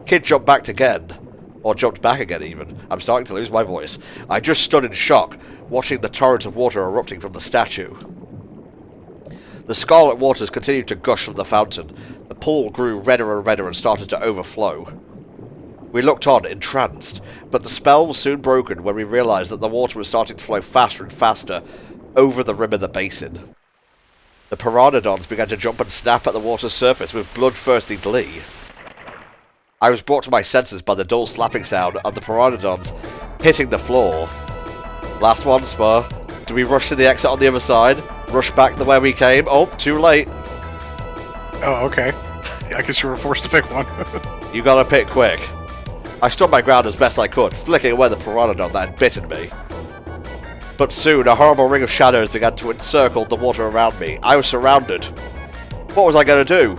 Kid jumped back again. Or jumped back again, even. I'm starting to lose my voice. I just stood in shock, watching the torrent of water erupting from the statue. The scarlet waters continued to gush from the fountain. The pool grew redder and redder and started to overflow. We looked on, entranced, but the spell was soon broken when we realized that the water was starting to flow faster and faster over the rim of the basin. The pteranodons began to jump and snap at the water's surface with bloodthirsty glee. I was brought to my senses by the dull slapping sound of the pteranodons hitting the floor. Last one, Spar. Do we rush to the exit on the other side? Rush back the way we came? Oh, too late. Oh, okay. I guess you were forced to pick one. You gotta pick quick. I stood my ground as best I could, flicking away the pteranodon that had bitten me. But soon, a horrible ring of shadows began to encircle the water around me. I was surrounded. What was I going to do?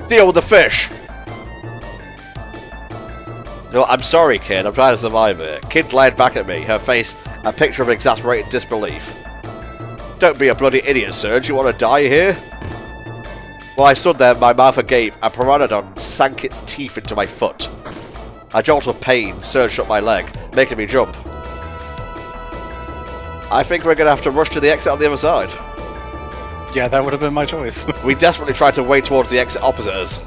Deal with the fish! No, I'm sorry, Kid. I'm trying to survive it. Kid glared back at me, her face a picture of exasperated disbelief. Don't be a bloody idiot, Surge. You want to die here? While I stood there, my mouth agape, a pteranodon sank its teeth into my foot. A jolt of pain surged up my leg, making me jump. I think we're going to have to rush to the exit on the other side. Yeah, that would have been my choice. We desperately tried to wade towards the exit opposite us.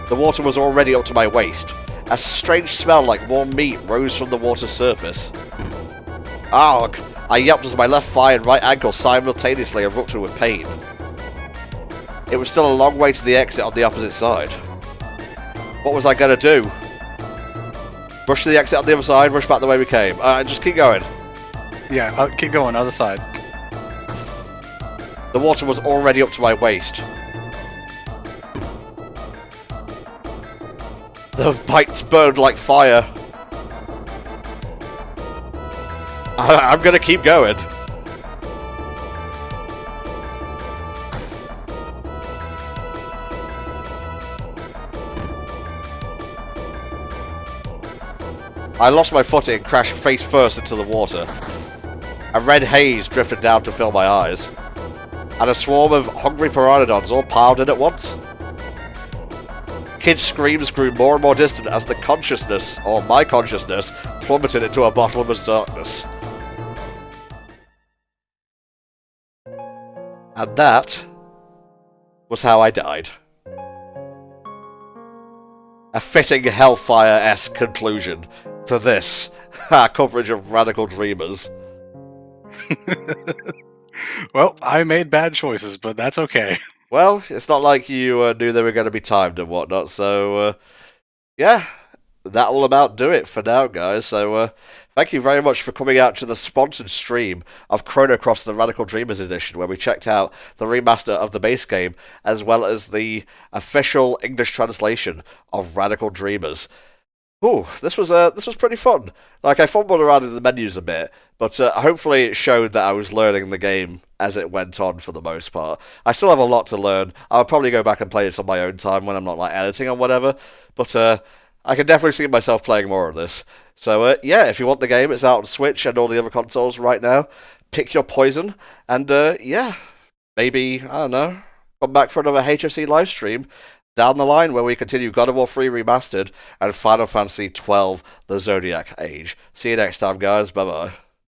The water was already up to my waist. A strange smell like warm meat rose from the water's surface. Arg! I yelped as my left thigh and right ankle simultaneously erupted with pain. It was still a long way to the exit on the opposite side. What was I going to do? Rush to the exit on the other side, rush back the way we came. Just keep going. Yeah, keep going, other side. The water was already up to my waist. The bites burned like fire. I'm gonna keep going. I lost my footing and crashed face first into the water. A red haze drifted down to fill my eyes, and a swarm of hungry pteranodons all piled in at once. Kid's screams grew more and more distant as the consciousness, or my consciousness, plummeted into a bottomless darkness. And that was how I died. A fitting Hellfire-esque conclusion to this, our coverage of Radical Dreamers. Well, I made bad choices, but that's okay. Well, it's not like you knew they were going to be timed and whatnot, so yeah, that will about do it for now, guys. So thank you very much for coming out to the sponsored stream of Chrono Cross the Radical Dreamers edition, where we checked out the remaster of the base game, as well as the official English translation of Radical Dreamers. Ooh, this was pretty fun. Like, I fumbled around in the menus a bit, but hopefully it showed that I was learning the game as it went on for the most part. I still have a lot to learn. I'll probably go back and play this on my own time when I'm not, like, editing or whatever, but I can definitely see myself playing more of this. So, yeah, if you want the game, it's out on Switch and all the other consoles right now. Pick your poison, and, yeah, maybe, I don't know, come back for another HFC Livestream down the line, where we continue God of War 3 Remastered and Final Fantasy XII The Zodiac Age. See you next time, guys. Bye-bye.